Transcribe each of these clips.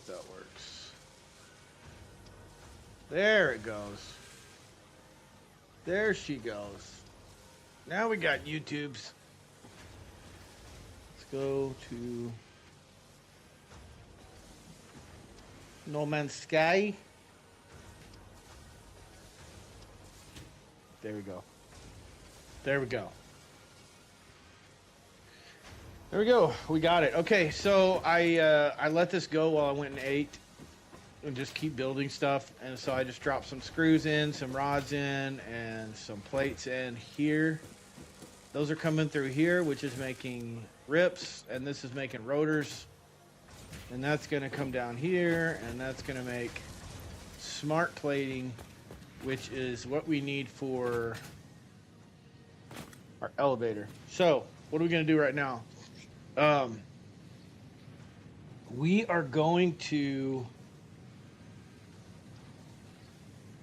if that works. There it goes. There she goes. Now we got YouTube's. Let's go to No Man's Sky. There we go. There we go. There we go. We got it. Okay, so I let this go while I went and ate and just keep building stuff. And so I just dropped some screws in, some rods in, and some plates in here. Those are coming through here, which is making rips, and this is making rotors. And that's going to come down here, and that's going to make smart plating, which is what we need for our elevator. So, what are we going to do right now? We are going to...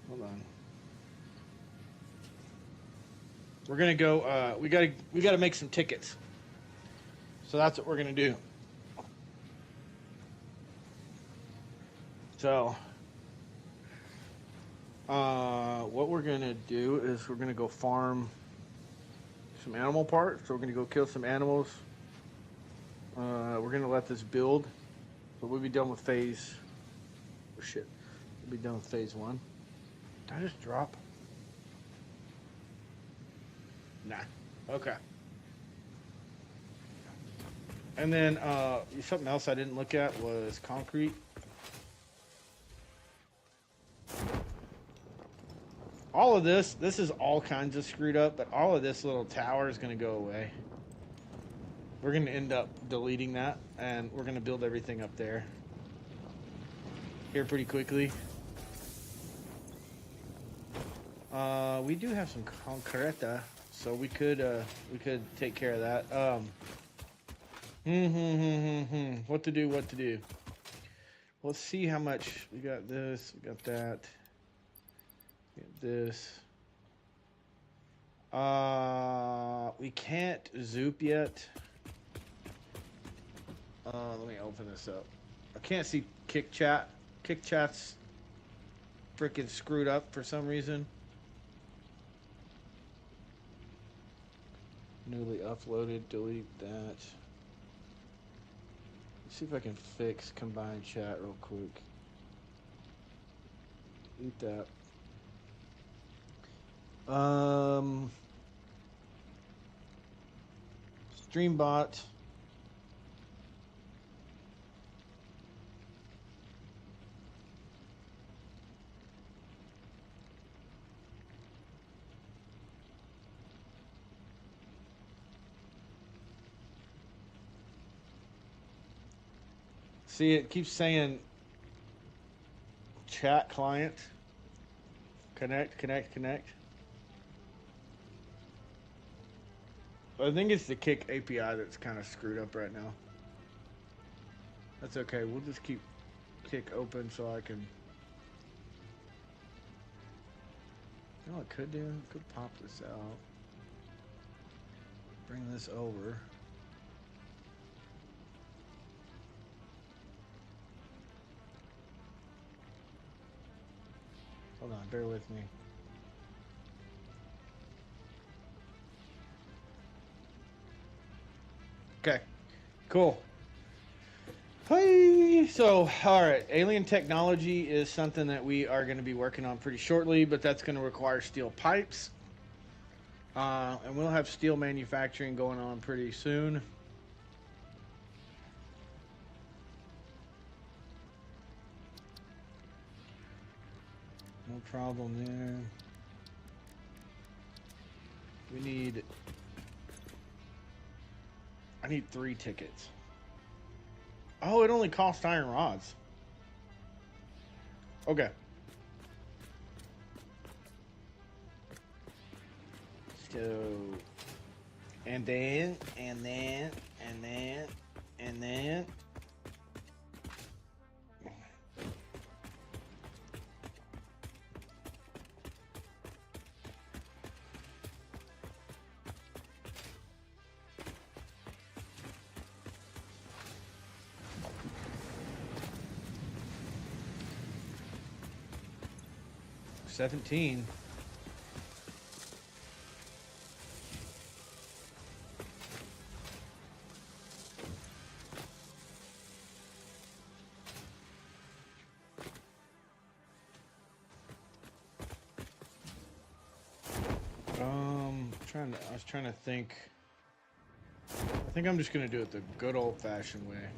Hold on. We're gonna go. We gotta make some tickets. So that's what we're gonna do. So, what we're gonna do is we're gonna go farm some animal parts. So we're gonna go kill some animals. We're gonna let this build. So we'll be done with phase. Oh shit! We'll be done with phase 1. Did I just drop? Nah. Okay. And then something else I didn't look at was concrete. All of this is all kinds of screwed up, but all of this little tower is going to go away. We're going to end up deleting that, and we're going to build everything up there here pretty quickly. We do have some concreta, so we could take care of that. What to do? Let's see how much we got. This, we got that. We got this. We can't zoop yet. Let me open this up. I can't see Kick Chat. Kick Chat's freaking screwed up for some reason. Newly uploaded, delete that. Let's see if I can fix combined chat real quick. Delete that. Streambot. See, it keeps saying chat client. Connect. I think it's the Kick API that's kind of screwed up right now. That's okay. We'll just keep Kick open so I can... You know what I could do? I could pop this out. Bring this over. Hold on, bear with me. Okay, cool. Hey, so, all right, alien technology is something that we are going to be working on pretty shortly, but that's going to require steel pipes. And we'll have steel manufacturing going on pretty soon. No problem there. I need 3 tickets. Oh, it only costs iron rods. Okay. So, and then. 17. I was trying to think. I think I'm just gonna do it the good old-fashioned way.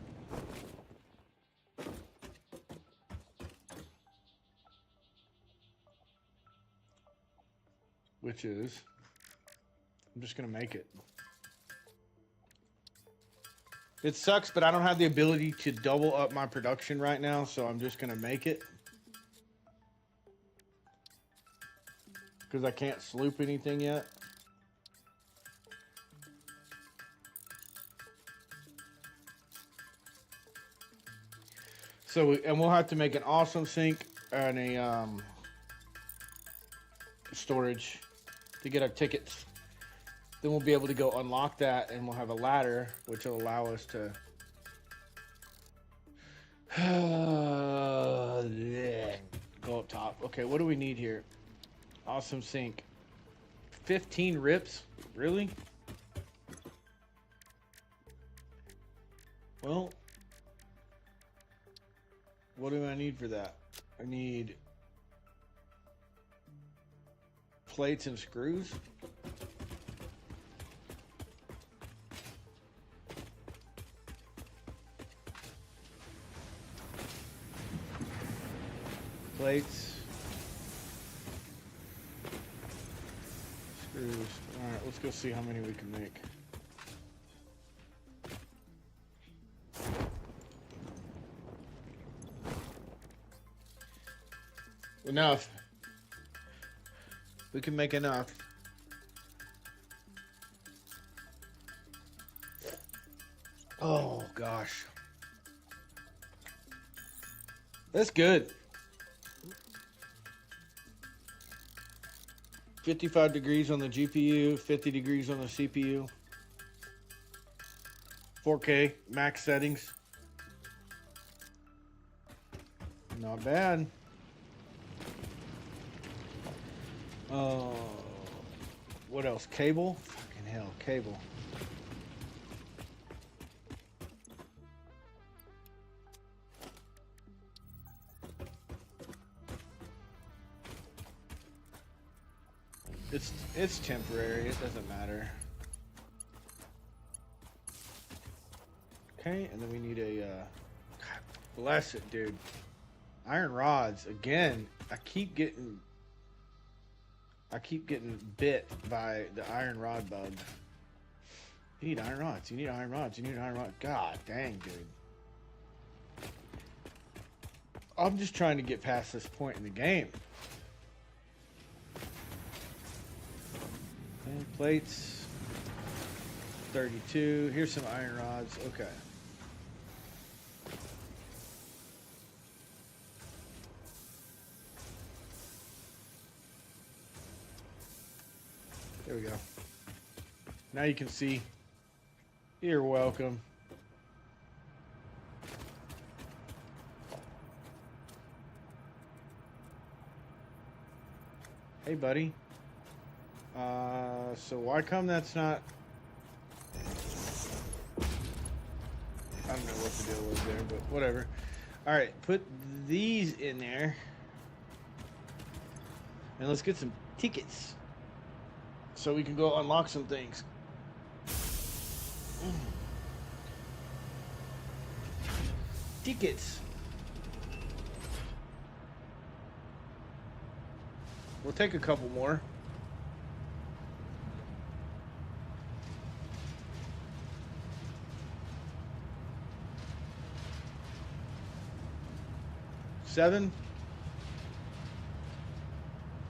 Which is, I'm just gonna make it. It sucks, but I don't have the ability to double up my production right now, so I'm just gonna make it. Because I can't sloop anything yet. So, and we'll have to make an awesome sink and a storage to get our tickets. Then we'll be able to go unlock that, and we'll have a ladder, which will allow us to. Go up top. Okay, what do we need here? Awesome sink. 15 rips? Really? Well, what do I need for that? I need plates and screws. Plates. Screws. Alright, let's go see how many we can make. Enough. We can make enough. Oh gosh. That's good. 55 degrees on the GPU, 50 degrees on the CPU. 4K max settings. Not bad. What else? Cable? Fucking hell, cable. It's temporary. It doesn't matter. Okay, and then we need a God bless it, dude. Iron rods again. I keep getting bit by the iron rod bug. You need iron rods. You need iron rods. You need iron rods. God dang, dude. I'm just trying to get past this point in the game. And plates. 32. Here's some iron rods. Okay. There we go. Now you can see. You're welcome. Hey, buddy. So why come that's not... I don't know what the deal was there, but whatever. Alright, put these in there. And let's get some tickets. So we can go unlock some things. Tickets. We'll take a couple more. Seven.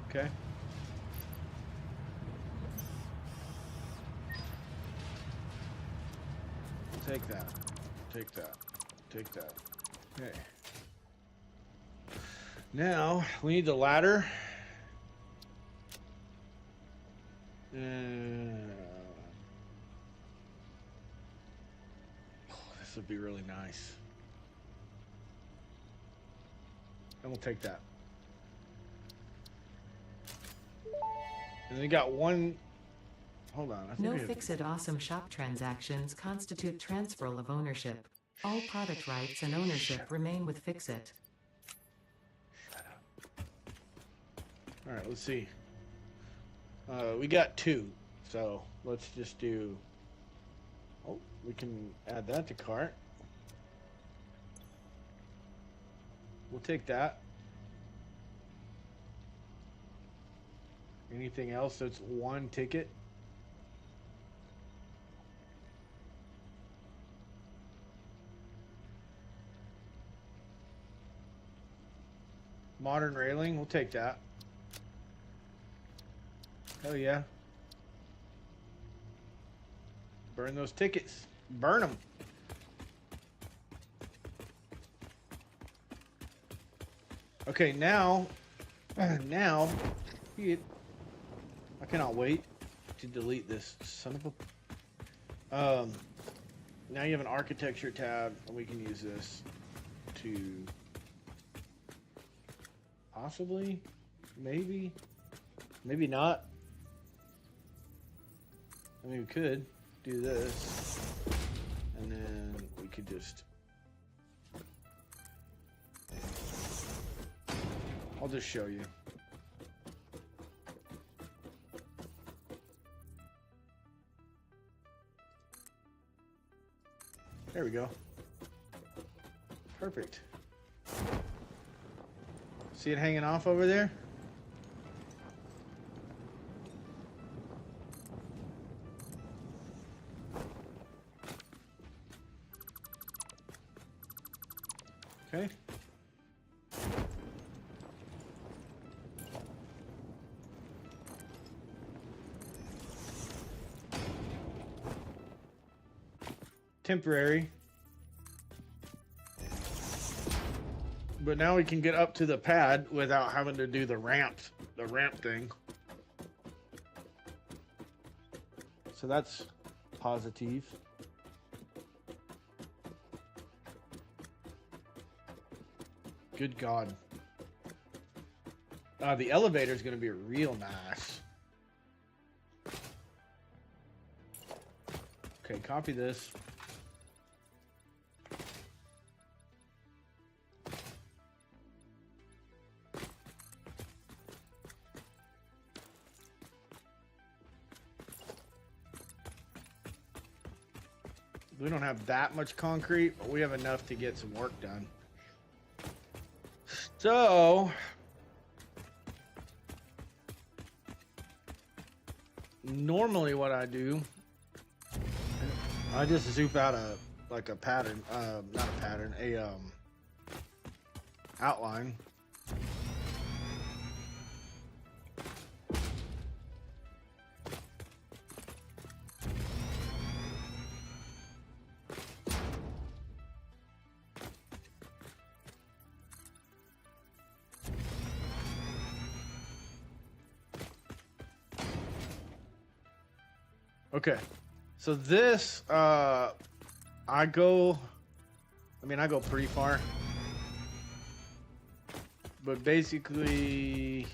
Okay. Take that. Take that. Take that. Okay. Now we need the ladder. Oh, this would be really nice. And we'll take that. And we got one. Hold on. I think No we have... Fix-It Awesome Shop transactions constitute transfer of ownership. All product rights and ownership remain with Fix-It. Shut up. All right, let's see. We got 2, so let's just do... Oh, we can add that to cart. We'll take that. Anything else that's 1 ticket? Modern railing, we'll take that. Hell yeah. Burn those tickets. Burn them. Okay, now, I cannot wait to delete this son of a... now you have an architecture tab, and we can use this to possibly, maybe not. I mean, we could do this, and then we could just... I'll just show you. There we go. Perfect. See it hanging off over there? Okay. Temporary. But now we can get up to the pad without having to do the ramp thing. So that's positive. Good God. The elevator is going to be real nice. Okay, copy this. We don't have that much concrete, but we have enough to get some work done. So, normally what I do, I just zoop out a pattern, not a pattern, outline. Okay, so this, I go pretty far, but basically,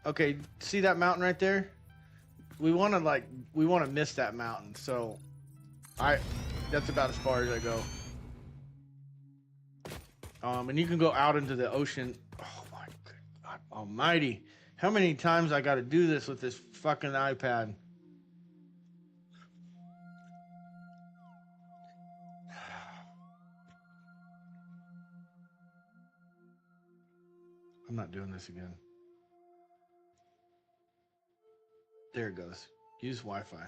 okay, see that mountain right there? We want to miss that mountain, so that's about as far as I go. And you can go out into the ocean. Oh my God almighty. How many times I got to do this with this fucking iPad? I'm not doing this again. There it goes. Use Wi-Fi.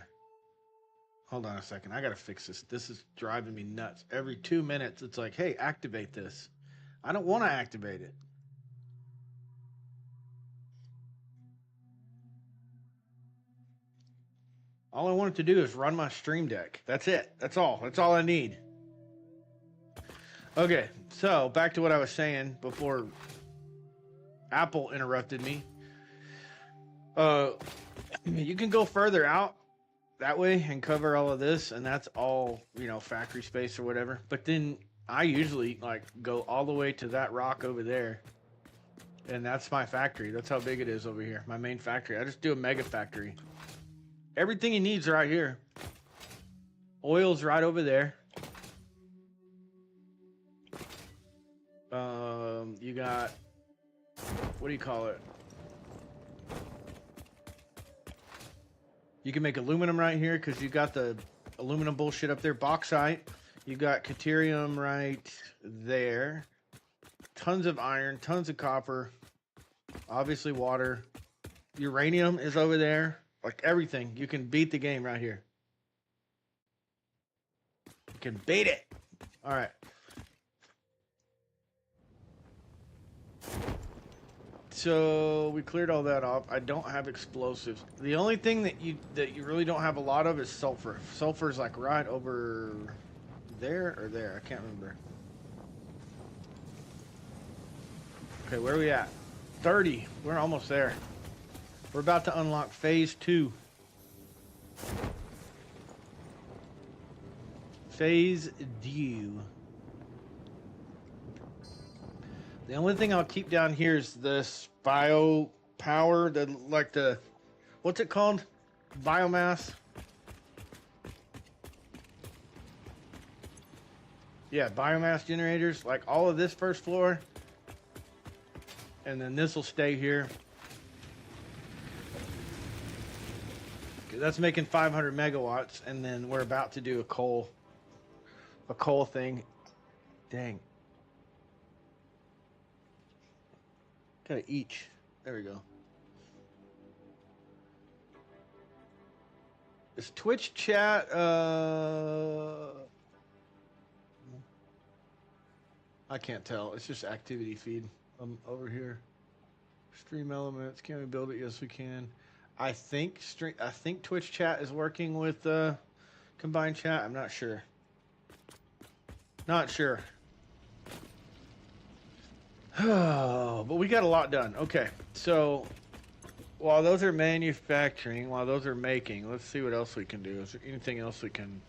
Hold on a second. I got to fix this. This is driving me nuts. Every 2 minutes, it's like, hey, activate this. I don't want to activate it. All I want it to do is run my Stream Deck. That's it. That's all. That's all I need. Okay, so back to what I was saying before Apple interrupted me. You can go further out that way and cover all of this, and that's all, factory space or whatever. But then I usually go all the way to that rock over there And that's my factory. That's how big it is over here. My main factory. I just do a mega factory. Everything he needs right here. Oil's right over there. You got, what do you call it? You can make aluminum right here because you got the aluminum bullshit up there. Bauxite. You got deuterium right there. Tons of iron, tons of copper. Obviously water. Uranium is over there. Like everything. You can beat the game right here. You can beat it. All right. So we cleared all that off. I don't have explosives. The only thing that you really don't have a lot of is sulfur. Sulfur is like right over there or there. I can't remember. Okay, where are we at? 30. We're almost there. We're about to unlock phase 2. Phase 2. The only thing I'll keep down here is this bio power, what's it called? Biomass? Yeah, biomass generators, like all of this first floor. And then this will stay here. Okay, that's making 500 megawatts, and then we're about to do a coal thing. Dang. Gotta each. There we go. Is Twitch chat I can't tell. It's just activity feed. Over here. Stream elements. Can we build it? Yes, we can. I think Twitch chat is working with combined chat. I'm not sure. Not sure. Oh, but we got a lot done. Okay, so while those are manufacturing, while those are making, let's see what else we can do. Is there anything else we can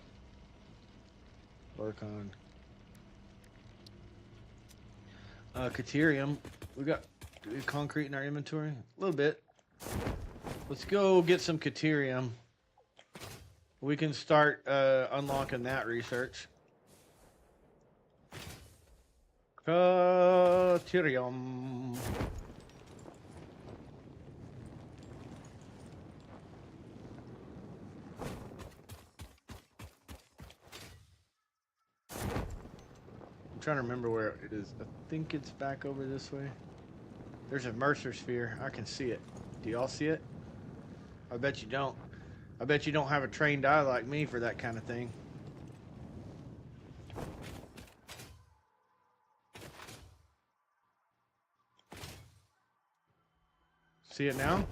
work on? Deuterium. We got concrete in our inventory? A little bit. Let's go get some deuterium. We can start unlocking that research. Deuterium. I'm trying to remember where it is. I think it's back over this way. There's a Mercer sphere. I can see it. Do y'all see it? I bet you don't. I bet you don't have a trained eye like me for that kind of thing. See it now?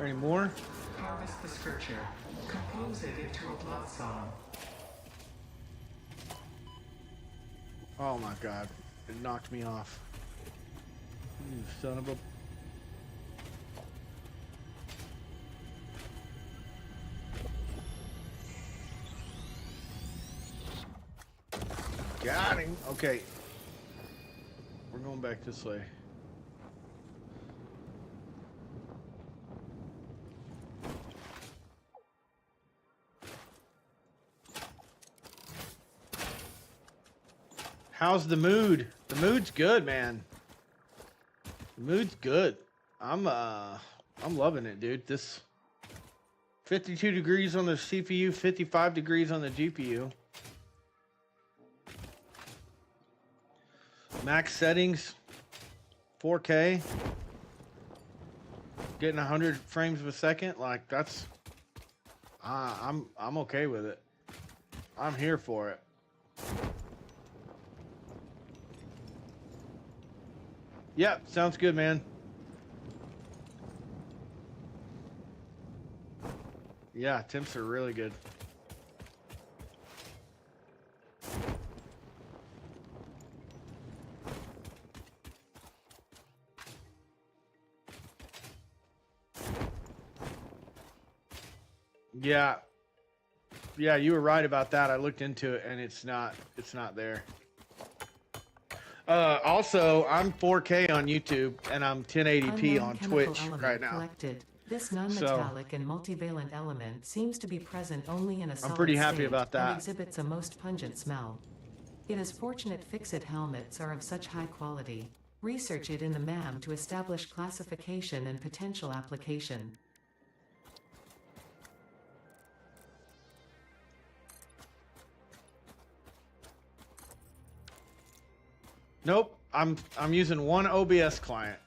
Any more? Harvest the scripture. Compose it into a blood song. Oh my god. It knocked me off. You son of a... Got him. Okay. We're going back this way. How's the mood? The mood's good, man. The mood's good. I'm loving it, dude. This 52 degrees on the CPU, 55 degrees on the GPU. Max settings, 4K. Getting 100 frames per second, like that's I'm okay with it. I'm here for it. Yep, sounds good, man. Yeah, temps are really good. Yeah. Yeah, you were right about that. I looked into it and it's not there. Also, I'm 4K on YouTube and I'm 1080p Unknown on chemical Twitch element right now. collected. This So non-metallic and multivalent element seems to be present only in a I'm solid pretty happy state about and that. exhibits a most pungent smell. It is fortunate fixit helmets are of such high quality. Research it in the MAM to establish classification and potential application. Nope, I'm using one OBS client.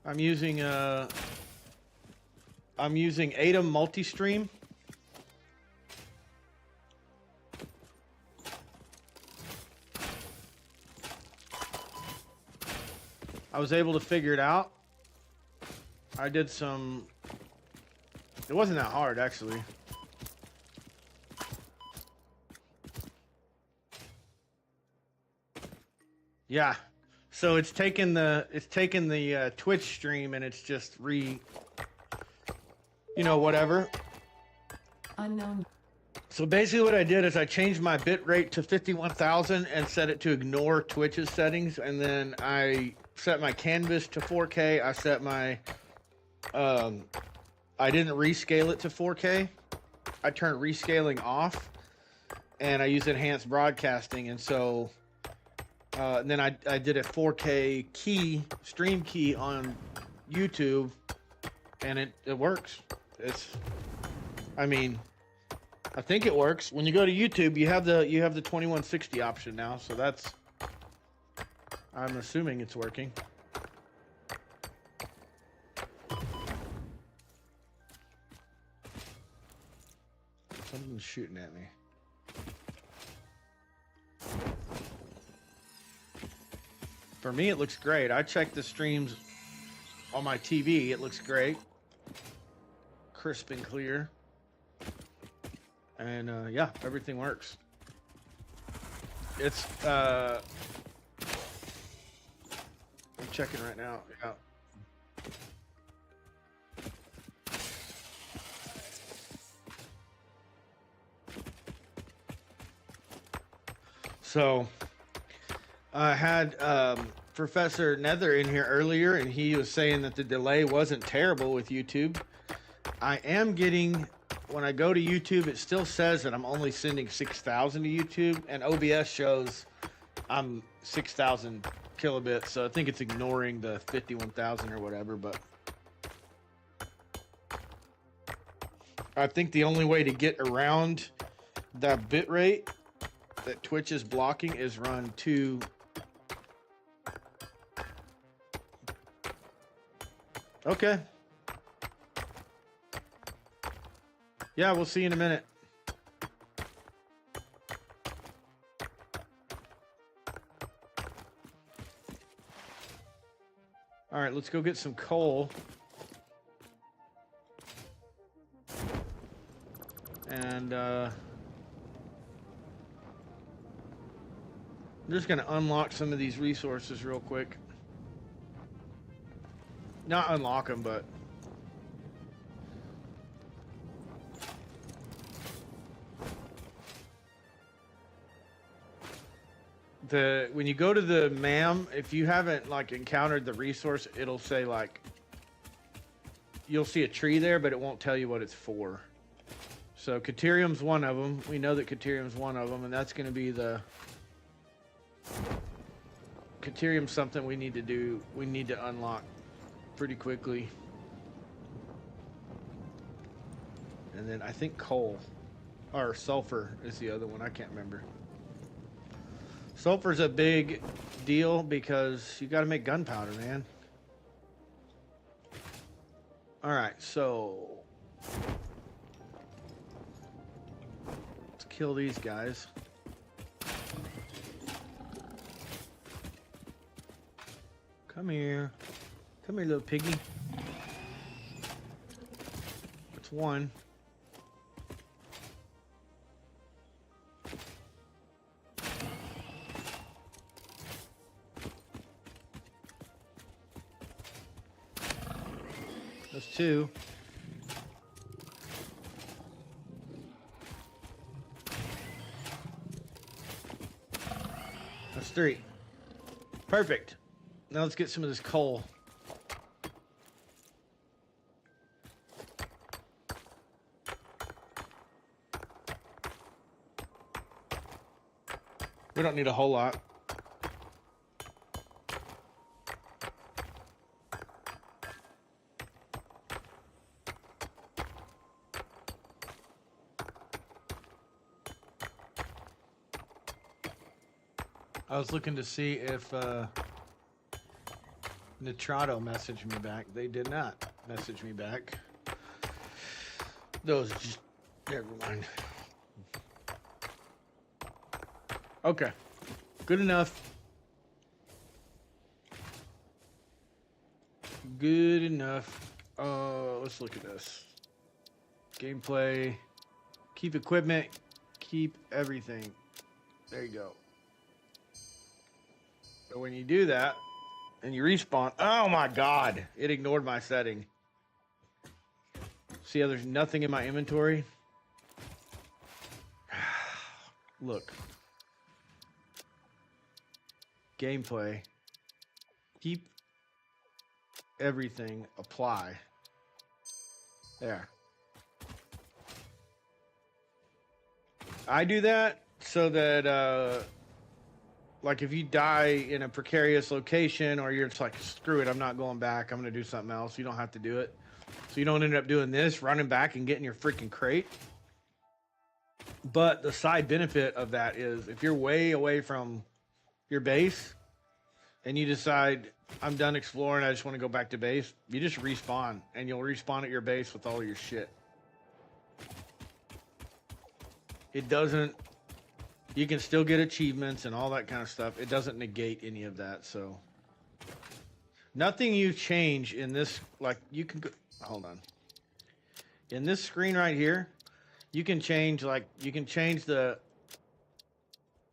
I'm using Atom Multistream. I was able to figure it out. I did some. It wasn't that hard, actually. Yeah. So it's taken the Twitch stream and it's just whatever. Unknown. So basically what I did is I changed my bit rate to 51,000 and set it to ignore Twitch's settings, and then I set my canvas to 4K. I set my I didn't rescale it to 4K. I turned rescaling off, and I used enhanced broadcasting, and so then I did a 4K stream key on YouTube, and it works. I think it works. When you go to YouTube, you have the 2160 option now, so I'm assuming it's working. Something's shooting at me. For me, it looks great. I checked the streams on my TV. It looks great. Crisp and clear. And yeah, everything works. It's I'm checking right now. Yeah. So I had Professor Nether in here earlier, and he was saying that the delay wasn't terrible with YouTube. I am getting, when I go to YouTube, it still says that I'm only sending 6,000 to YouTube, and OBS shows I'm 6,000 kilobits, so I think it's ignoring the 51,000 or whatever, but I think the only way to get around that bit rate that Twitch is blocking is run 2. Okay. Yeah, we'll see you in a minute. All right, let's go get some coal. And I'm just going to unlock some of these resources real quick. Not unlock them, but when you go to the MAM, if you haven't like encountered the resource, it'll say like you'll see a tree there, but it won't tell you what it's for. So Caterium's one of them. We know that Caterium's one of them, and that's going to be the Caterium's something we need to do. We need to unlock pretty quickly. And then I think coal or sulfur is the other one. I can't remember. Sulfur's a big deal because you got to make gunpowder, man. All right, so let's kill these guys. Come here. Come here, little piggy. That's one. 2. That's 3. Perfect. Now let's get some of this coal. We don't need a whole lot. I was looking to see if Nitrato messaged me back. They did not message me back. Those just... Never mind. Okay. Good enough. Good enough. Let's look at this. Gameplay. Keep equipment. Keep everything. There you go. So when you do that, and you respawn, oh my god, it ignored my setting. See how there's nothing in my inventory? Look. Gameplay. Keep everything. Apply. There. I do that so that, like if you die in a precarious location or you're just like, screw it, I'm not going back, I'm going to do something else, you don't have to do it. So you don't end up doing this, running back and getting your freaking crate. But the side benefit of that is if you're way away from your base and you decide, I'm done exploring, I just want to go back to base, you just respawn and you'll respawn at your base with all your shit. It doesn't... You can still get achievements and all that kind of stuff. It doesn't negate any of that, so... Nothing you change in this... Like, you can go... Hold on. In this screen right here, you can change, like... You can change the...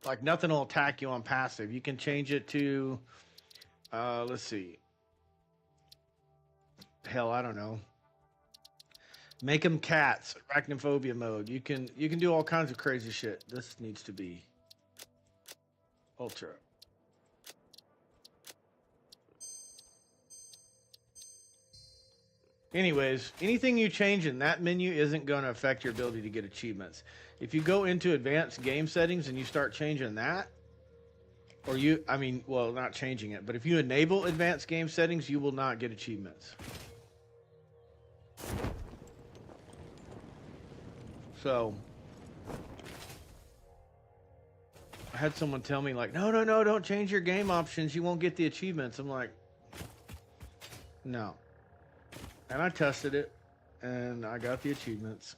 Like, nothing will attack you on passive. You can change it to... let's see. Hell, I don't know. Make them cats, arachnophobia mode. You can do all kinds of crazy shit. This needs to be ultra. Anyways, anything you change in that menu isn't going to affect your ability to get achievements. If you go into advanced game settings and you start changing that, or well, not changing it, but if you enable advanced game settings, you will not get achievements. So, I had someone tell me like, no, don't change your game options. You won't get the achievements. I'm like, no. And I tested it and I got the achievements.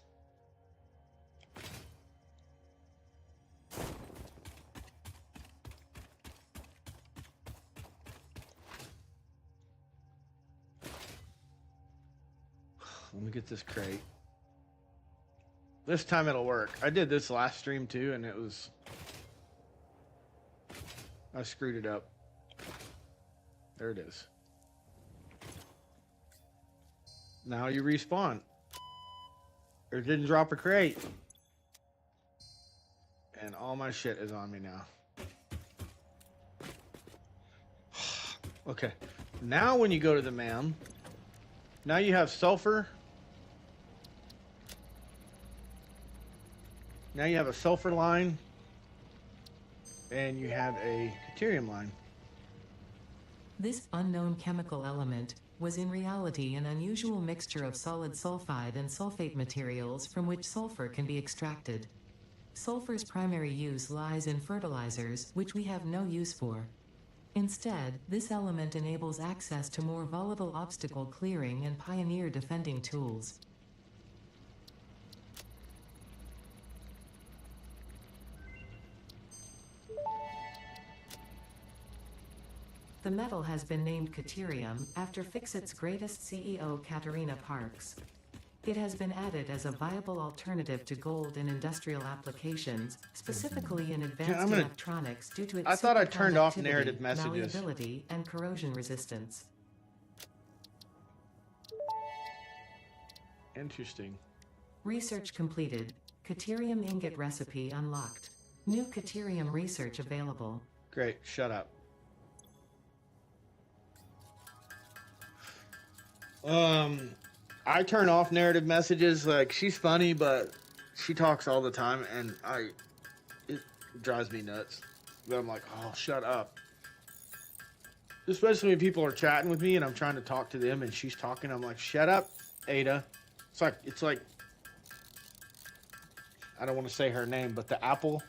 Let me get this crate. This time it'll work. I did this last stream too, and I screwed it up. There it is. Now you respawn. It didn't drop a crate. And all my shit is on me now. Okay. Now when you go to the MAM, now you have sulfur. Now you have a sulfur line, and you have a deuterium line. This unknown chemical element was in reality an unusual mixture of solid sulfide and sulfate materials from which sulfur can be extracted. Sulfur's primary use lies in fertilizers, which we have no use for. Instead, this element enables access to more volatile obstacle clearing and pioneer defending tools. The metal has been named Caterium, after Fixit's greatest CEO Katerina Parks. It has been added as a viable alternative to gold in industrial applications, specifically in advanced electronics due to its I thought I turned off narrative messages. malleability, and corrosion resistance. Interesting. Research completed. Caterium ingot recipe unlocked. New caterium research available. Great. Shut up. I turn off narrative messages. Like, she's funny, but she talks all the time, and it drives me nuts. But I'm like, oh, shut up. Especially when people are chatting with me and I'm trying to talk to them and she's talking. I'm like, shut up, Ada. It's like, I don't want to say her name, but the Apple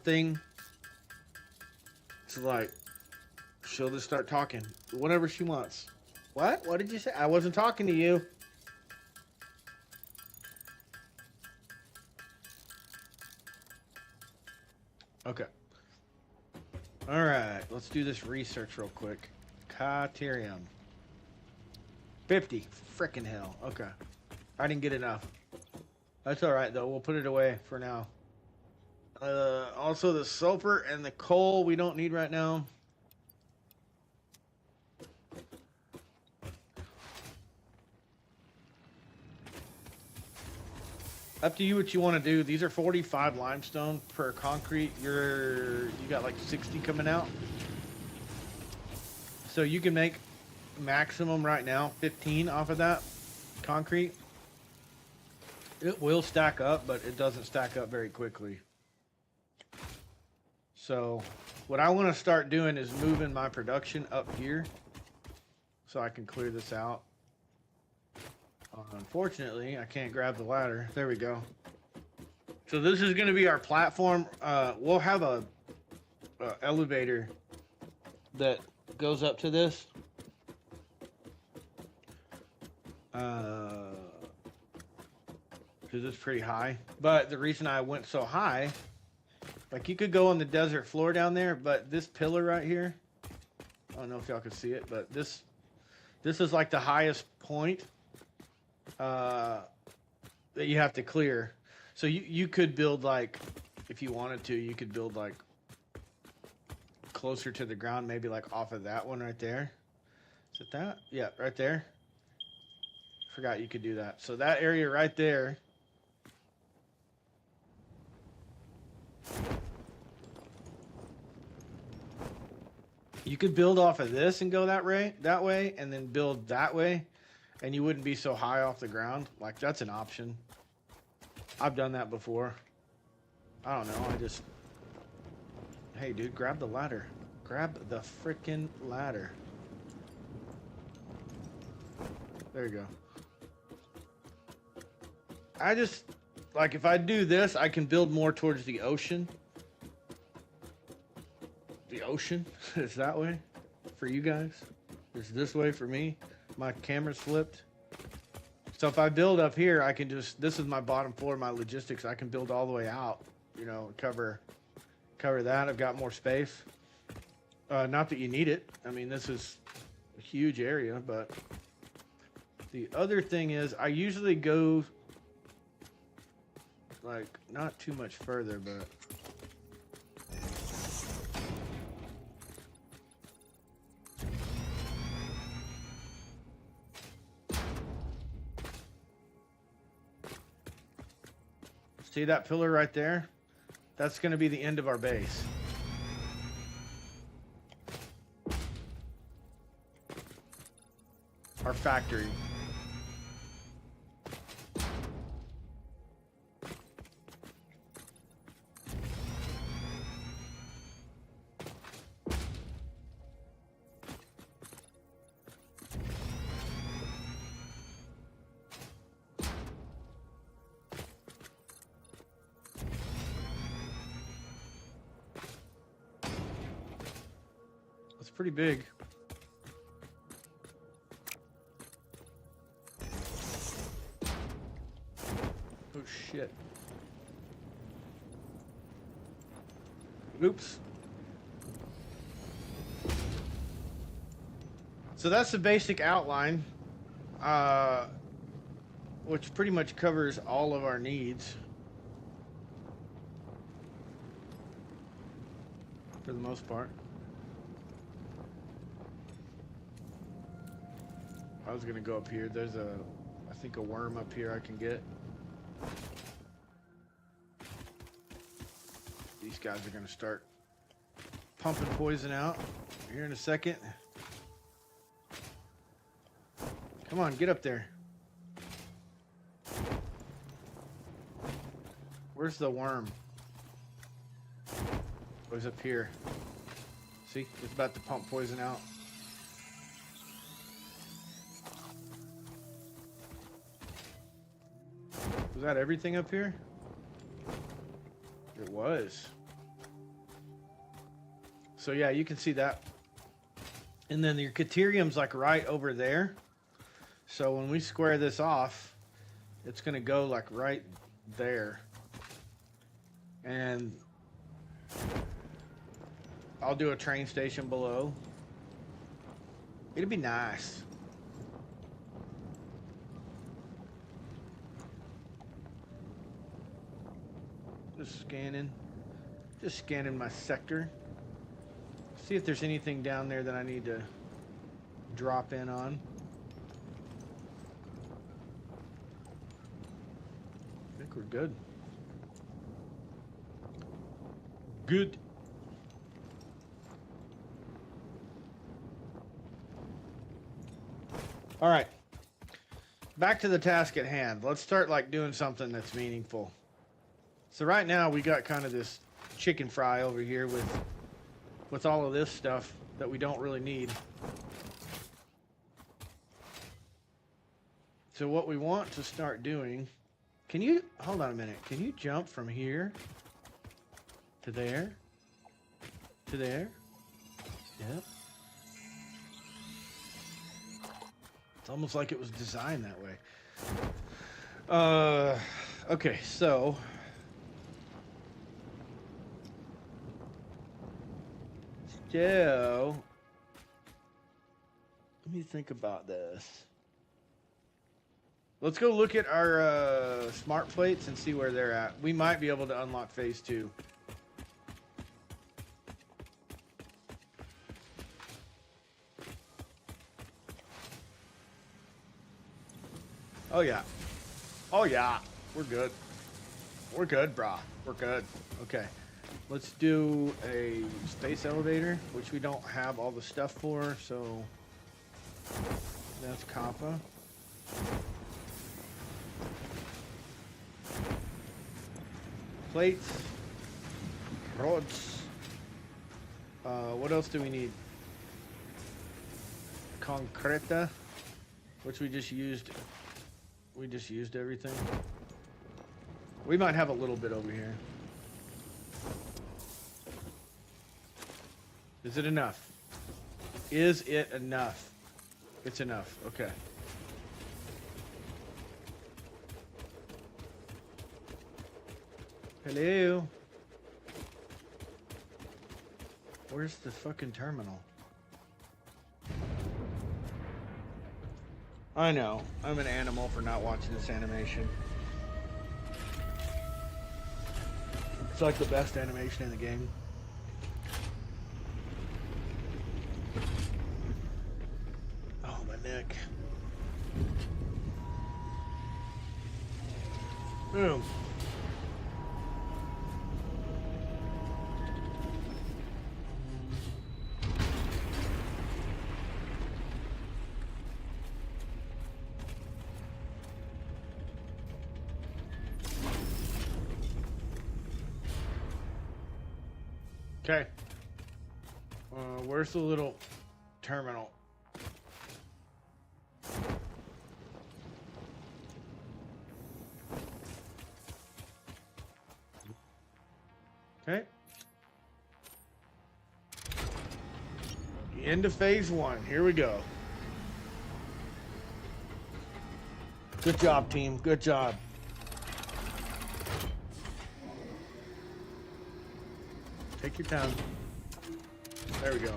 thing. It's like, she'll just start talking whenever she wants. What? What did you say? I wasn't talking to you. Okay. All right. Let's do this research real quick. Caterium. 50. Frickin' hell. Okay. I didn't get enough. That's all right, though. We'll put it away for now. Also, the sulfur and the coal we don't need right now. Up to you what you want to do. These are 45 limestone per concrete. You got like 60 coming out. So you can make maximum right now 15 off of that concrete. It will stack up, but it doesn't stack up very quickly. So what I want to start doing is moving my production up here so I can clear this out. Unfortunately, I can't grab the ladder. There we go. So this is going to be our platform. We'll have a elevator that goes up to this. Because it's pretty high. But the reason I went so high, like you could go on the desert floor down there, but this pillar right here, I don't know if y'all can see it, but this is like the highest point that you have to clear. So you could build, like, if you wanted to, you could build like closer to the ground, maybe like off of that one right there. Is it that? Yeah, right there. Forgot you could do that. So that area right there. You could build off of this and go that way, and then build that way, and you wouldn't be so high off the ground. Like, that's an option. I've done that before. I don't know. Hey, dude, grab the ladder. Grab the freaking ladder. There you go. Like, if I do this, I can build more towards the ocean. The ocean is that way for you guys. It's this way for me. My camera's flipped. So if I build up here, I can this is my bottom floor, my logistics. I can build all the way out, cover that. I've got more space. Not that you need it. I mean, this is a huge area, but the other thing is I usually go like not too much further, but see that pillar right there? That's going to be the end of our base. Our factory. It's pretty big. Oh shit. Oops. So that's the basic outline, which pretty much covers all of our needs for the most part. I was gonna go up here. There's a I think a worm up here I can get. These guys are going to start pumping poison out here in a second. Come on, get up there. Where's the worm? Oh, he's up here. See, it's about to pump poison out. Was that everything up here? It was. So yeah, you can see that. And then your Caterium's like right over there. So when we square this off, it's going to go like right there. And I'll do a train station below. It'd be nice. Just scanning my sector. See if there's anything down there that I need to drop in on. I think we're good. Good. All right. Back to the task at hand. Let's start like doing something that's meaningful. So right now we got kind of this chicken fry over here with all of this stuff that we don't really need. So what we want to start doing, can you, hold on a minute, can you jump from here to there, to there? Yep. It's almost like it was designed that way. Okay, so let me think about this. Let's go look at our smart plates and see where they're at. We might be able to unlock phase 2. Oh yeah. Oh yeah. We're good. We're good, brah. We're good. Okay. Let's do a space elevator, which we don't have all the stuff for, so that's Kappa. Plates. Rods. What else do we need? Concreta, which we just used. We just used everything. We might have a little bit over here. Is it enough? Is it enough? It's enough. Okay. Hello? Where's the fucking terminal? I know. I'm an animal for not watching this animation. It's like the best animation in the game. Oh, my neck. Boom. Okay. Where's the little terminal? Okay. End of phase 1. Here we go. Good job, team. Good job. Take your time. There we go.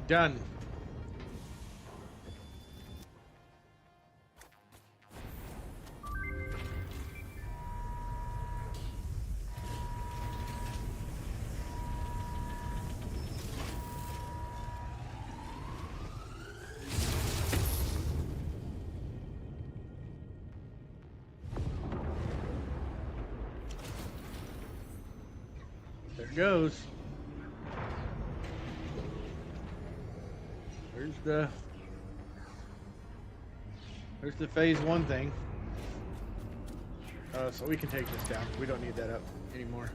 Done. it goes. There's the phase 1 thing. So we can take this down. We don't need that up anymore.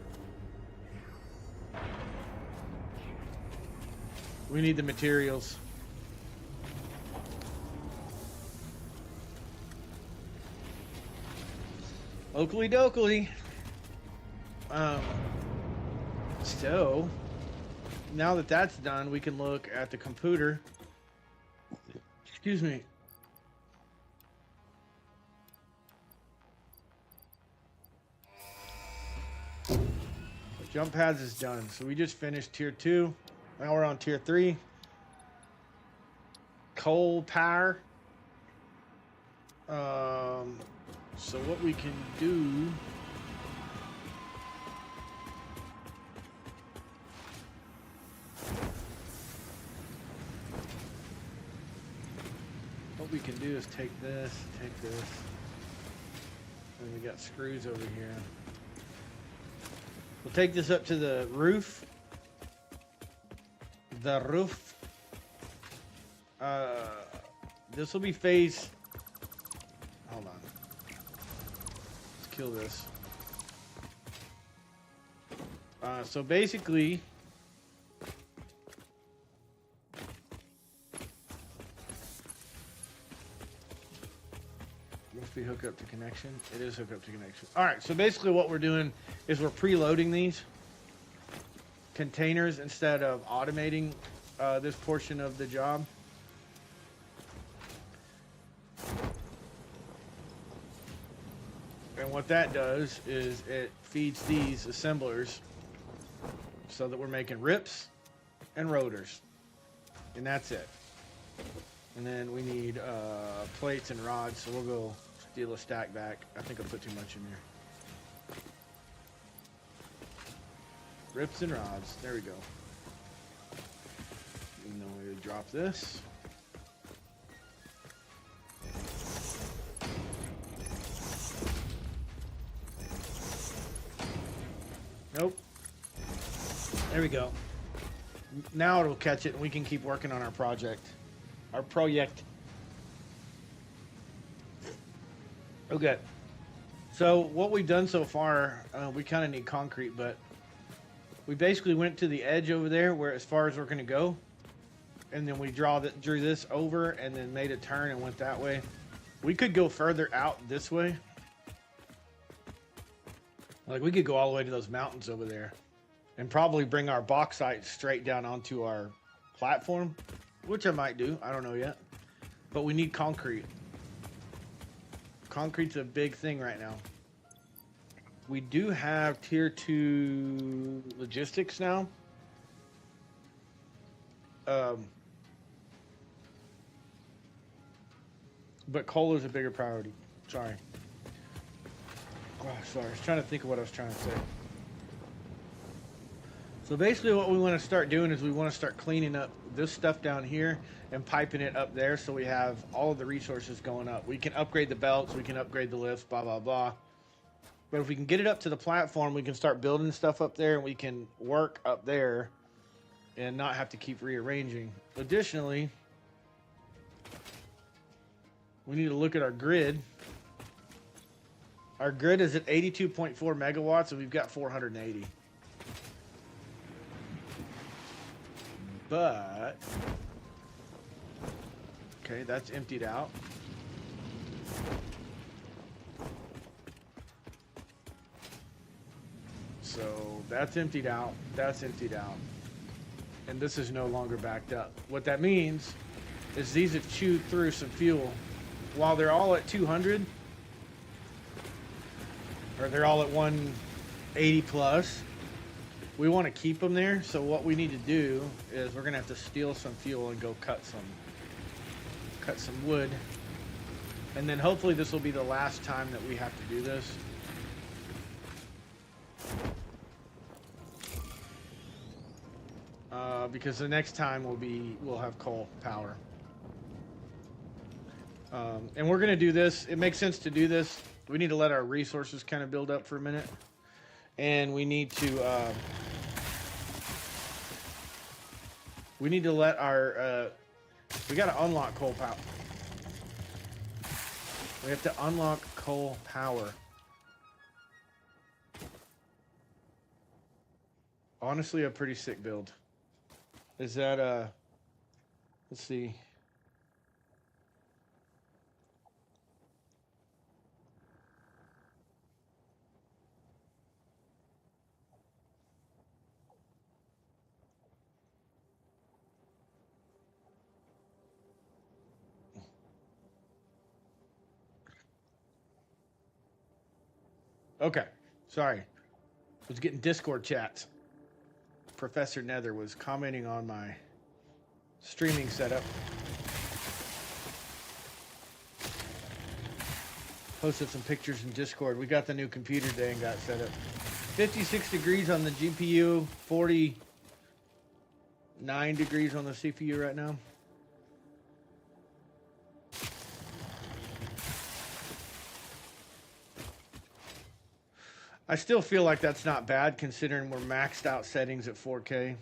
We need the materials. Oakley dokley. So now that that's done, we can look at the computer. Excuse me. Jump pads is done. So we just finished tier 2. Now we're on tier 3. Coal power. So what we can do. What we can do is take this, and we got screws over here. We'll take this up to the roof. This will be phase. Hold on. Let's kill this. So basically, must be hooked up to connection. It is hooked up to connection. All right. So basically, what we're doing is we're preloading these containers instead of automating this portion of the job. And what that does is it feeds these assemblers so that we're making rips and rotors. And that's it. And then we need plates and rods, so we'll go steal a stack back. I think I put too much in there. Rips and rods. There we go. And then we drop this. Nope. There we go. Now it'll catch it and we can keep working on our project. Our project. Okay. So what we've done so far, we kind of need concrete, but we basically went to the edge over there where as far as we're going to go. And then we drew this over and then made a turn and went that way. We could go further out this way. Like we could go all the way to those mountains over there and probably bring our bauxite straight down onto our platform, which I might do. I don't know yet, but we need concrete. Concrete's a big thing right now. We do have tier 2 logistics now. But coal is a bigger priority. Sorry. Oh, sorry, I was trying to think of what I was trying to say. So basically what we want to start doing is we want to start cleaning up this stuff down here and piping it up there so we have all of the resources going up. We can upgrade the belts, we can upgrade the lifts, blah, blah, blah. But if we can get it up to the platform, we can start building stuff up there and we can work up there and not have to keep rearranging. Additionally, we need to look at our grid. Our grid is at 82.4 megawatts, and we've got 480. But, okay, that's emptied out. So that's emptied out, that's emptied out. And this is no longer backed up. What that means is these have chewed through some fuel. While they're all at 200, or they're all at 180 plus, we want to keep them there. So what we need to do is we're gonna have to steal some fuel and go cut some wood, and then hopefully this will be the last time that we have to do this. Because the next time we'll have coal power. And we're gonna do this. It makes sense to do this. We need to let our resources kind of build up for a minute, and we need to We need to let our, we got to unlock coal power. We have to unlock coal power. Honestly, a pretty sick build. Is that, let's see. Okay, sorry. I was getting Discord chats. Professor Nether was commenting on my streaming setup. Posted some pictures in Discord. We got the new computer today and got set up. 56 degrees on the GPU, 49 degrees on the CPU right now. I still feel like that's not bad considering we're maxed out settings at 4K.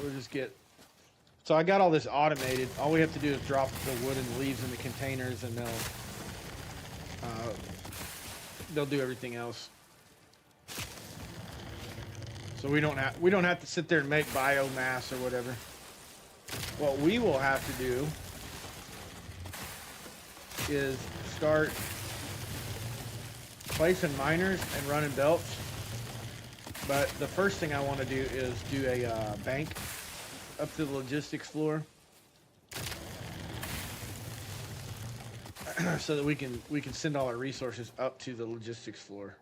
We'll just get... So I got all this automated. All we have to do is drop the wood and leaves in the containers, and they'll do everything else. So we don't have to sit there and make biomass or whatever. What we will have to do is start placing miners and running belts. But the first thing I want to do is do a bank up to the logistics floor, so that we can send all our resources up to the logistics floor.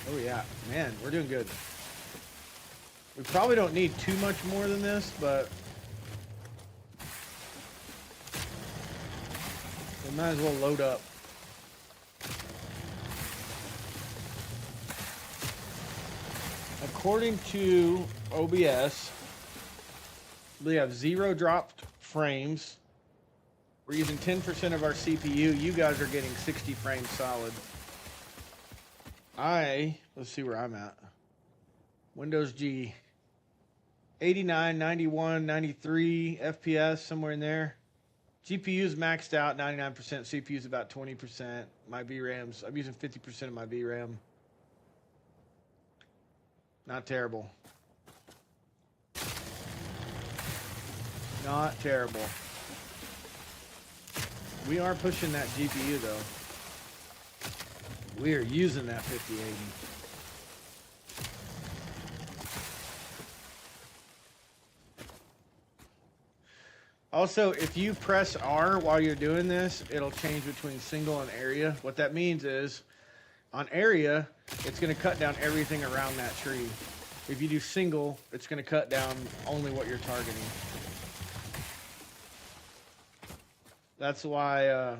Oh yeah, man, we're doing good. We probably don't need too much more than this, but we might as well load up. According to OBS, we have 0 dropped frames. We're using 10% of our CPU. You guys are getting 60 frames solid. Let's see where I'm at. Windows G. 89, 91, 93 FPS, somewhere in there. GPU's maxed out, 99%. CPU's about 20%. My VRAM's, I'm using 50% of my VRAM. Not terrible. Not terrible. We are pushing that GPU though. We are using that 5080. Also, if you press R while you're doing this, it'll change between single and area. What that means is, on area, it's going to cut down everything around that tree. If you do single, it's going to cut down only what you're targeting. That's why,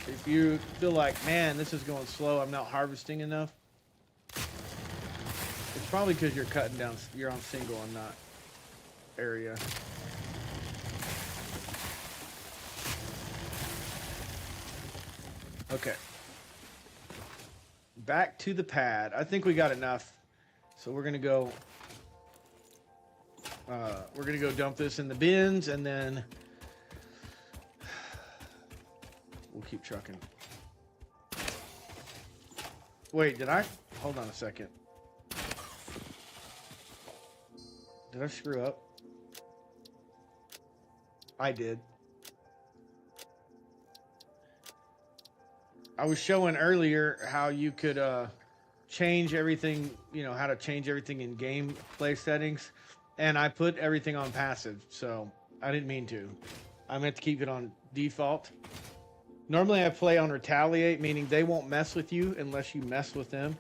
if you feel like, man, this is going slow, I'm not harvesting enough, it's probably because you're on single and not area. Okay. Back to the pad. I think we got enough. So we're gonna go dump this in the bins, and then we'll keep trucking. Wait, hold on a second. Did I screw up? I did. I was showing earlier how you could change everything, how to change everything in gameplay settings, and I put everything on passive, so I didn't mean to. I meant to keep it on default. Normally I play on retaliate, meaning they won't mess with you unless you mess with them,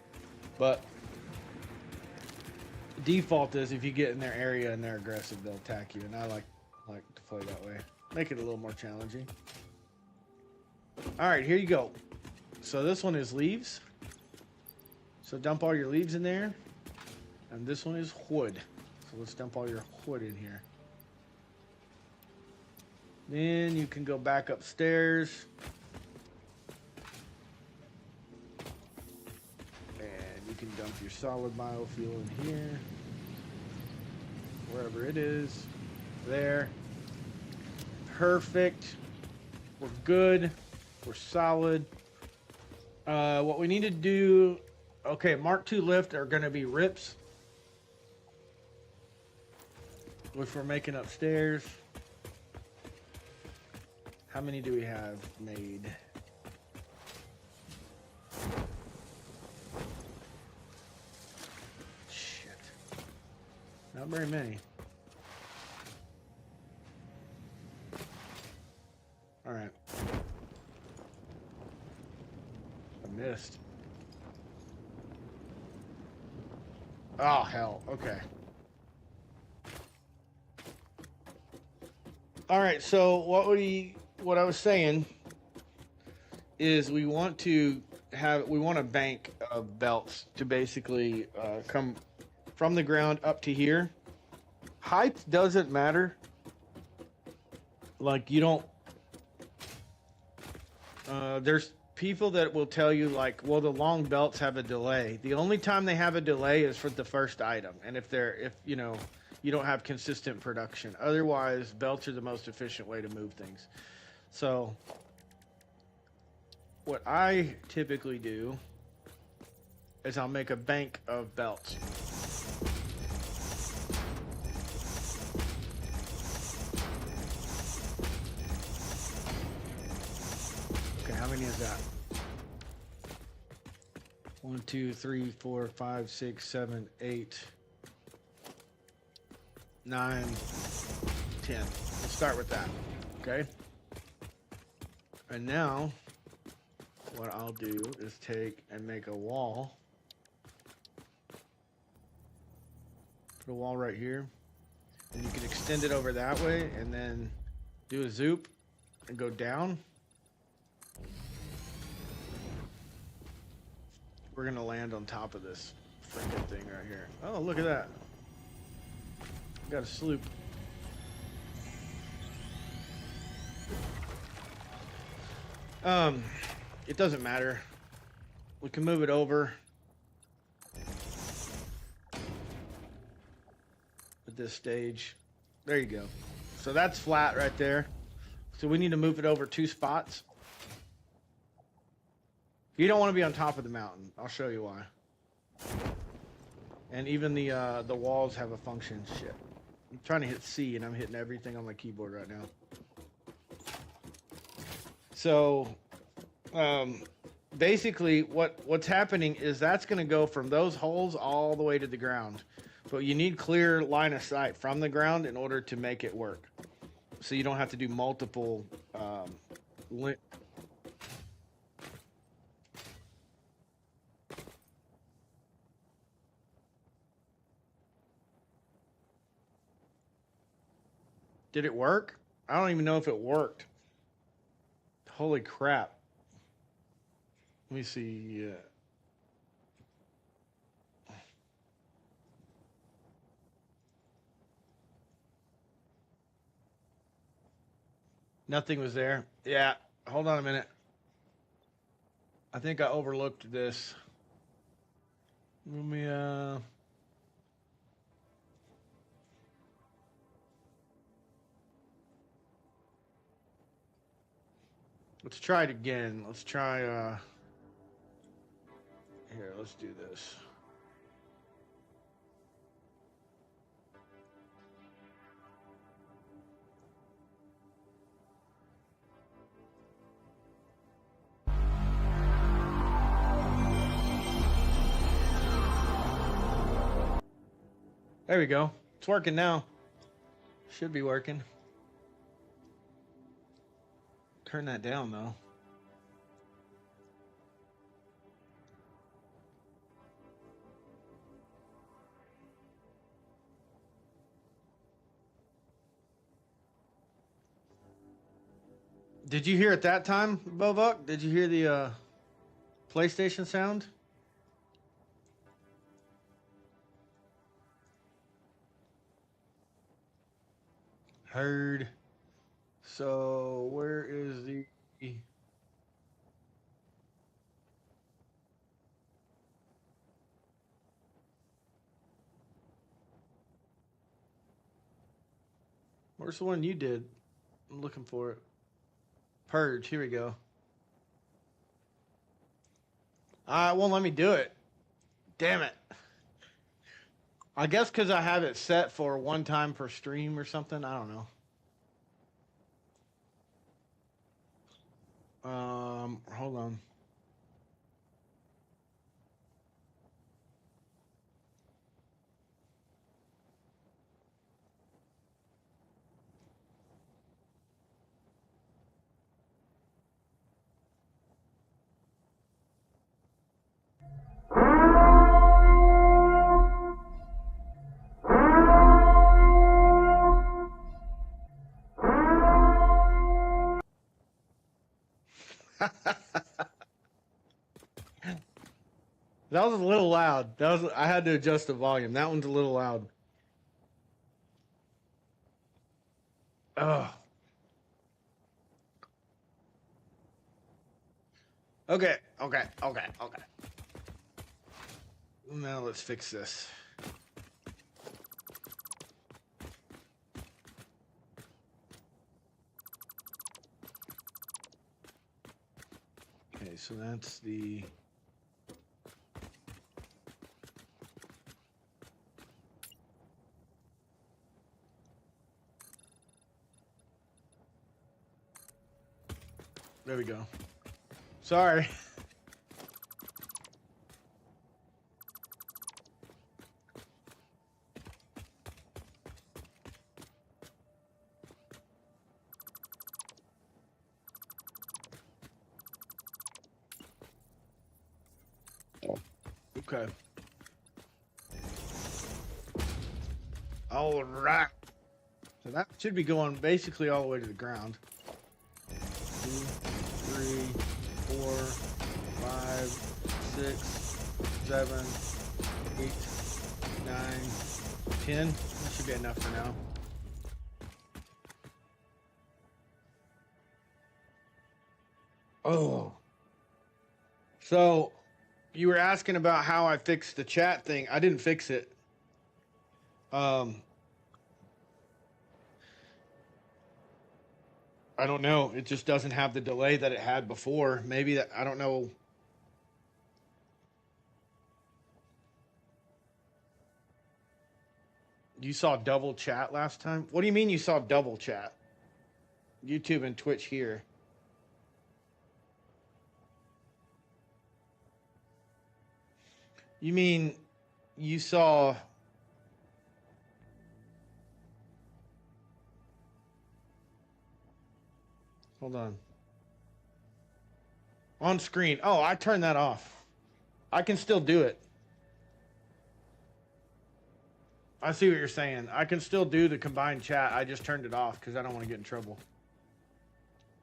but default is if you get in their area and they're aggressive, they'll attack you, and I like to play that way. Make it a little more challenging. All right, here you go. So this one is leaves. So dump all your leaves in there. And this one is wood. So let's dump all your wood in here. Then you can go back upstairs. And you can dump your solid biofuel in here. Wherever it is. There. Perfect. We're good. We're solid. What we need to do... Okay, Mark II lift are going to be rips. Which we're making upstairs. How many do we have made? Shit. Not very many. Alright. I missed. Oh, hell. Okay. Alright, so what I was saying is we want a bank of belts to basically come from the ground up to here. Height doesn't matter. Like, you don't... there's people that will tell you, like, well, the long belts have a delay. The only time they have a delay is for the first item. And if you know, you don't have consistent production. Otherwise, belts are the most efficient way to move things. So, what I typically do is I'll make a bank of belts. How many is that? 1, 2, 3, 4, 5, 6, 7, 8, 9, 10. Let's start with that. Okay. And now, what I'll do is take and make a wall. Put a wall right here. And you can extend it over that way and then do a zoop and go down. We're gonna land on top of this freaking thing right here. Oh, look at that. Got a sloop. It doesn't matter. We can move it over. At this stage. There you go. So that's flat right there. So we need to move it over 2 spots. You don't want to be on top of the mountain. I'll show you why. And even the walls have a function. Shit. I'm trying to hit C and I'm hitting everything on my keyboard right now. So, basically what's happening is that's going to go from those holes all the way to the ground. But you need clear line of sight from the ground in order to make it work. So you don't have to do multiple Did it work? I don't even know if it worked. Holy crap. Let me see. Nothing was there. Yeah, hold on a minute. I think I overlooked this. Let me, let's try it again. Let's try, here, let's do this. There we go. It's working now. Should be working. Turn that down, though. Did you hear it that time, Bovuk? Did you hear the PlayStation sound? Heard. So where is the... Where's the one you did? I'm looking for it. Purge. Here we go. It won't let me do it. Damn it. I guess because I have it set for one time per stream or something. I don't know. Hold on. That was a little loud. I had to adjust the volume. That one's a little loud. Ugh. Okay. Now let's fix this. Okay, so that's the... There we go. Sorry. Okay. All right. So that should be going basically all the way to the ground. 2, 3, 4, 5, 6, 7, 8, 9, 10. That should be enough for now. Oh. So you were asking about how I fixed the chat thing. I didn't fix it. I don't know. It just doesn't have the delay that it had before. Maybe that, I don't know. You saw double chat last time? What do you mean you saw double chat? YouTube and Twitch here. You mean you saw... Hold on. On screen. Oh, I turned that off. I can still do it. I see what you're saying. I can still do the combined chat. I just turned it off because I don't want to get in trouble.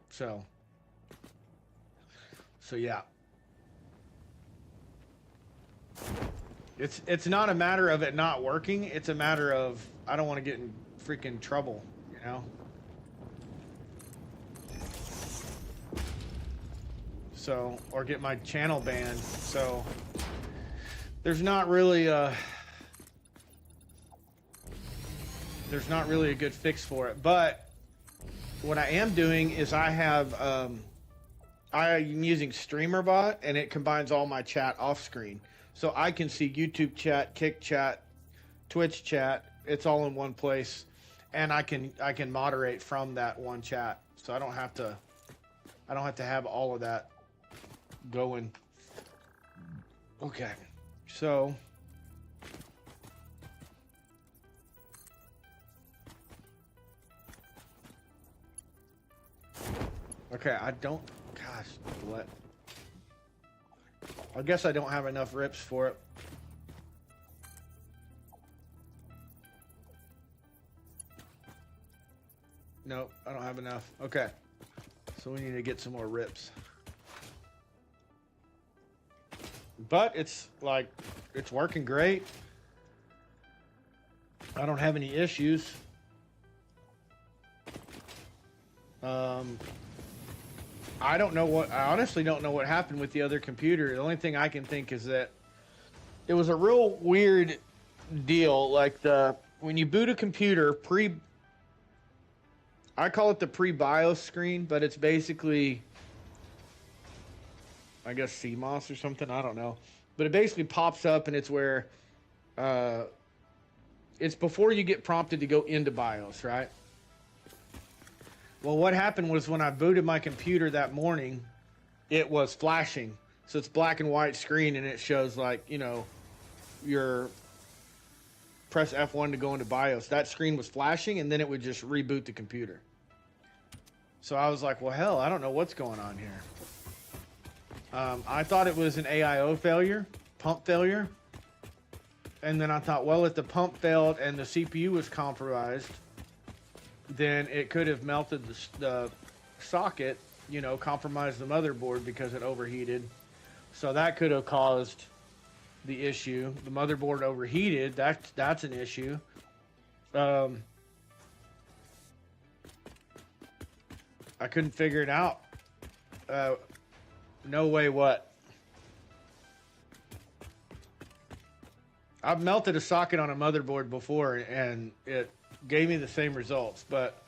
So yeah. It's not a matter of it not working. It's a matter of I don't want to get in freaking trouble, you know? So, or get my channel banned. So there's not really a good fix for it. But what I am doing is I'm using StreamerBot, and it combines all my chat off screen. So I can see YouTube chat, Kick chat, Twitch chat. It's all in one place, and I can moderate from that one chat. So I don't have to have all of that going. Okay. So okay, gosh, what? I guess I don't have enough rips for it. Nope, I don't have enough. Okay. So we need to get some more rips. But it's like, it's working great. I don't have any issues. I don't know what, I honestly don't know what happened with the other computer. The only thing I can think is that it was a real weird deal. Like when you boot a computer I call it the pre-BIOS screen, but it's basically, I guess, CMOS or something. I don't know. But it basically pops up, and it's where it's before you get prompted to go into BIOS, right? Well, what happened was when I booted my computer that morning, it was flashing. So it's black and white screen, and it shows like, you know, your press F1 to go into BIOS. That screen was flashing, and then it would just reboot the computer. So I was like, well, hell, I don't know what's going on here. I thought it was an AIO failure, pump failure. And then I thought, well, if the pump failed and the CPU was compromised, then it could have melted the socket, you know, compromised the motherboard because it overheated. So that could have caused the issue. The motherboard overheated. That's an issue. I couldn't figure it out. No way what? I've melted a socket on a motherboard before and it gave me the same results, but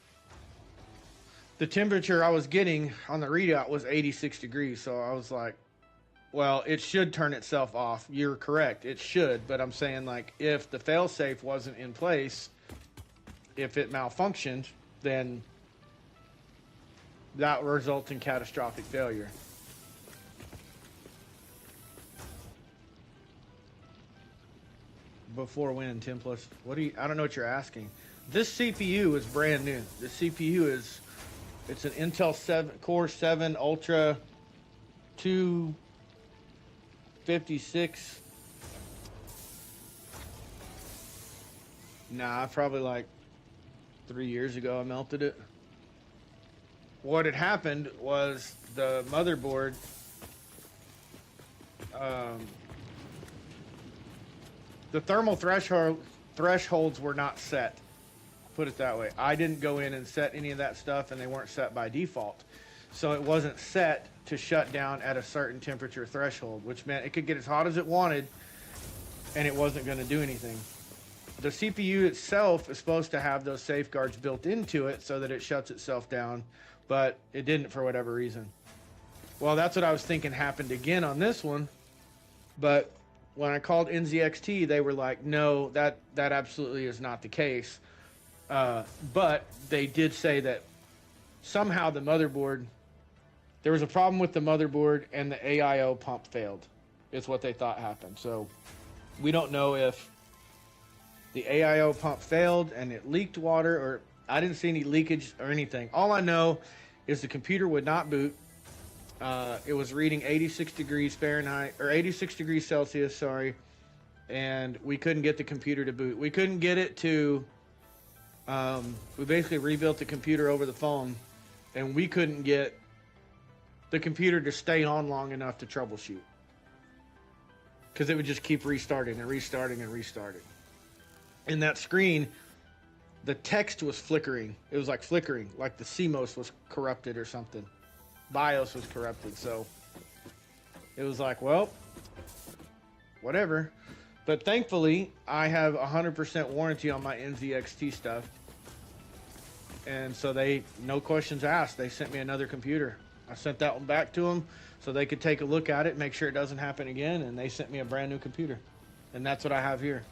the temperature I was getting on the readout was 86 degrees. So I was like, well, it should turn itself off. You're correct. It should. But I'm saying, like, if the failsafe wasn't in place, if it malfunctioned, then that would result in catastrophic failure. Before when, 10 plus? What do you, I don't know what you're asking. This CPU is brand new. The CPU is, it's an Intel 7 Core 7 Ultra 256. Nah, probably like 3 years ago I melted it. What had happened was the motherboard the thermal thresholds were not set. Put it that way. I didn't go in and set any of that stuff, and they weren't set by default. So it wasn't set to shut down at a certain temperature threshold, which meant it could get as hot as it wanted, and it wasn't going to do anything. The CPU itself is supposed to have those safeguards built into it so that it shuts itself down, but it didn't for whatever reason. Well, that's what I was thinking happened again on this one, but when I called NZXT, they were like, no, that absolutely is not the case. But they did say that somehow the motherboard, there was a problem with the motherboard and the AIO pump failed, is what they thought happened. So we don't know if the AIO pump failed and it leaked water, or I didn't see any leakage or anything. All I know is the computer would not boot. It was reading 86 degrees Fahrenheit, or 86 degrees Celsius, sorry, and we couldn't get the computer to boot. We couldn't get it to, we basically rebuilt the computer over the phone, and we couldn't get the computer to stay on long enough to troubleshoot. Because it would just keep restarting and restarting and restarting. In that screen, the text was flickering. It was like flickering, like the CMOS was corrupted or something. BIOS was corrupted, so it was like, well, whatever. But thankfully, I have 100% warranty on my NZXT stuff. And so they, no questions asked, they sent me another computer. I sent that one back to them so they could take a look at it, make sure it doesn't happen again, and they sent me a brand new computer. And that's what I have here.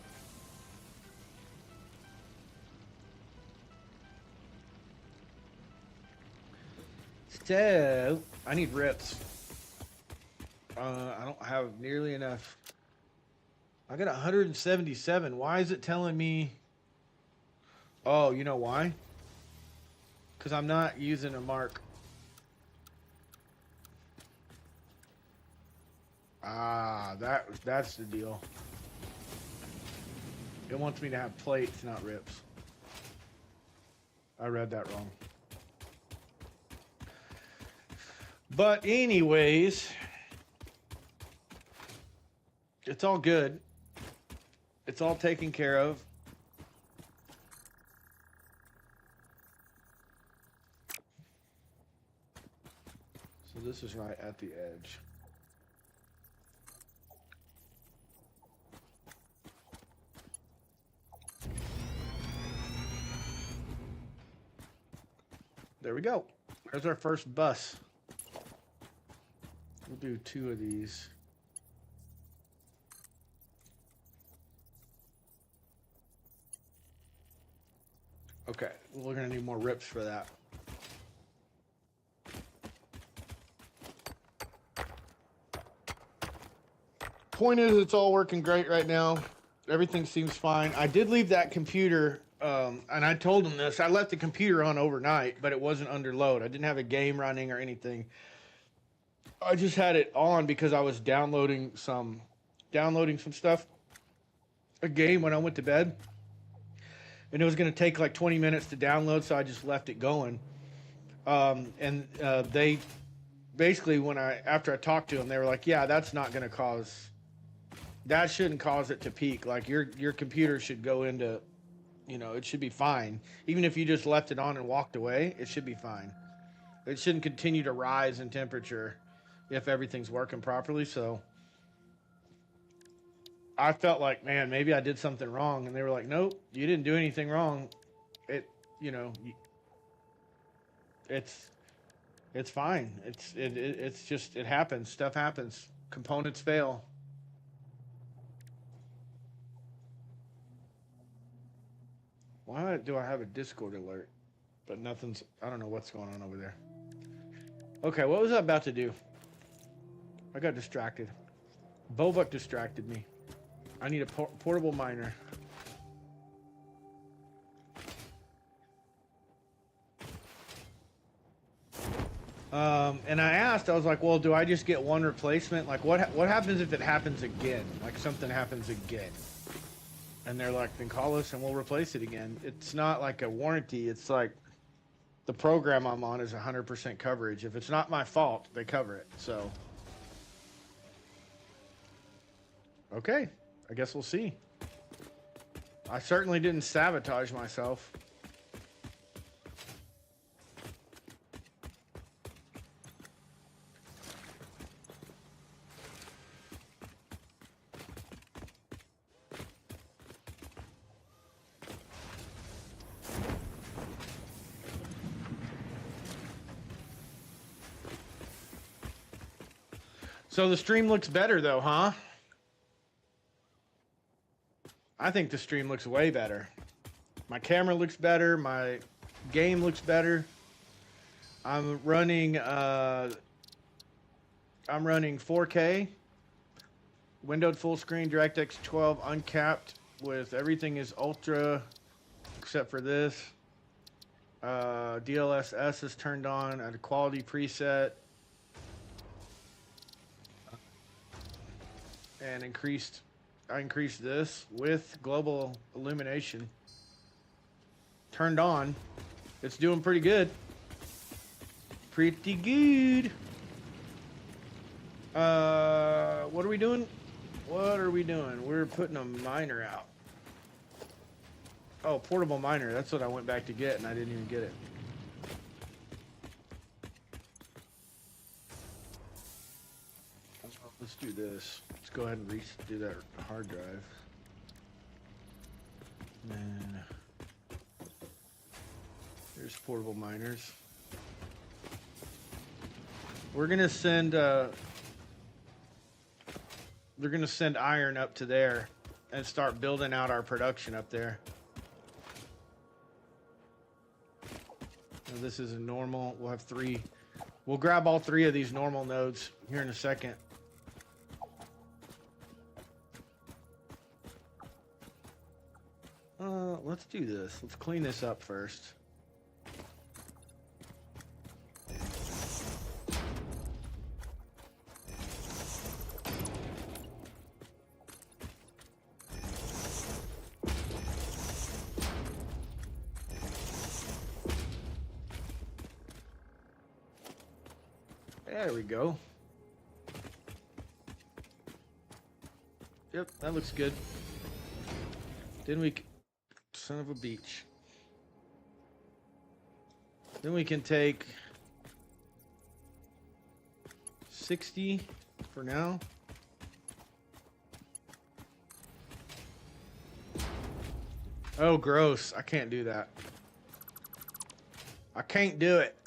So, I need rips. I don't have nearly enough. I got 177. Why is it telling me? Oh, you know why? Because I'm not using a mark. Ah, that's the deal. It wants me to have plates, not rips. I read that wrong. But anyways, it's all good. It's all taken care of. So this is right at the edge. There we go. There's our first bus. We'll do 2 of these. Okay, we're gonna need more rips for that. Point is, it's all working great right now. Everything seems fine. I did leave that computer, and I told them this. I left the computer on overnight, but it wasn't under load. I didn't have a game running or anything. I just had it on because I was downloading some stuff, a game when I went to bed, and it was going to take like 20 minutes to download, so I just left it going. They basically, after I talked to them, they were like, "Yeah, that's not going to cause." That shouldn't cause it to peak. Like your computer should go into, it should be fine. Even if you just left it on and walked away, it should be fine. It shouldn't continue to rise in temperature if everything's working properly. So I felt like, man, maybe I did something wrong. And they were like, nope, you didn't do anything wrong. It's fine. It's just, it happens. Stuff happens. Components fail. Why do I have a Discord alert? But nothing's, I don't know what's going on over there. Okay, what was I about to do? I got distracted. Bovuk distracted me. I need a portable miner. And I asked, I was like, well, do I just get one replacement? Like, what happens if it happens again? Like, something happens again. And they're like, then call us and we'll replace it again. It's not like a warranty. It's like the program I'm on is 100% coverage. If it's not my fault, they cover it. So, okay, I guess we'll see. I certainly didn't sabotage myself. So the stream looks better though, huh? I think the stream looks way better. My camera looks better. My game looks better. I'm running 4K, windowed full screen, DirectX 12 uncapped with everything is ultra except for this. DLSS is turned on at a quality preset. And I increased this with global illumination turned on. It's doing pretty good. Pretty good. What are we doing? We're putting a miner out. Oh, portable miner. That's what I went back to get and I didn't even get it. Let's do this. Let's go ahead and redo that hard drive. And here's portable miners. We're gonna send they're gonna send iron up to there and start building out our production up there. Now this is a normal. We'll have 3. We'll grab all 3 of these normal nodes here in a second. Let's do this. Let's clean this up first. There we go. Yep, that looks good. Then we... Son of a beach. Then we can take 60 for now. Oh, gross. I can't do that. I can't do it.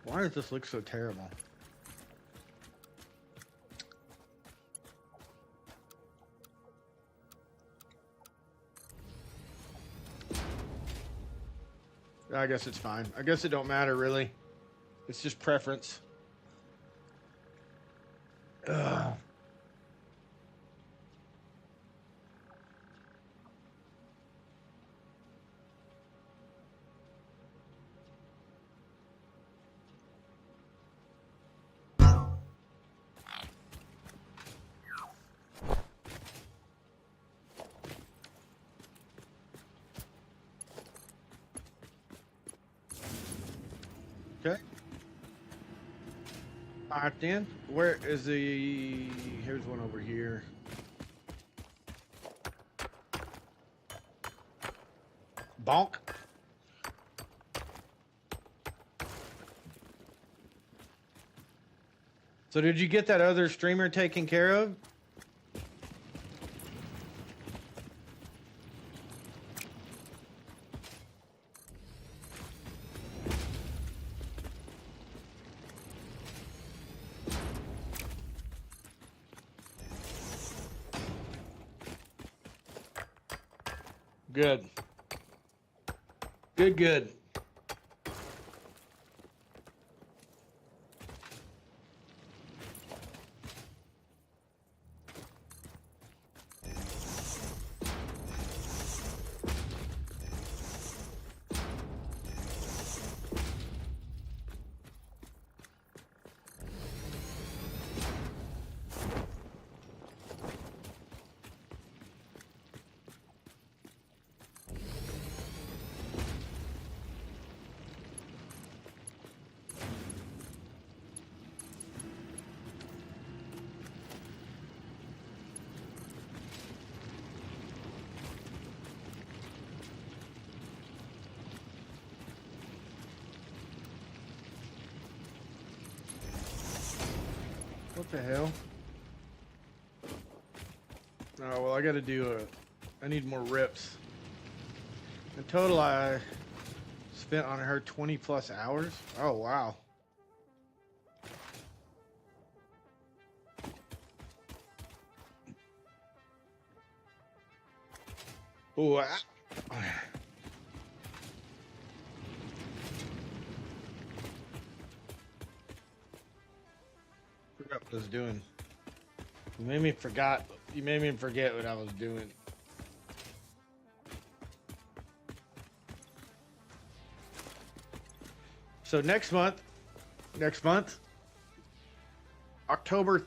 Why does this look so terrible? I guess it's fine. I guess it don't matter really. It's just preference. Ugh. Okay. All right then. Where is the... Here's one over here. Bonk. So did you get that other streamer taken care of? Good. Good, good. What the hell? Oh, well, I gotta do I need more rips. In total, I spent on her 20 plus hours. Oh, wow. Oh, forgot what I was doing. You made me forget what I was doing. So next month, October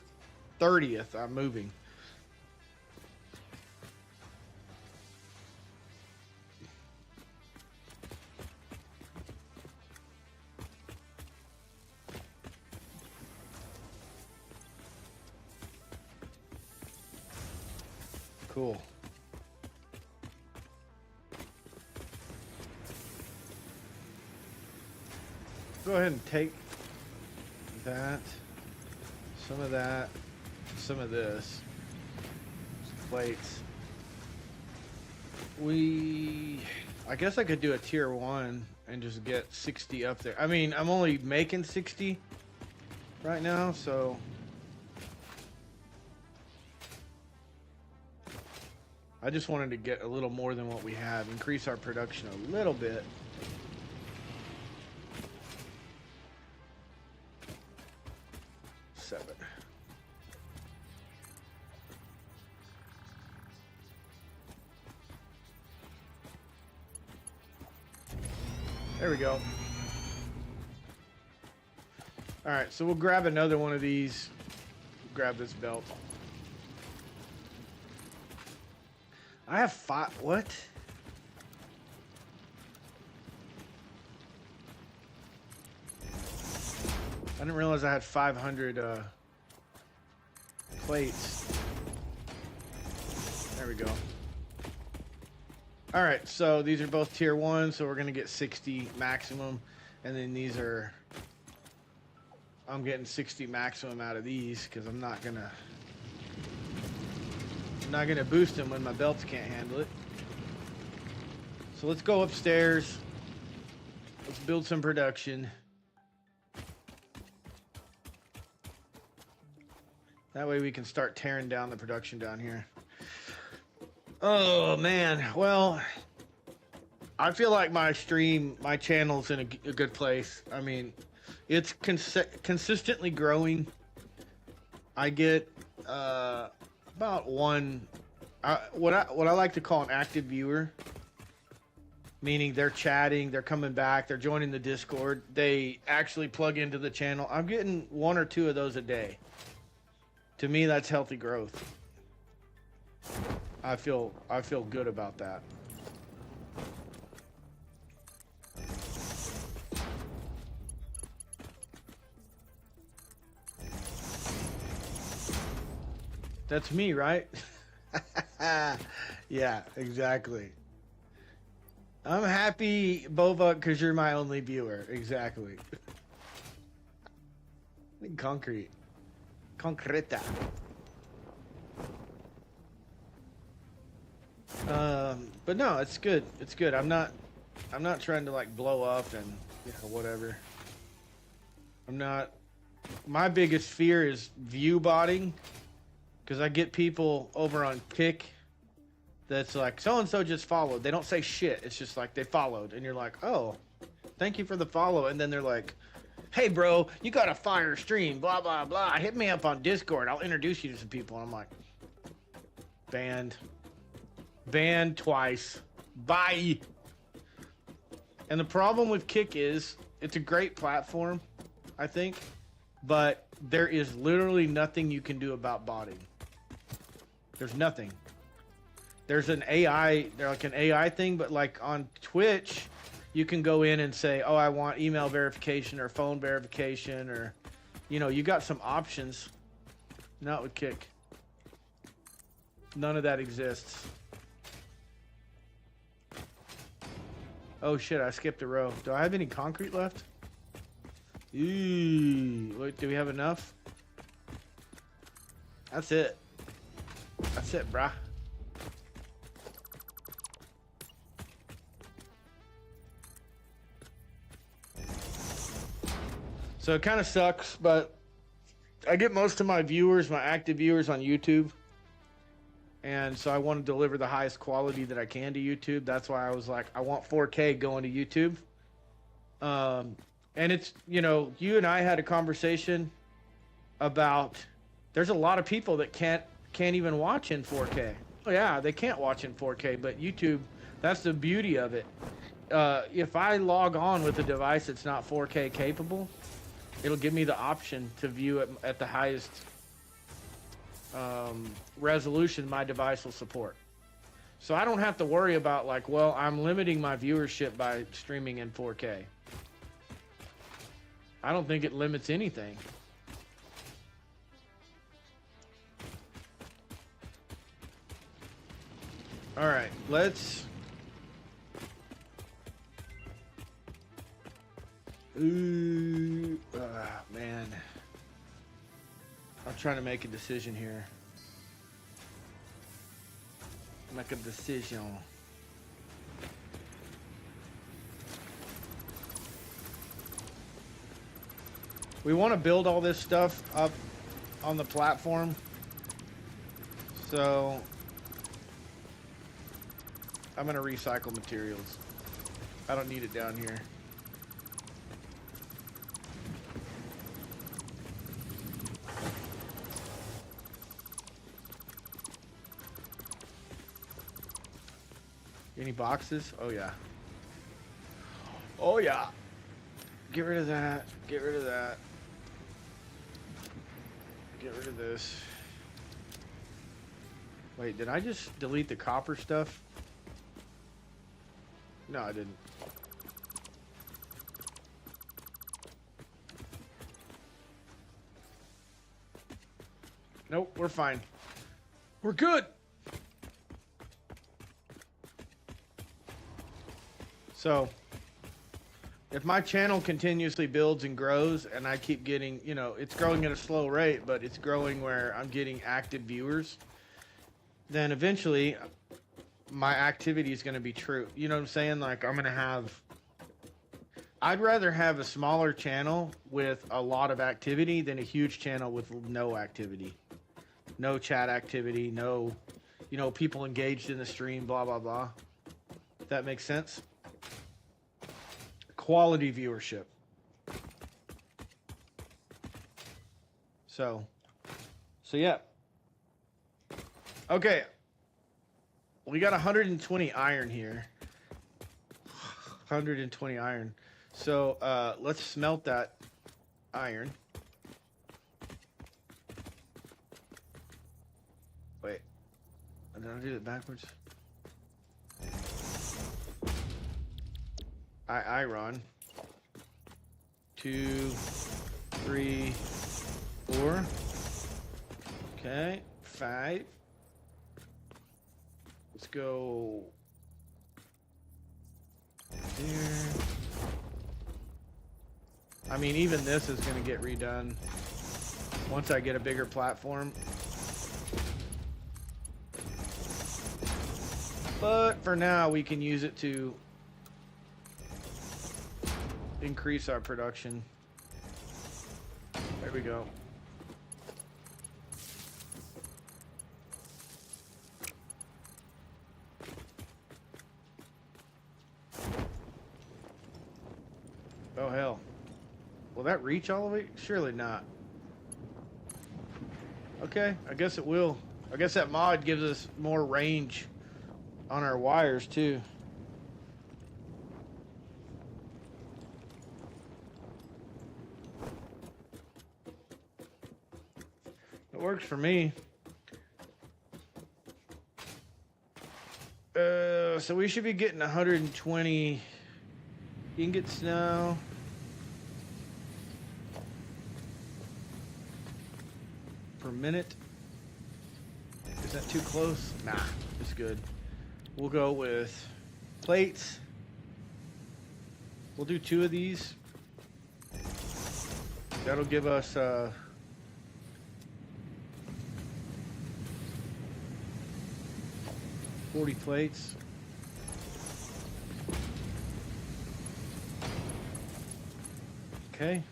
30th, I'm moving. Cool. Go ahead and take that, some of that, some of this. Some plates. I guess I could do a tier 1 and just get 60 up there. I mean, I'm only making 60 right now, so I just wanted to get a little more than what we have, increase our production a little bit. Seven. There we go. All right, so we'll grab another one of these grab this belt. I have 5. What? I didn't realize I had 500 plates. There we go. All right, so these are both tier 1, so we're gonna get 60 maximum, and then these are. I'm getting 60 maximum out of these because I'm not gonna boost them when my belts can't handle it. So let's go upstairs. Let's build some production. That way we can start tearing down the production down here. Oh man, well, I feel like my channel's in a good place. I mean, it's consistently growing. I get about one, what I like to call an active viewer, meaning they're chatting, they're coming back, they're joining the Discord, they actually plug into the channel. I'm getting 1 or 2 of those a day. To me, that's healthy growth. I feel good about that. That's me, right? Yeah, exactly. I'm happy, Bova, because you're my only viewer. Exactly. Concrete. Concreta. But no, it's good. It's good. I'm not trying to like blow up and whatever. I'm not. My biggest fear is view botting, because I get people over on Kick that's like, so and so just followed. They don't say shit. It's just like they followed, and you're like, oh, thank you for the follow. And then they're like, hey bro, you got a fire stream, blah blah blah. Hit me up on Discord. I'll introduce you to some people. And I'm like, banned twice. Bye. And the problem with Kick is it's a great platform, I think, but there is literally nothing you can do about botting. There's nothing. There's an AI, they're like an AI thing, but like on Twitch, you can go in and say, oh, I want email verification or phone verification, or, you got some options. Not with Kick. None of that exists. Oh shit, I skipped a row. Do I have any concrete left? Ooh, wait, do we have enough? That's it. That's it, brah. So it kind of sucks, but I get most of my viewers, my active viewers on YouTube. And so I want to deliver the highest quality that I can to YouTube. That's why I was like, I want 4K going to YouTube. And it's, you and I had a conversation about, there's a lot of people that can't even watch in 4K. Oh yeah, they can't watch in 4K, but YouTube, that's the beauty of it. If I log on with a device that's not 4K capable, it'll give me the option to view it at the highest resolution my device will support. So I don't have to worry about like, well, I'm limiting my viewership by streaming in 4K. I don't think it limits anything. All right, let's. Ooh, man. I'm trying to make a decision here. Make a decision. We want to build all this stuff up on the platform. So I'm going to recycle materials. I don't need it down here. Any boxes? Oh yeah. Oh yeah. Get rid of that. Get rid of that. Get rid of this. Wait, did I just delete the copper stuff? No, I didn't. Nope, we're fine. We're good. So, if my channel continuously builds and grows and I keep getting, you know, it's growing at a slow rate, but it's growing where I'm getting active viewers, then eventually my activity is going to be true. You know what I'm saying? Like, I'm going to have, I'd rather have a smaller channel with a lot of activity than a huge channel with no activity. No chat activity, no, you know, people engaged in the stream, blah, blah, blah. If that makes sense. Quality viewership. So yeah. Okay. We got 120 iron here. 120 iron. So let's smelt that iron. Wait. Did I do it backwards? Iron. 2, 3, 4. Okay. 5. Let's go there. I mean, even this is going to get redone once I get a bigger platform. But for now, we can use it to increase our production. There we go. Oh hell. Will that reach all the way? Surely not. Okay, I guess it will. I guess that mod gives us more range on our wires too. It works for me. So we should be getting 120 ingots now. Per minute. Is that too close? Nah, it's good. We'll go with plates. We'll do 2 of these. That'll give us 40 plates. Okay.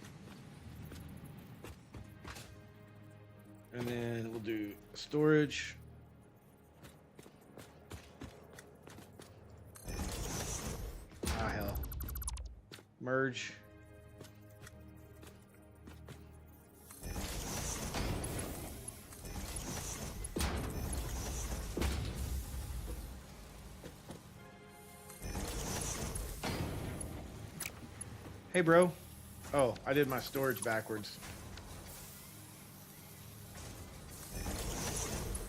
And then we'll do storage. Ah, hell. Merge. Hey, bro. Oh, I did my storage backwards.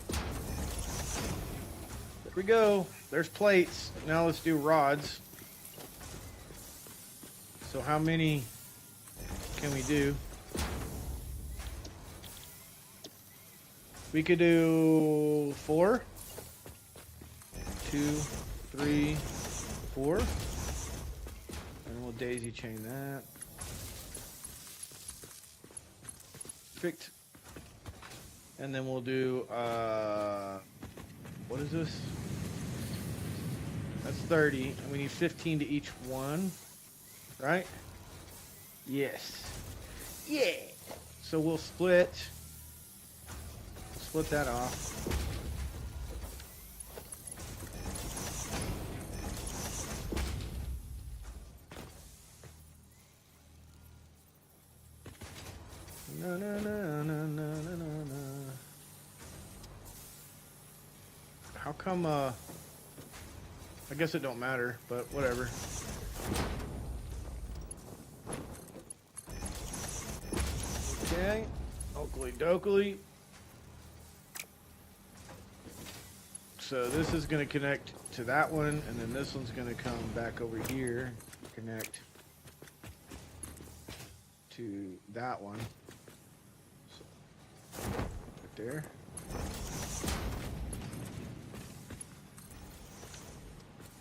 There we go. There's plates. Now let's do rods. So how many can we do? We could do 4. 2, 3, 4. And we'll daisy chain that. Perfect. And then we'll do, what is this? That's 30. And we need 15 to each one. Right? Yes. Yeah. So we'll split that off. No, no, no, no, no, no, no. How come, I guess it don't matter, but whatever. Okay. Oh, Oakley dokley. So this is going to connect to that one, and then this one's going to come back over here, connect to that one. So, right there.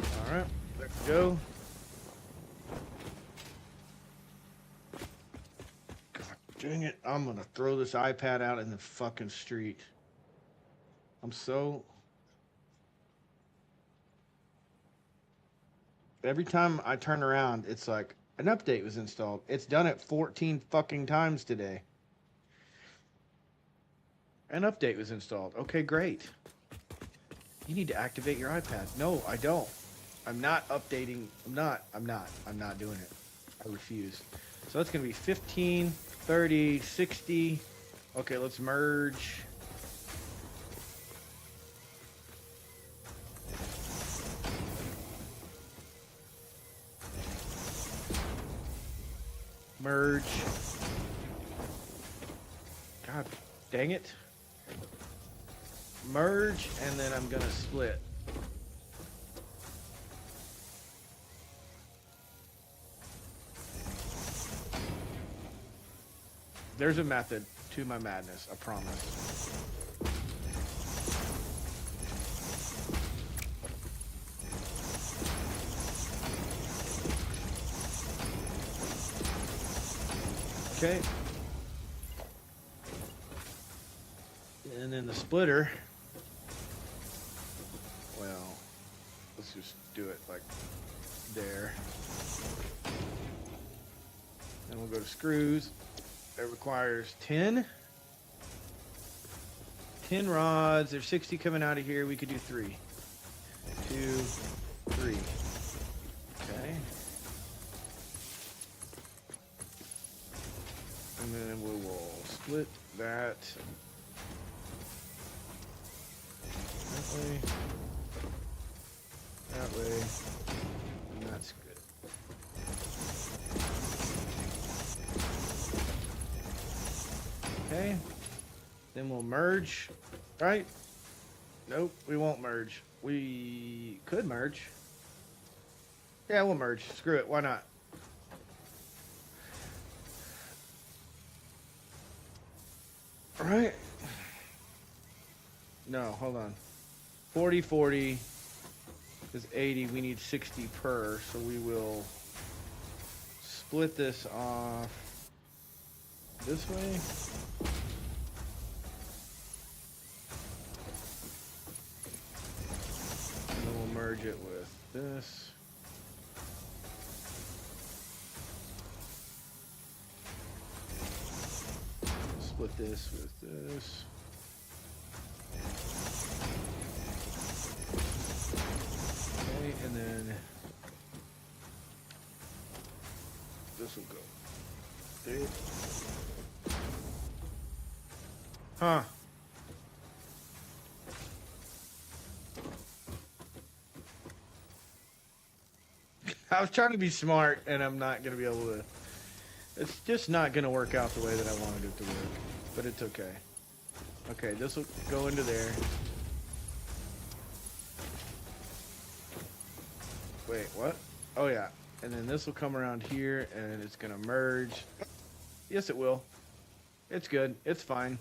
All right, there we go. God dang it! I'm gonna throw this iPad out in the fucking street. I'm so. Every time I turn around, it's like an update was installed. It's done it 14 fucking times today. An update was installed. Okay, great. You need to activate your iPad. No, I don't. I'm not updating. I'm not doing it. I refuse. So that's going to be 15, 30, 60. Okay, let's merge. Merge. God dang it. Merge, and then I'm gonna split. There's a method to my madness, I promise. Okay. And then the splitter, well, let's just do it like there. Then we'll go to screws. It requires 10 rods. There's 60 coming out of here. We could do 3. 2, 3. Okay. And then we will split that way, that way, and that's good. Okay, then we'll merge, right? Nope, we won't merge. We could merge. Yeah, we'll merge. Screw it, why not? All right. No, hold on. 40, 40 is 80. We need 60 per, so we will split this off this way. And then we'll merge it with this. Split this with this. Okay, and then this will go there. Huh. I was trying to be smart, and I'm not going to be able to. It's just not going to work out the way that I wanted it to work. But it's okay. Okay, this will go into there. Wait, what? Oh, yeah. And then this will come around here, and it's going to merge. Yes, it will. It's good. It's fine.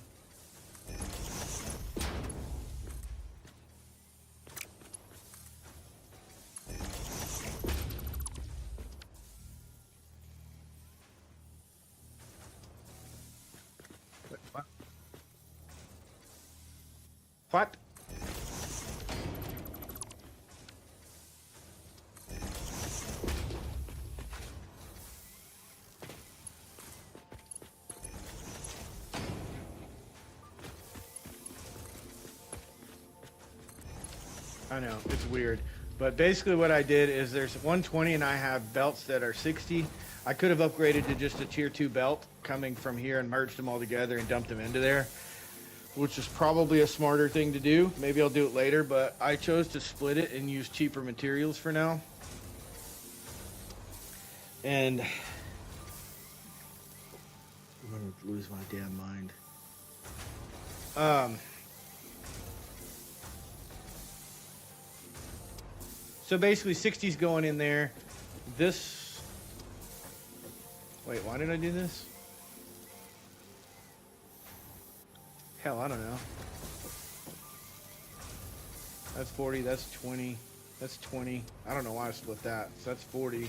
Wait, what? What? I know, it's weird. But basically what I did is there's 120 and I have belts that are 60. I could have upgraded to just a tier 2 belt coming from here and merged them all together and dumped them into there, which is probably a smarter thing to do. Maybe I'll do it later, but I chose to split it and use cheaper materials for now. And I'm gonna lose my damn mind. So basically 60's going in there. This, wait, why did I do this? Hell, I don't know. That's 40, that's 20, that's 20. I don't know why I split that. So that's 40.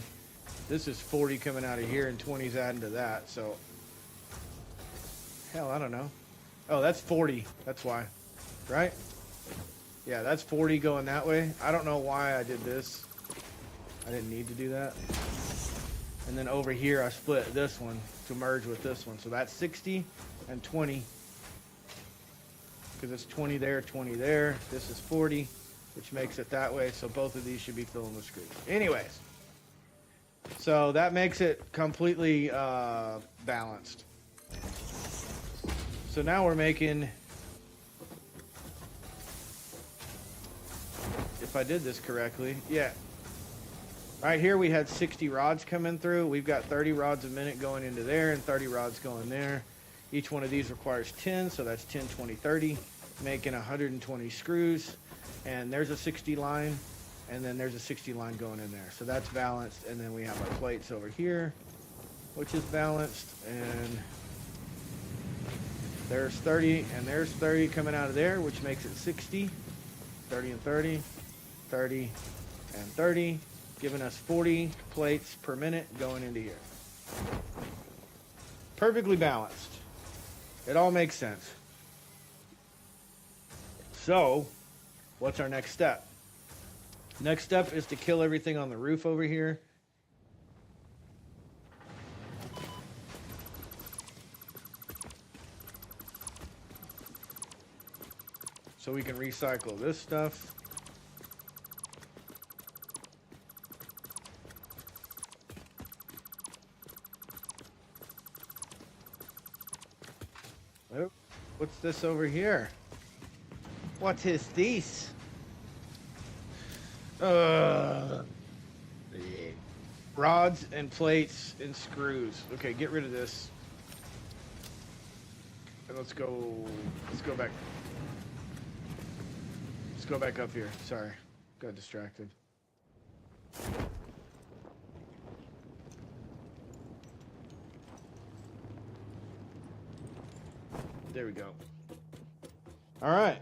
This is 40 coming out of here and 20's adding to that. So, hell, I don't know. Oh, that's 40. That's why, right? Yeah, that's 40 going that way. I don't know why I did this. I didn't need to do that. And then over here, I split this one to merge with this one. So that's 60 and 20. Because it's 20 there, 20 there. This is 40, which makes it that way. So both of these should be filling with screws. Anyways, so that makes it completely balanced. So now we're making, if I did this correctly, yeah. Right here we had 60 rods coming through. We've got 30 rods a minute going into there and 30 rods going there. Each one of these requires 10, so that's 10, 20, 30, making 120 screws. And there's a 60 line, and then there's a 60 line going in there. So that's balanced, and then we have our plates over here, which is balanced, and there's 30, and there's 30 coming out of there, which makes it 60, 30 and 30, 30 and 30, giving us 40 plates per minute going into here. Perfectly balanced. It all makes sense. So, what's our next step? Next step is to kill everything on the roof over here. So we can recycle this stuff. Oh, what's this over here? What is this? Rods and plates and screws. Okay, get rid of this. And let's go back. Let's go back up here. Sorry, got distracted. There we go. All right.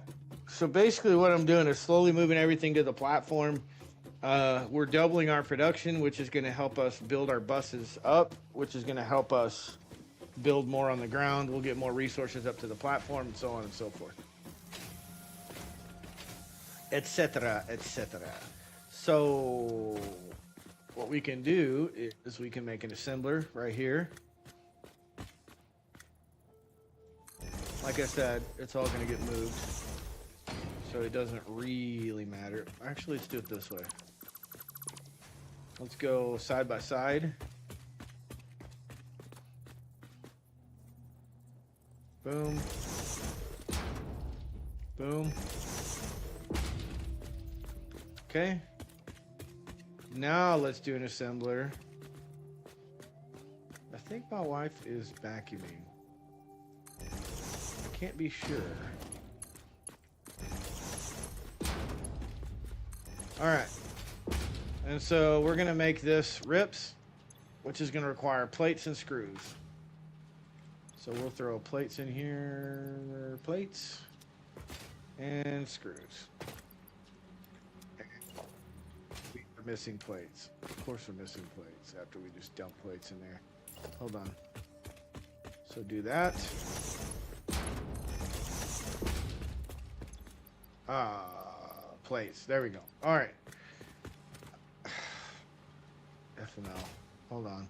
So basically what I'm doing is slowly moving everything to the platform. We're doubling our production, which is going to help us build our buses up, which is going to help us build more on the ground. We'll get more resources up to the platform and so on and so forth. Etc., etc. So what we can do is we can make an assembler right here. Like I said, it's all going to get moved. So it doesn't really matter. Actually, let's do it this way. Let's go side by side. Boom. Boom. Okay. Now let's do an assembler. I think my wife is vacuuming. I can't be sure. All right. And so we're going to make this rips, which is going to require plates and screws. So we'll throw plates in here, plates and screws. We're missing plates. Of course we're missing plates after we just dump plates in there. Hold on. So do that. Plates. There we go. All right. FML. Hold on.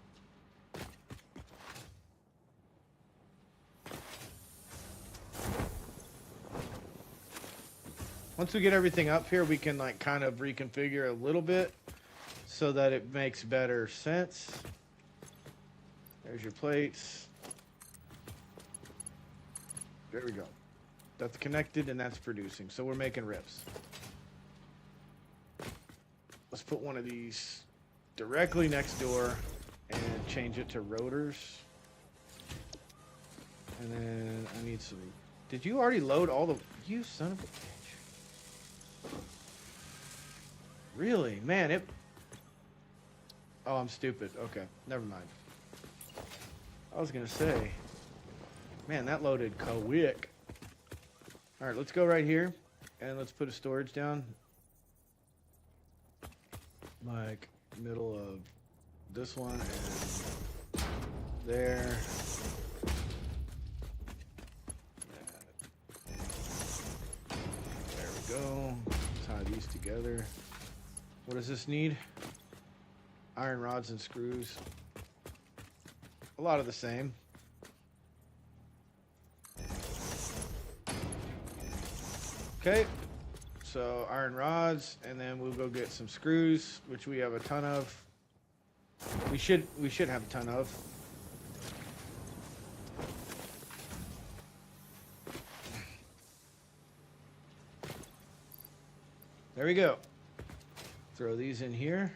Once we get everything up here, we can like kind of reconfigure a little bit so that it makes better sense. There's your plates. There we go. That's connected and that's producing. So we're making rips. Let's put one of these directly next door and change it to rotors. And then I need some Did you already load all the... You son of a bitch. Really? Man, it... Oh, I'm stupid. Okay, never mind. I was gonna say... Man, that loaded quick. Alright, let's go right here. And let's put a storage down. Like, middle of this one and there. There we go. Tie these together. What does this need? Iron rods and screws. A lot of the same. Okay. So iron rods, and then we'll go get some screws, which we have a ton of. We should have a ton of. There we go. Throw these in here.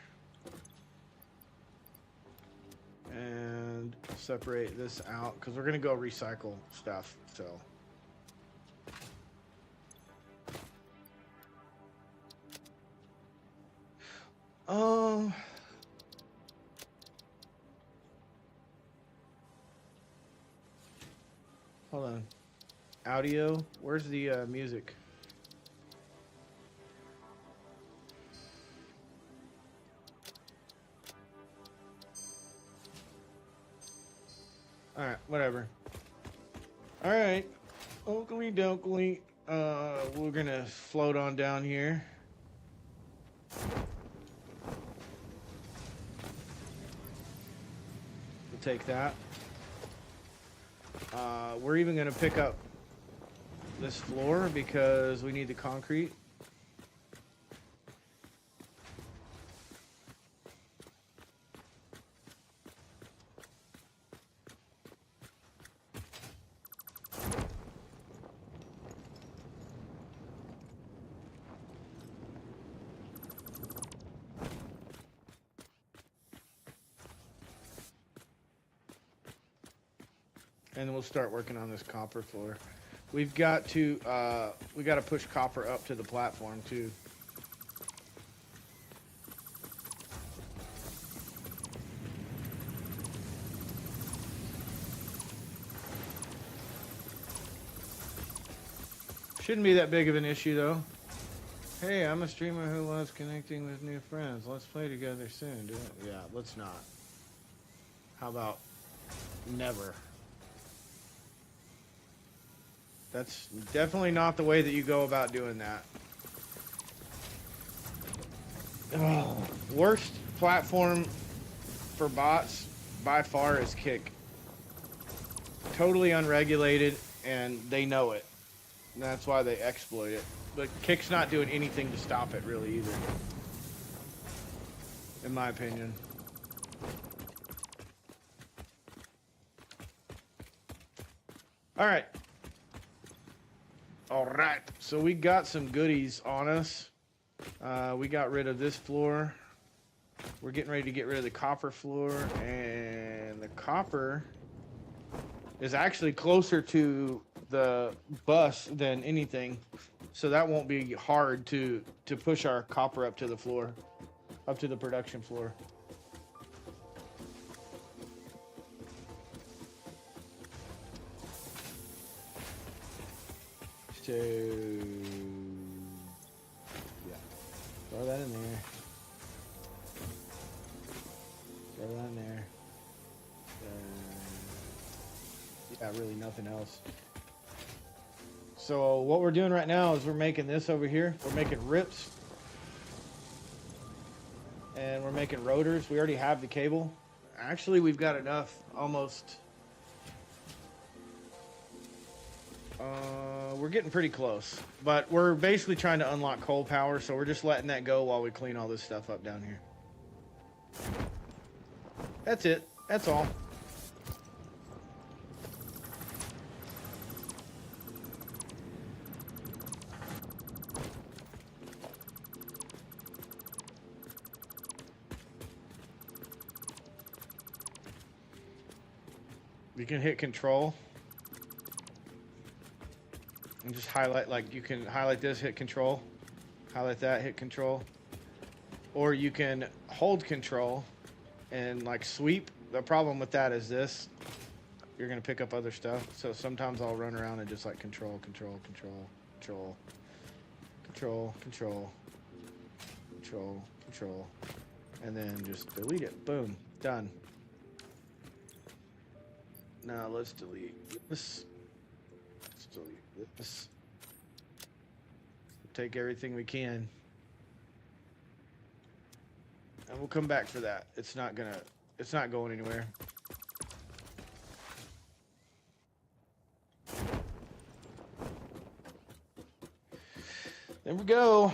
And separate this out, because we're going to go recycle stuff, so. Hold on. Audio. Where's the music? All right, whatever. All right, oakley dokley. We're gonna float on down here. We'll take that. We're even gonna pick up this floor because we need the concrete. And we'll start working on this copper floor. We've got to push copper up to the platform too. Shouldn't be that big of an issue though. Hey, I'm a streamer who loves connecting with new friends. Let's play together soon. Yeah, let's not. How about never? That's definitely not the way that you go about doing that. Oh, worst platform for bots by far is Kick. Totally unregulated, and they know it. And that's why they exploit it. But Kick's not doing anything to stop it really either. In my opinion. Alright. Alright, so we got some goodies on us. We got rid of this floor. We're getting ready to get rid of the copper floor. And the copper is actually closer to the bus than anything. So that won't be hard to push our copper up to the floor. Up to the production floor. So, yeah, throw that in there. Throw that in there. Yeah, really nothing else. So what we're doing right now is we're making this over here. We're making rips. And we're making rotors. We already have the cable. Actually, we've got enough almost. We're getting pretty close, but we're basically trying to unlock coal power, so we're just letting that go while we clean all this stuff up down here. That's it. That's all. You can hit control. And just highlight, like you can highlight this, hit control, highlight that, hit control. Or you can hold control and like sweep. The problem with that is this. You're gonna pick up other stuff. So sometimes I'll run around and just like control, control, control, control, control, control, control, control. And then just delete it. Boom. Done. Now let's delete this. Let's delete this. Take everything we can. And we'll come back for that. It's not going anywhere. There we go.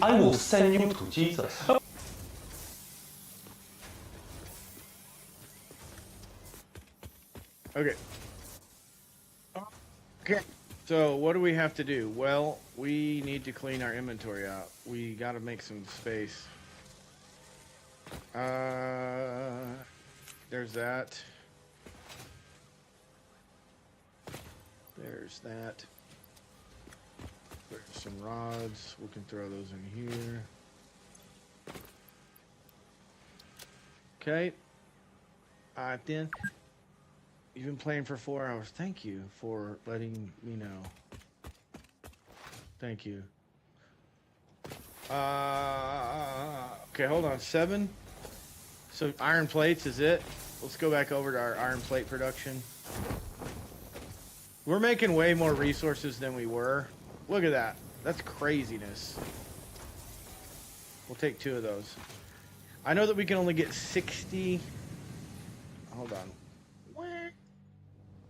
I will send you to Jesus. Okay. Okay. So what do we have to do? Well, we need to clean our inventory out. We got to make some space. There's that. There's that. There's some rods. We can throw those in here. Okay. Then. You've been playing for 4 hours. Thank you for letting me know. Thank you. Okay, hold on. 7. So iron plates is it. Let's go back over to our iron plate production. We're making way more resources than we were. Look at that. That's craziness. We'll take 2 of those. I know that we can only get 60. Hold on.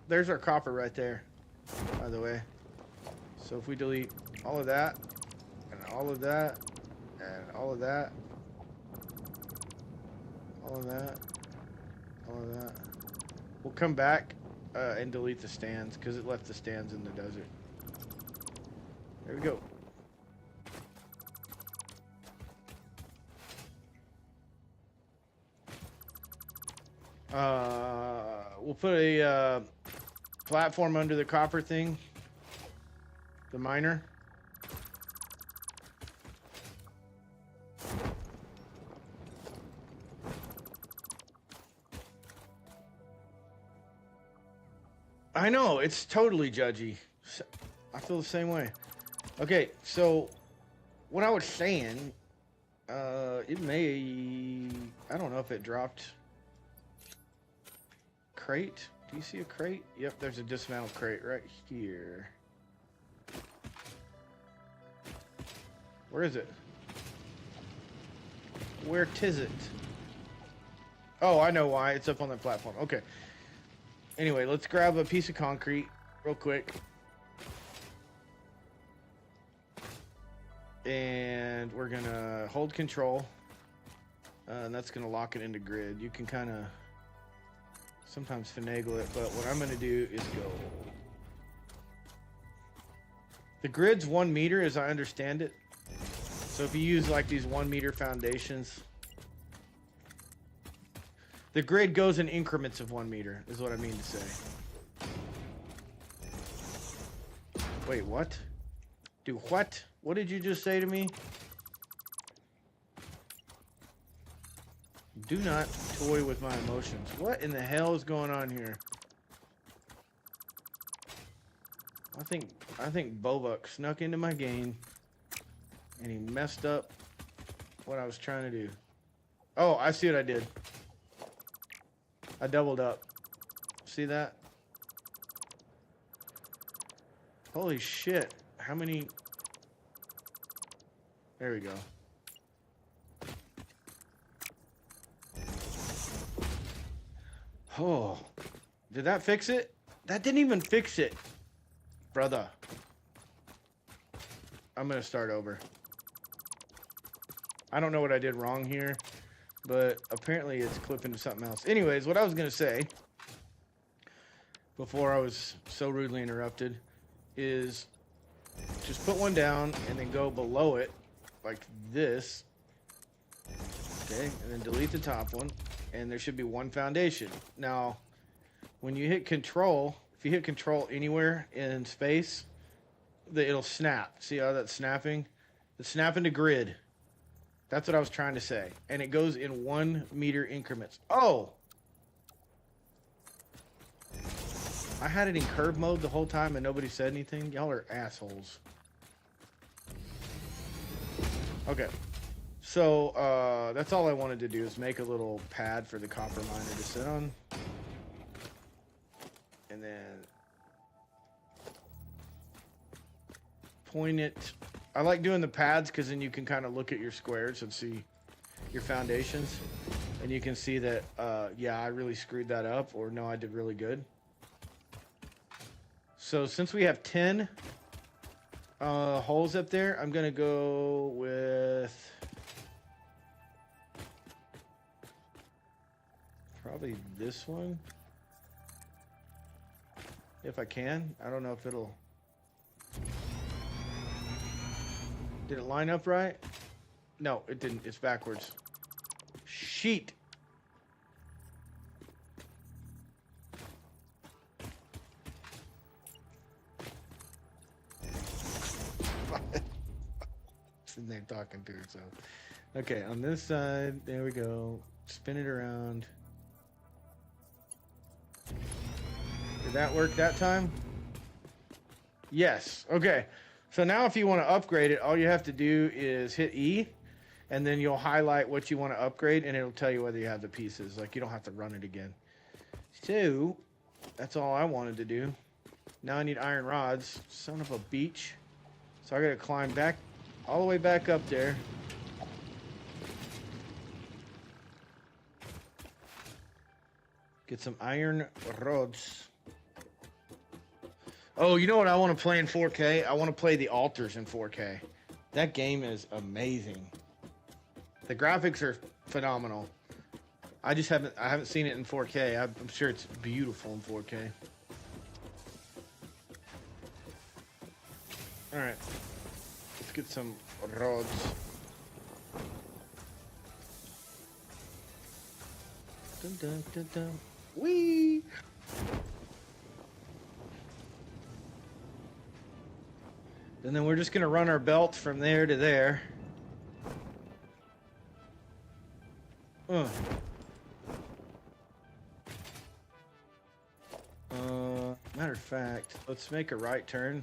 There's our copper right there, by the way. So if we delete all of that, and all of that, and all of that, all of that, all of that, we'll come back and delete the stands because it left the stands in the desert. There we go. We'll put a platform under the copper thing, the miner. I know, it's totally judgy. I feel the same way. Okay, so what I was saying, it may, I don't know if it dropped crate. Do you see a crate? Yep, there's a dismantled crate right here. Where is it? Where 'tis it? Oh, I know why. It's up on the platform. Okay. Anyway, let's grab a piece of concrete real quick. And we're gonna hold control. And that's gonna lock it into grid. You can kind of sometimes finagle it, but what I'm going to do is go. The grid's 1 meter as I understand it. So if you use like these 1 meter foundations, the grid goes in increments of 1 meter is what I mean to say. Wait, what? Do what? What did you just say to me? Do not toy with my emotions. What in the hell is going on here? I think Bobuk snuck into my game and he messed up what I was trying to do. Oh, I see what I did. I doubled up. See that? Holy shit. How many? There we go. Oh, did that fix it? That didn't even fix it, brother. I'm gonna start over. I don't know what I did wrong here, but apparently it's clipping to something else. Anyways, what I was gonna say before I was so rudely interrupted is just put one down and then go below it like this. Okay, and then delete the top one, and there should be one foundation. Now, when you hit control, if you hit control anywhere in space, it'll snap. See how that's snapping? It's snapping to grid. That's what I was trying to say. And it goes in 1 meter increments. Oh! I had it in curve mode the whole time and nobody said anything. Y'all are assholes. Okay. So, that's all I wanted to do is make a little pad for the copper miner to sit on. And then point it. I like doing the pads because then you can kind of look at your squares and see your foundations. And you can see that, yeah, I really screwed that up, or no, I did really good. So since we have 10 holes up there, I'm going to go with probably this one. If I can. I don't know if it'll... Did it line up right? No, it didn't. It's backwards. Sheet. Sitting there talking to herself. Okay, on this side, there we go. Spin it around. Did that work that time? Yes. Okay. So now if you want to upgrade it, all you have to do is hit E, and then you'll highlight what you want to upgrade, and it'll tell you whether you have the pieces. Like, you don't have to run it again. So, that's all I wanted to do. Now I need iron rods. Son of a beach. So I got to climb back, all the way back up there. Get some iron rods. Oh, you know what I want to play in 4K? I want to play the altars in 4K. That game is amazing. The graphics are phenomenal. I haven't seen it in 4K. I'm sure it's beautiful in 4K. All right. Let's get some rods. Dun dun dun dun. Whee! And then we're just going to run our belt from there to there. Matter of fact, let's make a right turn.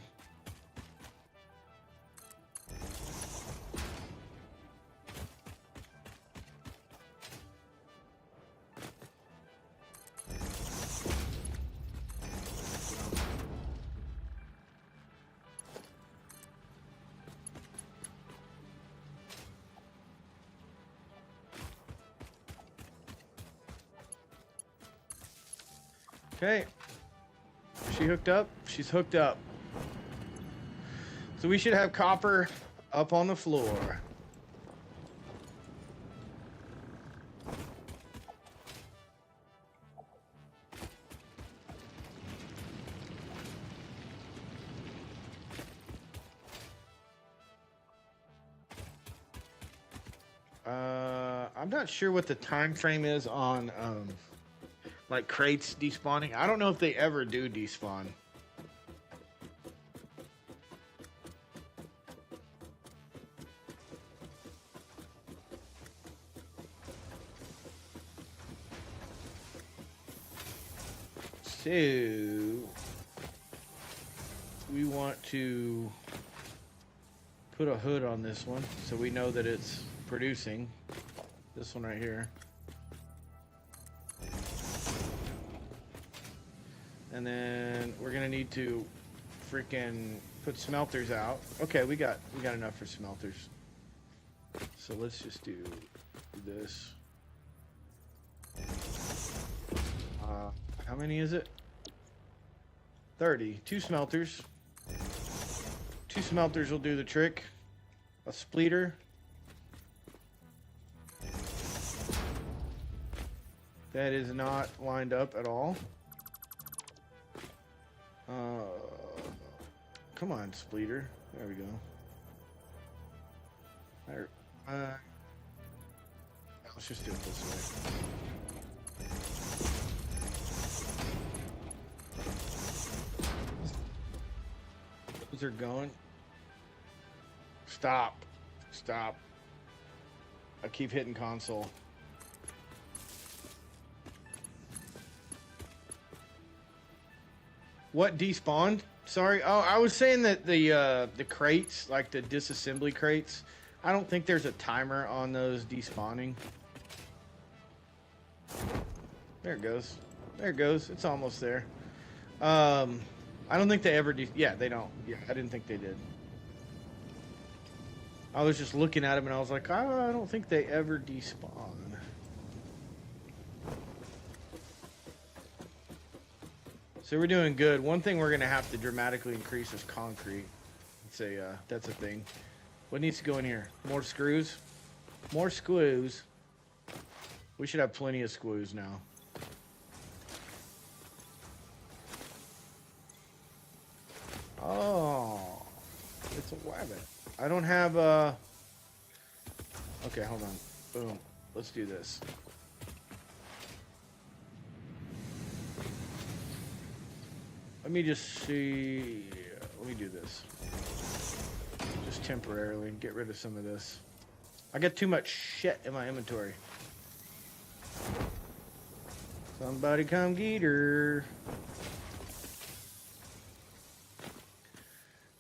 Okay. She hooked up? She's hooked up. So we should have copper up on the floor. I'm not sure what the time frame is on like crates despawning. I don't know if they ever do despawn. So we want to put a hood on this one so we know that it's producing. This one right here. And then we're gonna need to freaking put smelters out. Okay, we got enough for smelters. So let's just do this. How many is it? 30. 2 smelters. 2 smelters will do the trick. A splitter. That is not lined up at all. Come on, splitter. There we go. There. Let's just do it this way. Those are going. Stop. Stop. I keep hitting console. What despawned? Sorry. Oh, I was saying that the crates, like the disassembly crates, I don't think there's a timer on those despawning. There it goes. There it goes. It's almost there. I don't think they ever yeah, they don't. Yeah, I didn't think they did. I was just looking at them and I was like, oh, I don't think they ever despawn. So we're doing good. One thing we're gonna have to dramatically increase is concrete. That's a thing. What needs to go in here? More screws? More screws. We should have plenty of screws now. Oh, it's a wabbit. I don't have okay, hold on. Boom. Let's do this. Let me just see. Let me do this. Just temporarily get rid of some of this. I got too much shit in my inventory. Somebody come get her.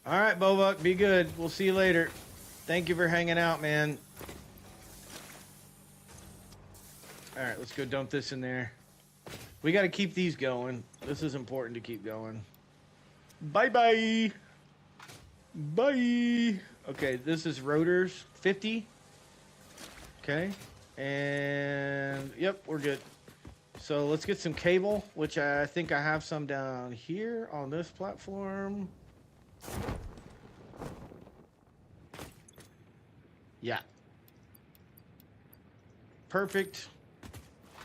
All right, Bobuck, be good. We'll see you later. Thank you for hanging out, man. All right, let's go dump this in there. We got to keep these going. This is important to keep going. Bye-bye. Bye. Okay, this is rotors 50. Okay. And, yep, we're good. So let's get some cable, which I think I have some down here on this platform. Yeah. Perfect.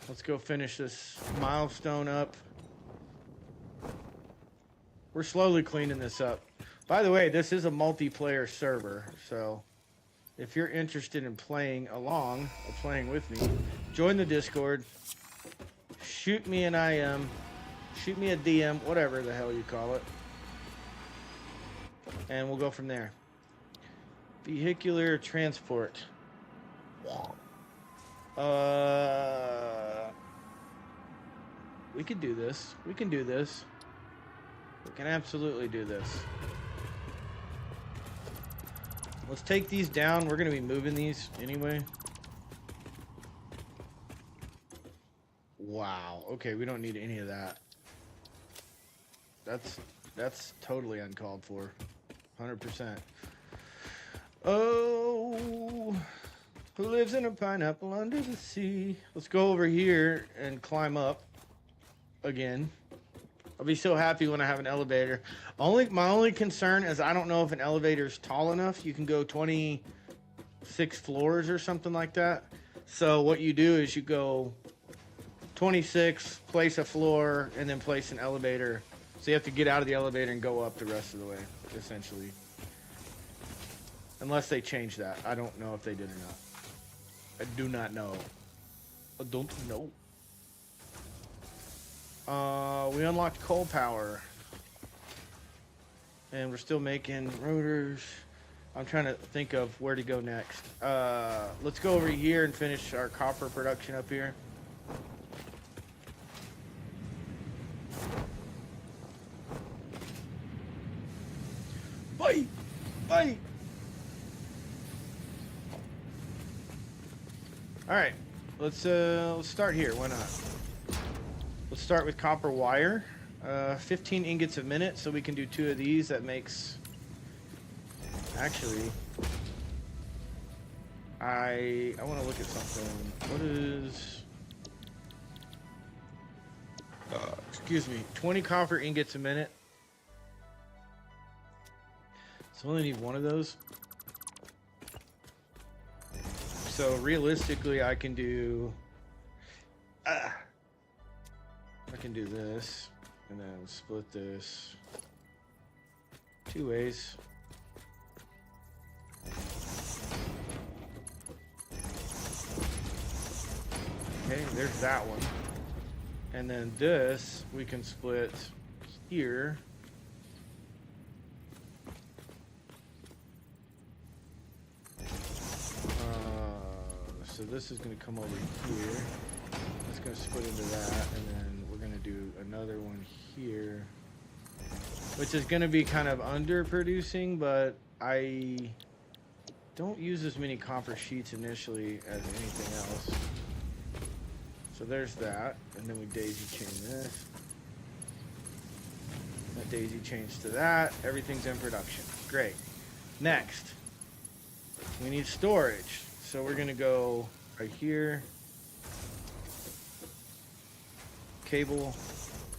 Let's go finish this milestone up. We're slowly cleaning this up. By the way, this is a multiplayer server, so if you're interested in playing along or playing with me, join the Discord. Shoot me an IM. Shoot me a DM, whatever the hell you call it. And we'll go from there. Vehicular transport. We can do this. We can do this. We can absolutely do this. Let's take these down. We're going to be moving these anyway. Wow. Okay, we don't need any of that. That's totally uncalled for. 100%. Oh, who lives in a pineapple under the sea? Let's go over here and climb up again. I'll be so happy when I have an elevator. My only concern is I don't know if an elevator is tall enough. You can go 26 floors or something like that. So what you do is you go 26, place a floor, and then place an elevator. So you have to get out of the elevator and go up the rest of the way, essentially. Unless they change that. I don't know if they did or not. I do not know. I don't know. We unlocked coal power. And we're still making rotors. I'm trying to think of where to go next. Let's go over here and finish our copper production up here. Bye! Bye! Alright, let's start here. Why not? Let's start with copper wire. 15 ingots a minute, so we can do 2 of these. That makes... Actually... I want to look at something. What is... excuse me. 20 copper ingots a minute. So I only need 1 of those. So realistically, I can do this and then split this 2 ways. There's that one. And then this we can split here. So this is going to come over here. It's going to split into that, and then we're going to do another one here, which is going to be kind of underproducing, but I don't use as many copper sheets initially as anything else. So there's that, and then we daisy chain this. That daisy chains to that. Everything's in production. Great. Next, we need storage. So we're gonna go right here. Cable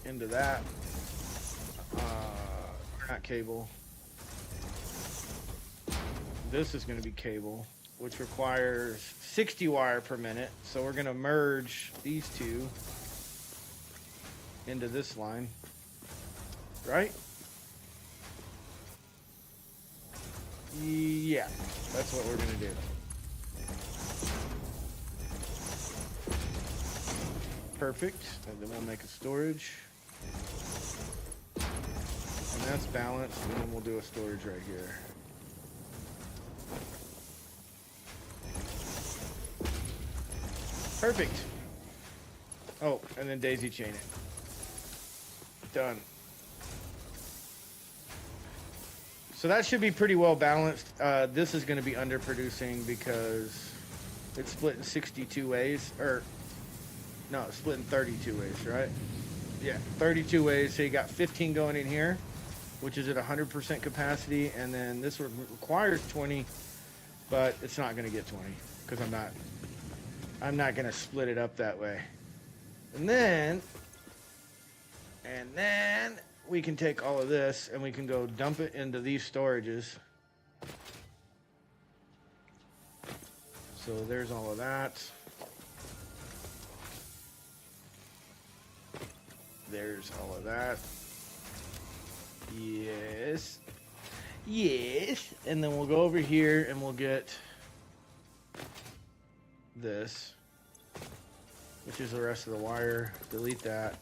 into that. Not cable. This is gonna be cable, which requires 60 wire per minute. So we're gonna merge these two into this line, right? Yeah, that's what we're gonna do. Perfect, and then we'll make a storage. And that's balanced, and then we'll do a storage right here. Perfect. Oh, and then daisy chain it. Done. So that should be pretty well balanced. This is going to be underproducing because it's split in 62 ways, or no, it's split in 32 ways, right? Yeah, 32 ways. So you got 15 going in here, which is at 100% capacity, and then this requires 20, but it's not going to get 20 because I'm not going to split it up that way. And then we can take all of this and we can go dump it into these storages. So there's all of that. There's all of that. Yes. Yes. And then we'll go over here and we'll get this, which is the rest of the wire. Delete that.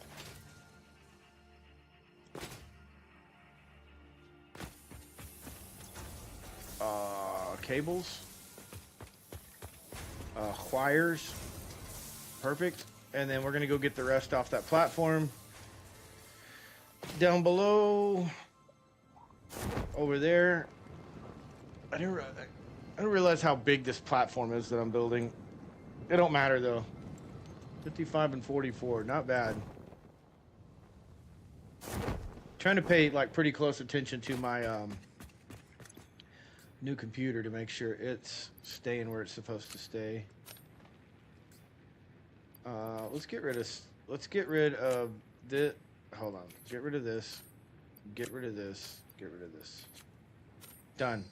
Cables. Wires. Perfect. And then we're going to go get the rest off that platform. Down below, over there. I didn't realize how big this platform is that I'm building. It don't matter though. 55 and 44, not bad. Trying to pay like pretty close attention to my new computer to make sure it's staying where it's supposed to stay. Let's get rid of this. Hold on. Get rid of this. Get rid of this. Get rid of this. Done.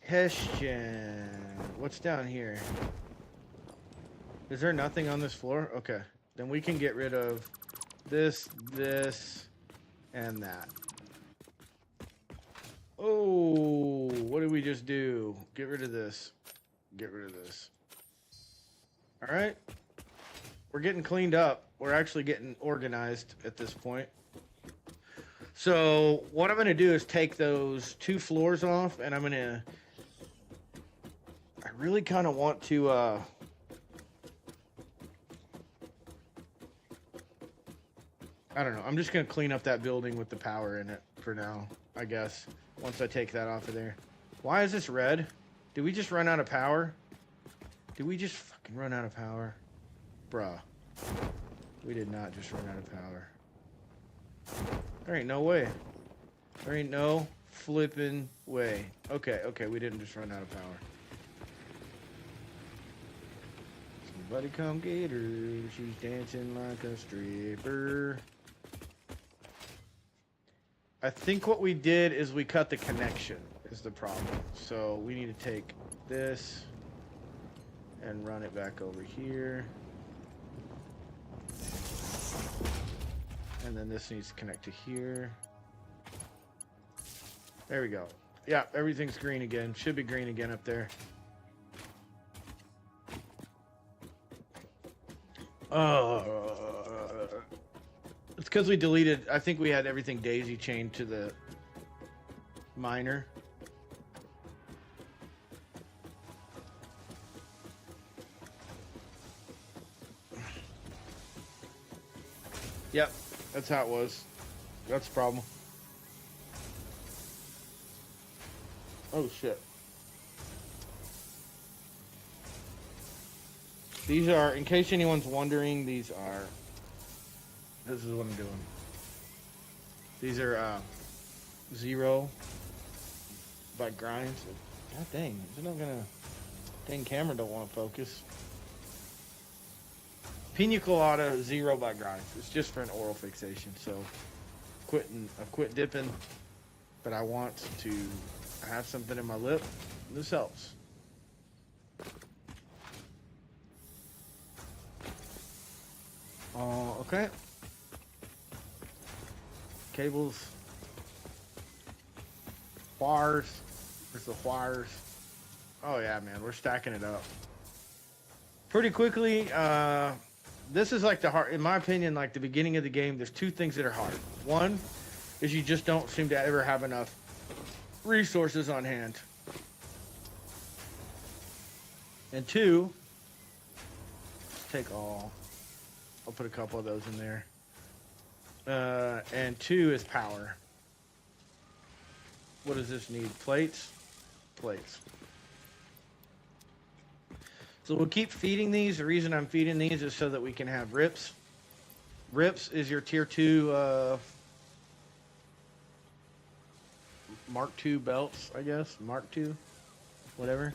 Question. What's down here? Is there nothing on this floor? Okay. Then we can get rid of this, and that. Oh, what did we just do? Get rid of this. Get rid of this. All right. We're getting cleaned up. We're actually getting organized at this point. So what I'm going to do is take those 2 floors off, and I really kind of want to, I don't know. I'm just going to clean up that building with the power in it for now, I guess, once I take that off of there. Why is this red? Did we just run out of power? Did we just fucking run out of power? Bruh. We did not just run out of power. There ain't no way. There ain't no flipping way. Okay, we didn't just run out of power. Somebody come get her. She's dancing like a stripper. I think what we did is we cut the connection is the problem. So we need to take this and run it back over here. And then this needs to connect to here. There we go. Yeah, everything's green again. Should be green again up there. It's because we deleted. I think we had everything daisy chained to the miner. Yep, that's how it was. That's the problem. Oh shit. These are, in case anyone's wondering, these are, this is what I'm doing. These are 0 by grinds. God dang, it's not gonna, dang camera don't want to focus. Pina colada 0 by grinds. It's just for an oral fixation. So I've quit dipping, but I want to have something in my lip. This helps. Okay. Cables. Wires. There's the wires. Oh yeah, man, we're stacking it up pretty quickly. This is like the hard, in my opinion, like the beginning of the game. There's two things that are hard. One is you just don't seem to ever have enough resources on hand. And two, take all. I'll put a couple of those in there. And two is power. What does this need? Plates? Plates. So we'll keep feeding these. The reason I'm feeding these is so that we can have rips. Rips is your tier 2 Mark II belts, I guess. Mark II, whatever.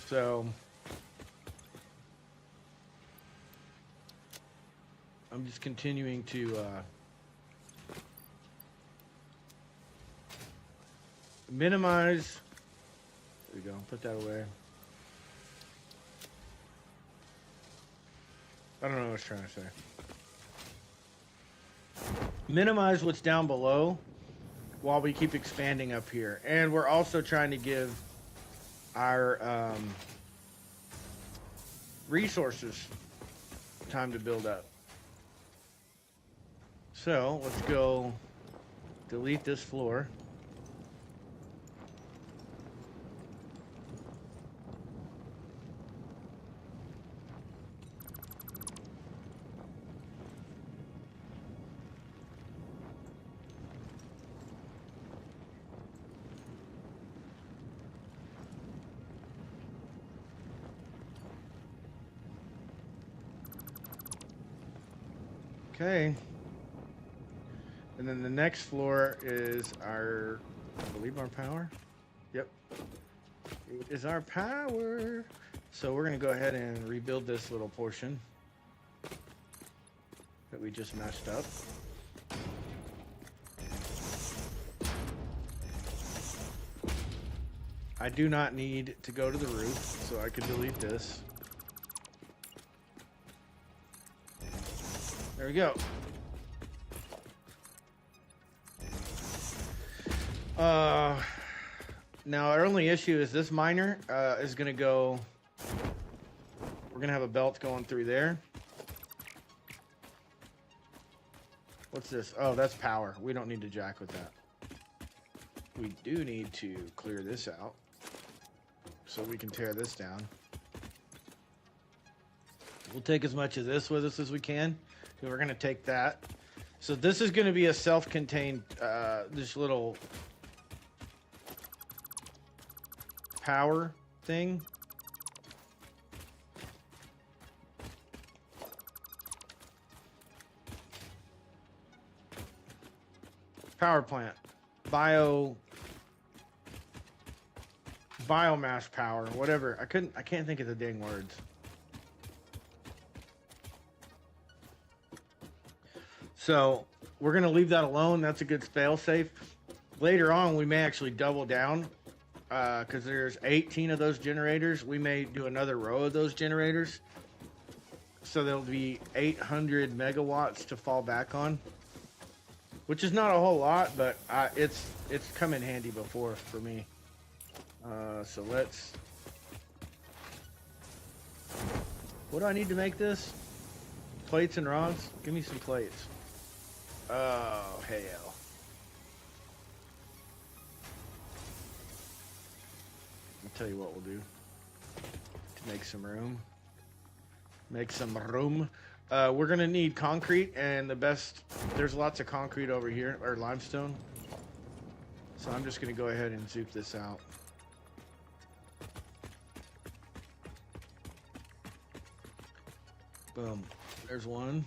So I'm just continuing to minimize. There we go. Put that away. I don't know what I was trying to say. Minimize what's down below while we keep expanding up here. And we're also trying to give our resources time to build up. So let's go delete this floor. Okay. And then the next floor is our, I believe, our power. Yep. It is our power. So we're going to go ahead and rebuild this little portion that we just messed up. I do not need to go to the roof, so I can delete this. There we go. Now our only issue is this miner is gonna go. We're gonna have a belt going through there. What's this? Oh, that's power. We don't need to jack with that. We do need to clear this out so we can tear this down. We'll take as much of this with us as we can. We're going to take that. So this is going to be a self-contained, this little power thing. Power plant. Biomass power, whatever. I can't think of the dang words. So we're going to leave that alone. That's a good fail-safe. Later on, we may actually double down because there's 18 of those generators. We may do another row of those generators. So there'll be 800 megawatts to fall back on, which is not a whole lot, but it's come in handy before for me. So let's What do I need to make this? Plates and rods? Give me some plates. Oh, hell. I'll tell you what we'll do. To make some room. Make some room. We're gonna need concrete, and the best, there's lots of concrete over here, or limestone. So I'm just gonna go ahead and zoop this out. Boom. There's one.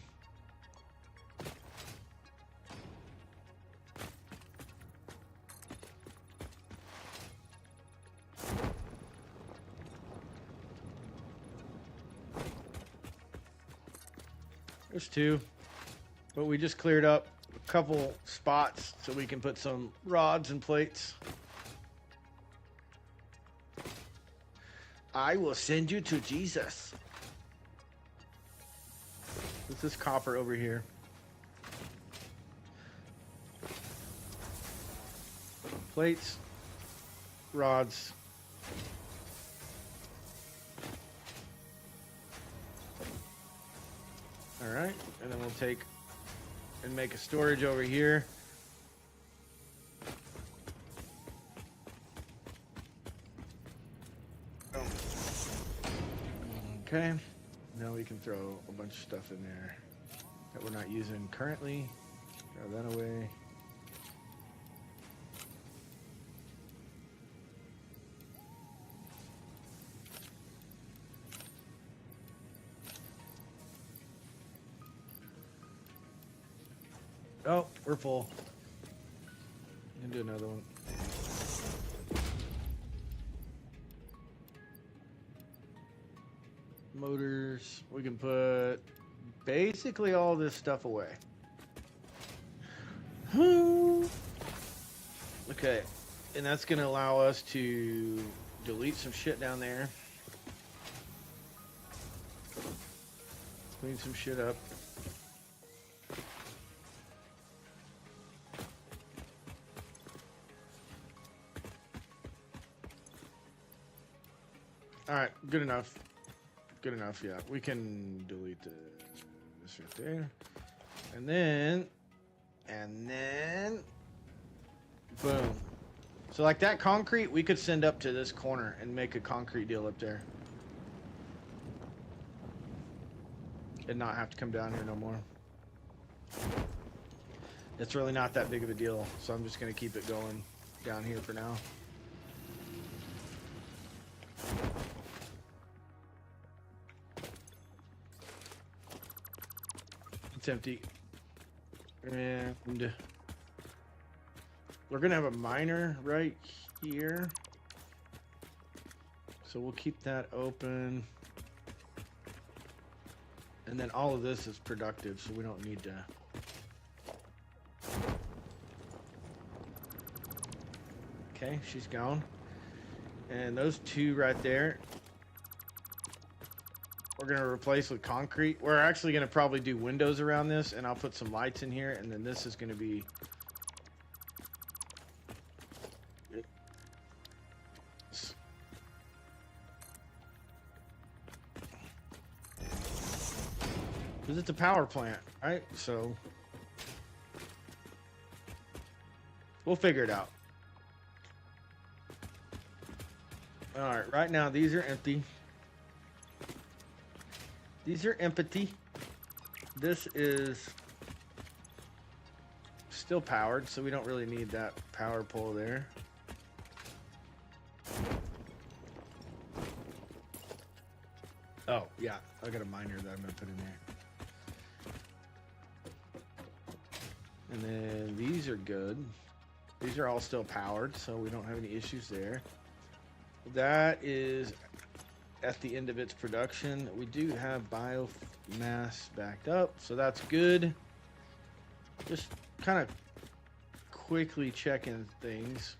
There's two. But we just cleared up a couple spots so we can put some rods and plates. I will send you to Jesus. What's this copper over here? Plates, rods. All right, and then we'll take and make a storage over here. Okay, now we can throw a bunch of stuff in there that we're not using currently. Throw that away. Oh, we're full. I'm gonna do another one. Motors. We can put basically all this stuff away. Okay, and that's gonna allow us to delete some shit down there. Clean some shit up. All right, good enough. Good enough, yeah. We can delete this right there. And then, boom. So like that concrete, we could send up to this corner and make a concrete deal up there. And not have to come down here no more. It's really not that big of a deal, so I'm just gonna keep it going down here for now. It's empty. And we're gonna have a miner right here. So we'll keep that open. And then all of this is productive, so we don't need to. Okay, she's gone. And those two right there, we're going to replace with concrete. We're actually going to probably do windows around this, and I'll put some lights in here, and then this is going to be... Because it's a power plant, right? So we'll figure it out. All right, right now these are empty. These are empty. This is still powered, so we don't really need that power pole there. Oh, yeah, I got a miner that I'm gonna put in there. And then these are good. These are all still powered, so we don't have any issues there. That is at the end of its production. We do have biomass backed up, so that's good. Just kind of quickly checking things.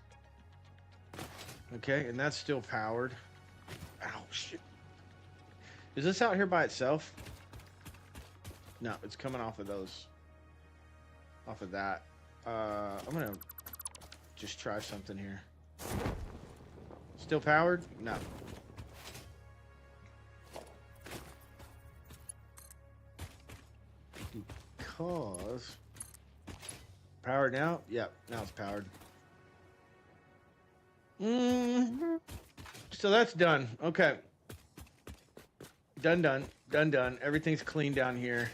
Okay, and that's still powered. Ow, shit. Is this out here by itself? No, it's coming off of those. Off of that. I'm gonna just try something here. Still powered? No. because powered now. Yep, now it's powered. So that's done. Okay. Done. Everything's clean down here.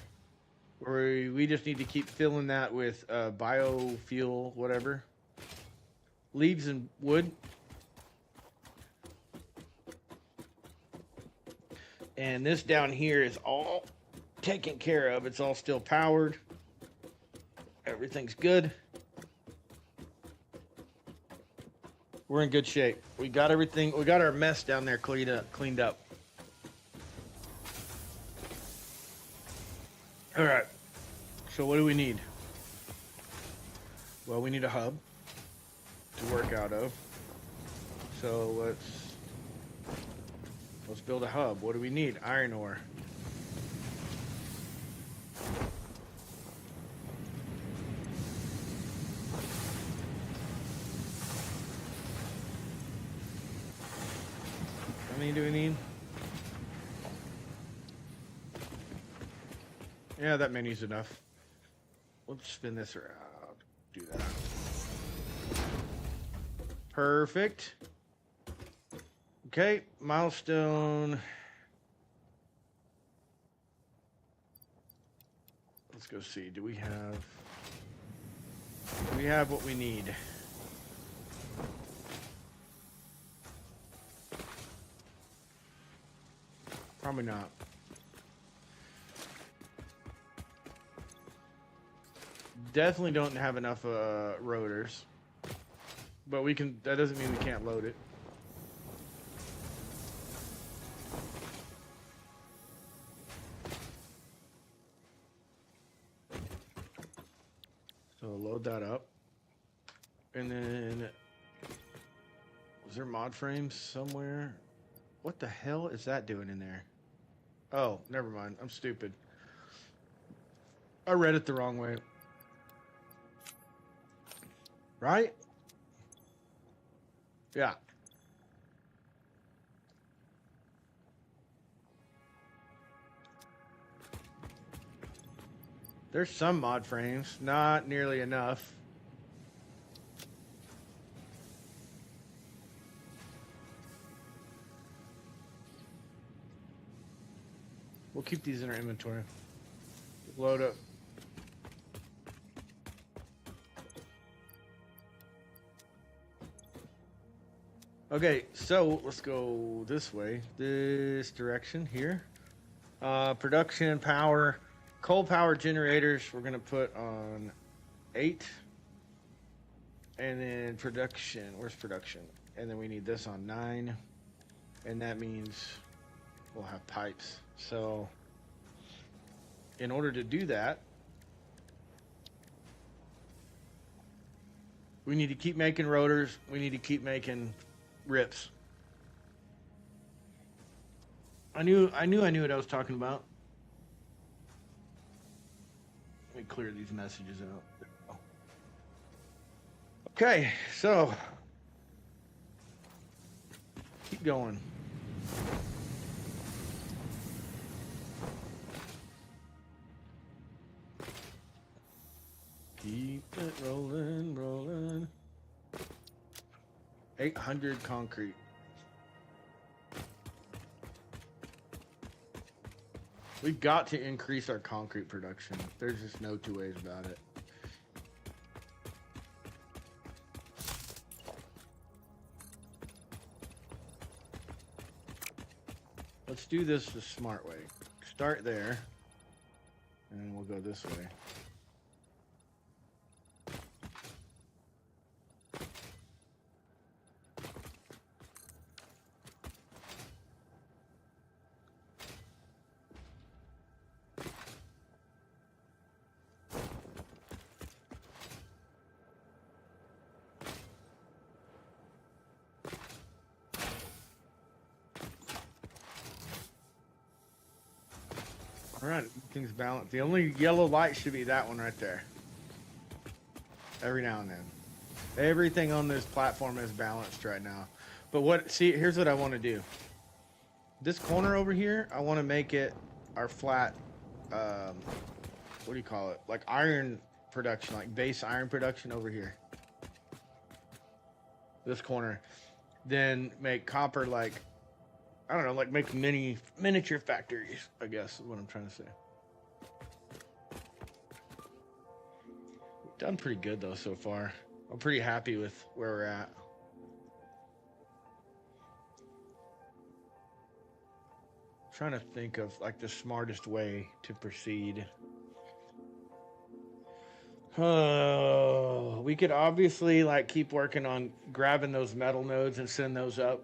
We just need to keep filling that with biofuel, whatever. Leaves and wood. And this down here is all taken care of. It's all still powered. Everything's good. We're in good shape. We got everything. We got our mess down there cleaned up. All right. So what do we need? Well, we need a hub to work out of. So let's build a hub. What do we need? Iron ore. How many do we need? Yeah, that menu's enough. Let's spin this around. Do that. Perfect. Okay, milestone. Let's go see. Do we have what we need? Probably not. Definitely don't have enough rotors. But we can, that doesn't mean we can't load it. So load that up. And then, was there mod frames somewhere? What the hell is that doing in there? Oh, never mind. I'm stupid. I read it the wrong way. Right? Yeah. There's some mod frames, not nearly enough. We'll keep these in our inventory. Load up. Okay, so let's go this way, this direction here. Production power, coal power generators, we're gonna put on 8. And then production, where's production? And then we need this on 9. And that means we'll have pipes. So in order to do that, we need to keep making rotors. We need to keep making rips. I knew what I was talking about. Let me clear these messages out. Okay, so keep going. Keep it rolling. 800 concrete. We've got to increase our concrete production. There's just no two ways about it. Let's do this the smart way. Start there, and then we'll go this way. All right, everything's balanced. The only yellow light should be that one right there. Every now and then. Everything on this platform is balanced right now. But here's what I want to do. This corner over here, I want to make it our flat what do you call it? Like iron production, like base iron production over here. This corner. Then make copper like, I don't know, like make miniature factories, I guess is what I'm trying to say. Done pretty good though so far. I'm pretty happy with where we're at. Trying to think of like the smartest way to proceed. Oh, we could obviously like keep working on grabbing those metal nodes and send those up,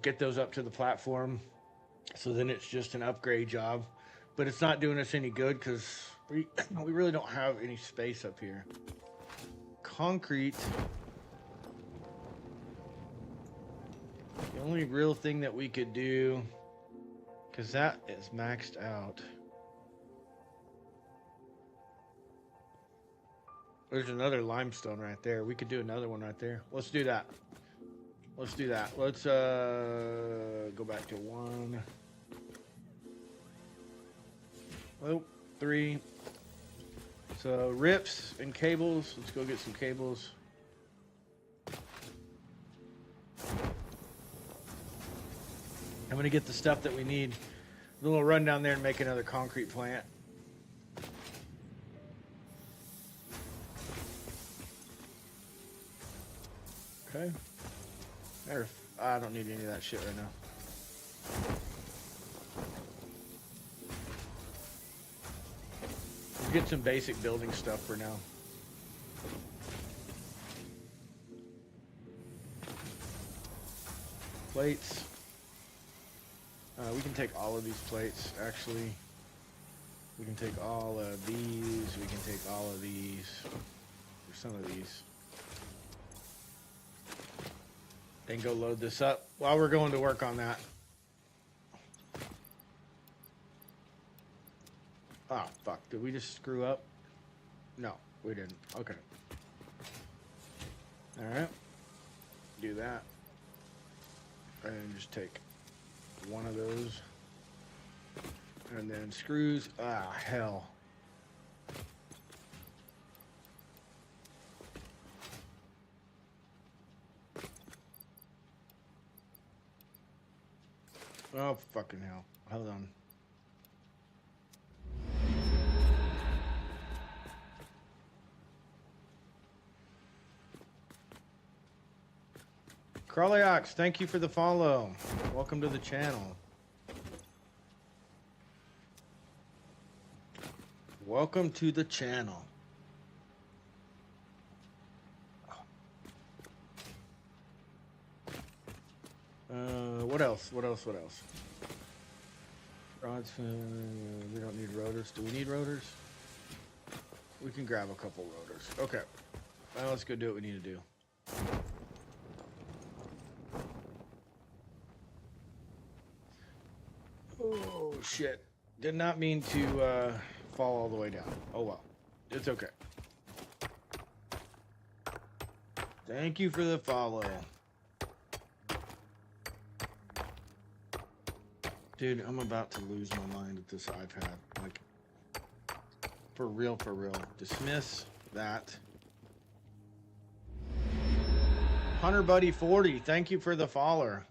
get those up to the platform. So then it's just an upgrade job, but it's not doing us any good because we really don't have any space up here. Concrete. The only real thing that we could do, because that is maxed out. There's another limestone right there. We could do another one right there. Let's do that. Let's do that. Let's go back to 1. Oh, 3. So rips and cables. Let's go get some cables. I'm gonna get the stuff that we need. Then we'll run down there and make another concrete plant. Okay. I don't need any of that shit right now. We'll get some basic building stuff for now. Plates. We can take all of these plates, actually. We can take all of these. We can take all of these. Or some of these. Then go load this up while we're going to work on that. Oh, fuck. Did we just screw up? No, we didn't. Okay. Alright. Do that. And just take one of those. And then screws. Ah, hell. Oh, fucking hell. Hold on. Crawlyox, thank you for the follow. Welcome to the channel. Welcome to the channel. What else? What else? What else? Rods. We don't need rotors. Do we need rotors? We can grab a couple rotors. Okay. Now let's go do what we need to do. Oh, shit. Did not mean to fall all the way down. Oh, well. It's okay. Thank you for the follow. Dude, I'm about to lose my mind at this iPad. Like, for real, for real. Dismiss that. Hunter Buddy 40, thank you for the follower.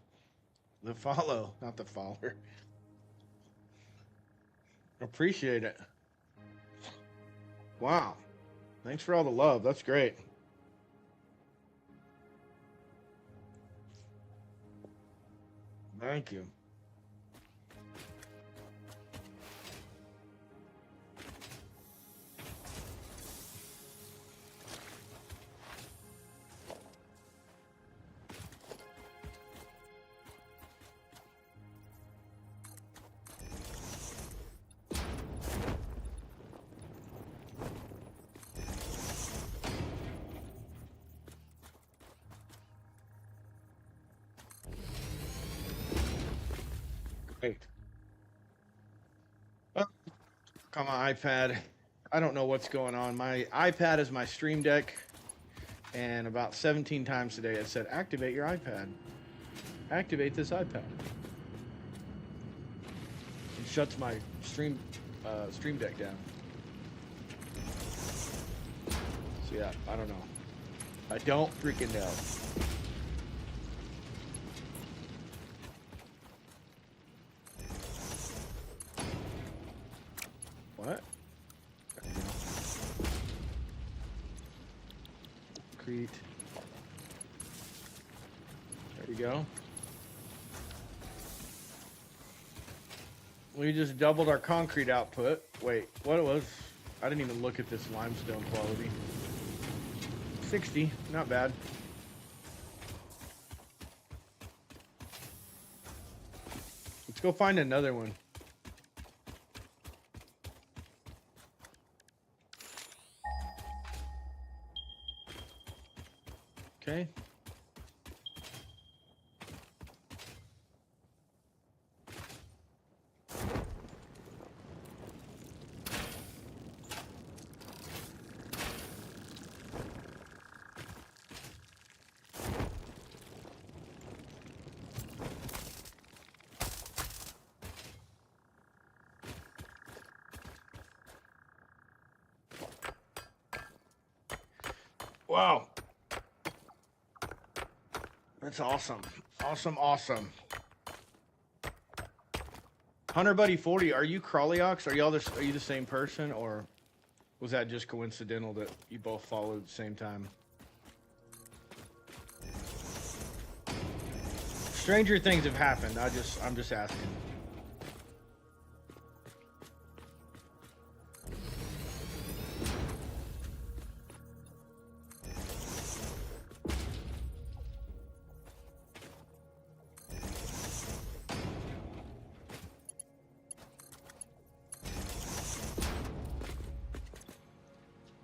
The follow, not the follower. Appreciate it. Wow. Thanks for all the love. That's great. Thank you. Great. Oh, on my iPad. I don't know what's going on. My iPad is my stream deck, and about 17 times today it said, activate your iPad. Activate this iPad. It shuts my stream deck down. Yeah, I don't know. I don't freaking know. What? Concrete. There you go. We just doubled our concrete output. Wait, what it was? I didn't even look at this limestone quality. 60, not bad. Let's go find another one. Okay. Wow. That's awesome. Awesome, awesome. Hunter Buddy 40, are you Crawlyox? Are you the same person, or was that just coincidental that you both followed at the same time? Stranger things have happened. I'm just asking.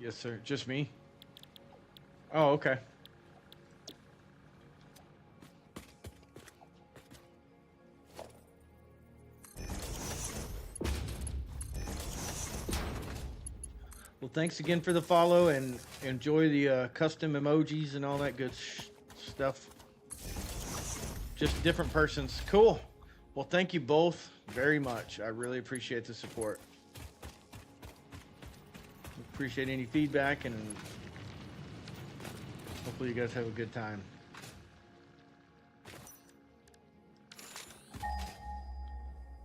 Yes, sir. Just me? Oh, okay. Well, thanks again for the follow, and enjoy the custom emojis and all that good stuff. Just different persons. Cool. Well, thank you both very much. I really appreciate the support. Appreciate any feedback, and hopefully you guys have a good time.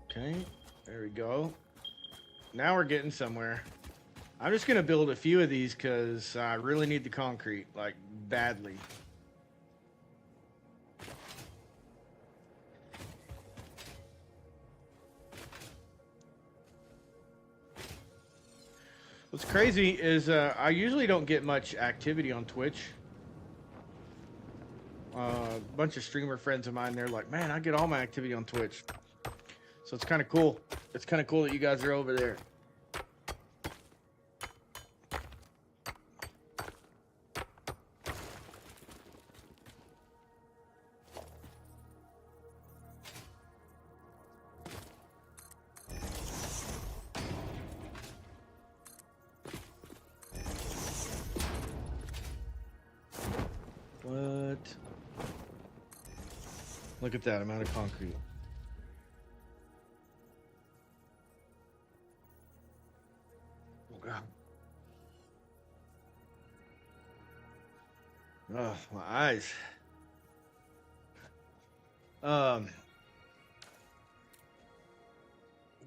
Okay, there we go. Now we're getting somewhere. I'm just gonna build a few of these because I really need the concrete, like, badly. What's crazy is I usually don't get much activity on Twitch. A bunch of streamer friends of mine, they're like, man, I get all my activity on Twitch. So it's kind of cool. It's kind of cool that you guys are over there. What? Look at that amount of concrete. Oh, God. Oh, my eyes. Wah,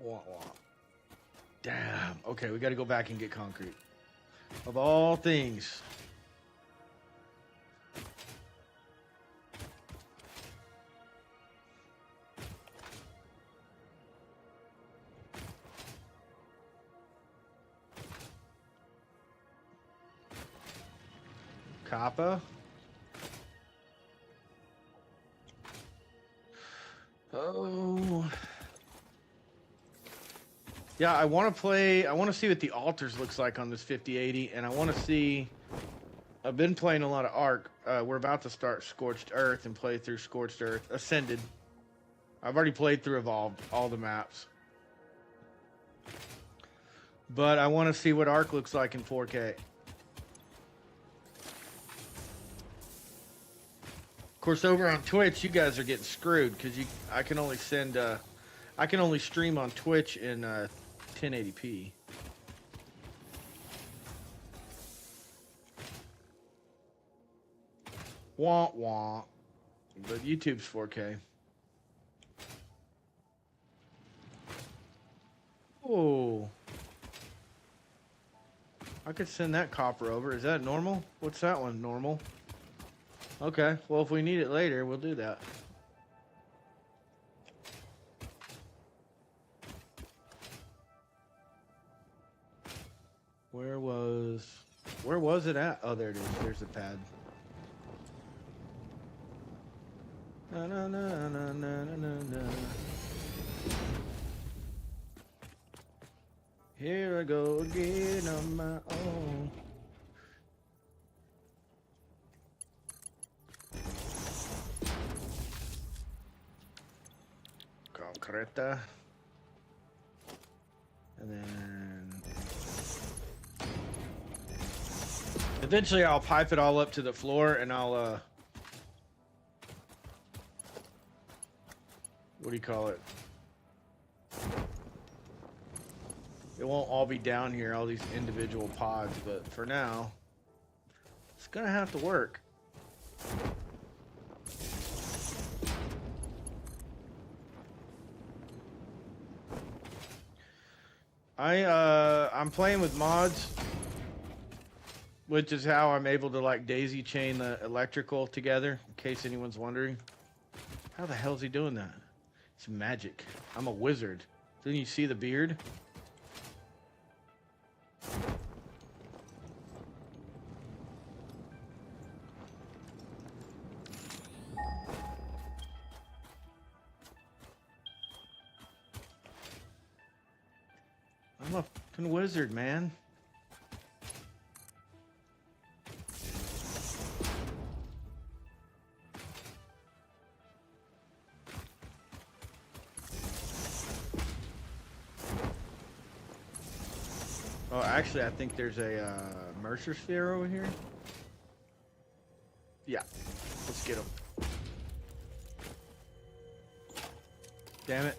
wah. Damn. Okay, we got to go back and get concrete. Of all things. Kappa. Oh. Yeah, I want to see what the altars looks like on this 5080, and I want to see, I've been playing a lot of Ark. We're about to start Scorched Earth and play through Scorched Earth. Ascended. I've already played through Evolved, all the maps. But I want to see what Ark looks like in 4K. Of course, over on Twitch, you guys are getting screwed because I can only stream on Twitch in 1080p. Wah wah. But YouTube's 4K. Oh. I could send that copper over. Is that normal? What's that one? Normal? Okay. Well, if we need it later, we'll do that. Where was it at? Oh, there it is. There's the pad. Na na na na na na na. Here I go again on my own. Concreta. And then eventually I'll pipe it all up to the floor and I'll what do you call it? It won't all be down here, all these individual pods, but for now, it's gonna have to work. I'm playing with mods, which is how I'm able to like daisy chain the electrical together, in case anyone's wondering. How the hell is he doing that? It's magic. I'm a wizard. Didn't you see the beard? I'm a fucking wizard, man. Oh, actually, I think there's a Mercer sphere over here. Yeah, let's get him. Damn it.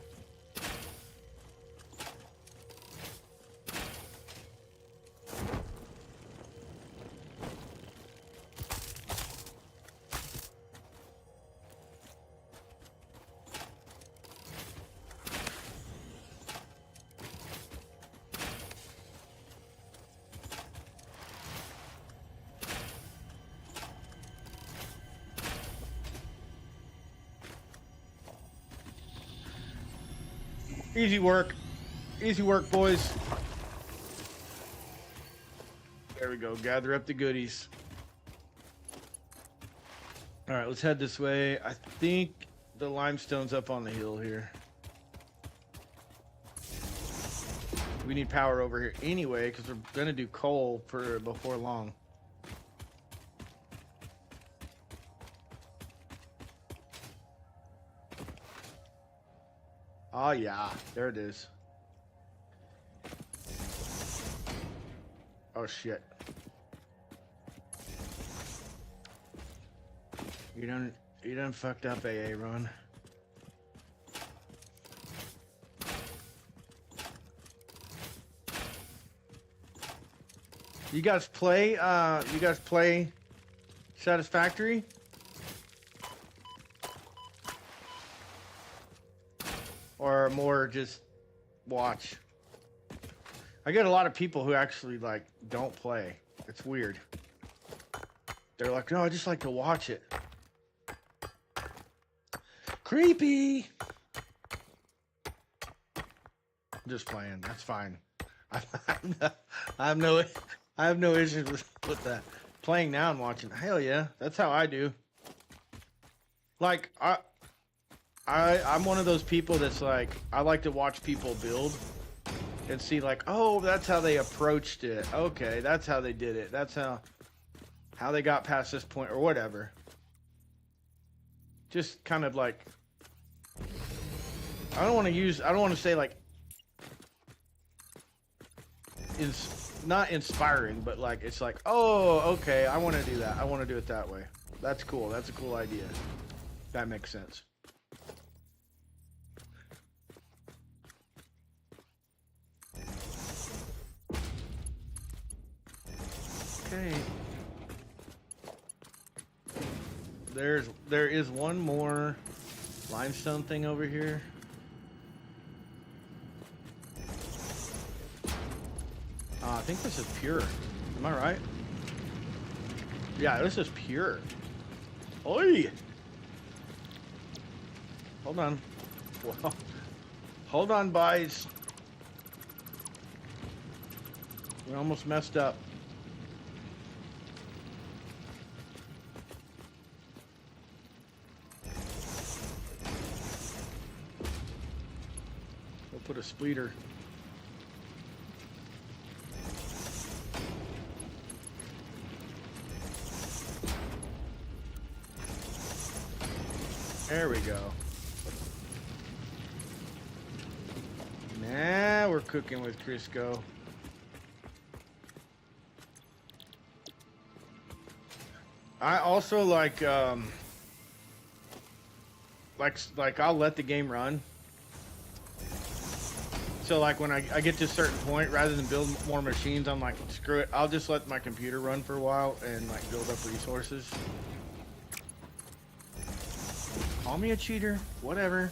Easy work. Easy work, boys. There we go. Gather up the goodies. All right, let's head this way. I think the limestone's up on the hill here. We need power over here anyway, because we're going to do coal for before long. Oh, yeah. There it is. Oh, shit. You done fucked up, AA Ron. You guys play Satisfactory? Or more just watch? I get a lot of people who actually like don't play. It's weird. They're like, no, I just like to watch it. Creepy. I'm just playing. That's fine. I have no issues with that. Playing now and watching. Hell yeah, that's how I do. Like I'm one of those people that's like, I like to watch people build and see like, oh, that's how they approached it. Okay, that's how they did it. That's how they got past this point or whatever. Just kind of like, I don't want to say like, not inspiring, but like, it's like, oh, okay, I want to do that. I want to do it that way. That's cool. That's a cool idea. That makes sense. Okay. There is one more limestone thing over here. I think this is pure. Am I right? Yeah, this is pure. Oi! Hold on. Well, hold on, boys. We almost messed up. We'll put a splitter. There we go. Now we're cooking with Crisco. I also like I'll let the game run. So like when I get to a certain point, rather than build more machines, I'm like, screw it. I'll just let my computer run for a while and like build up resources. Call me a cheater, whatever.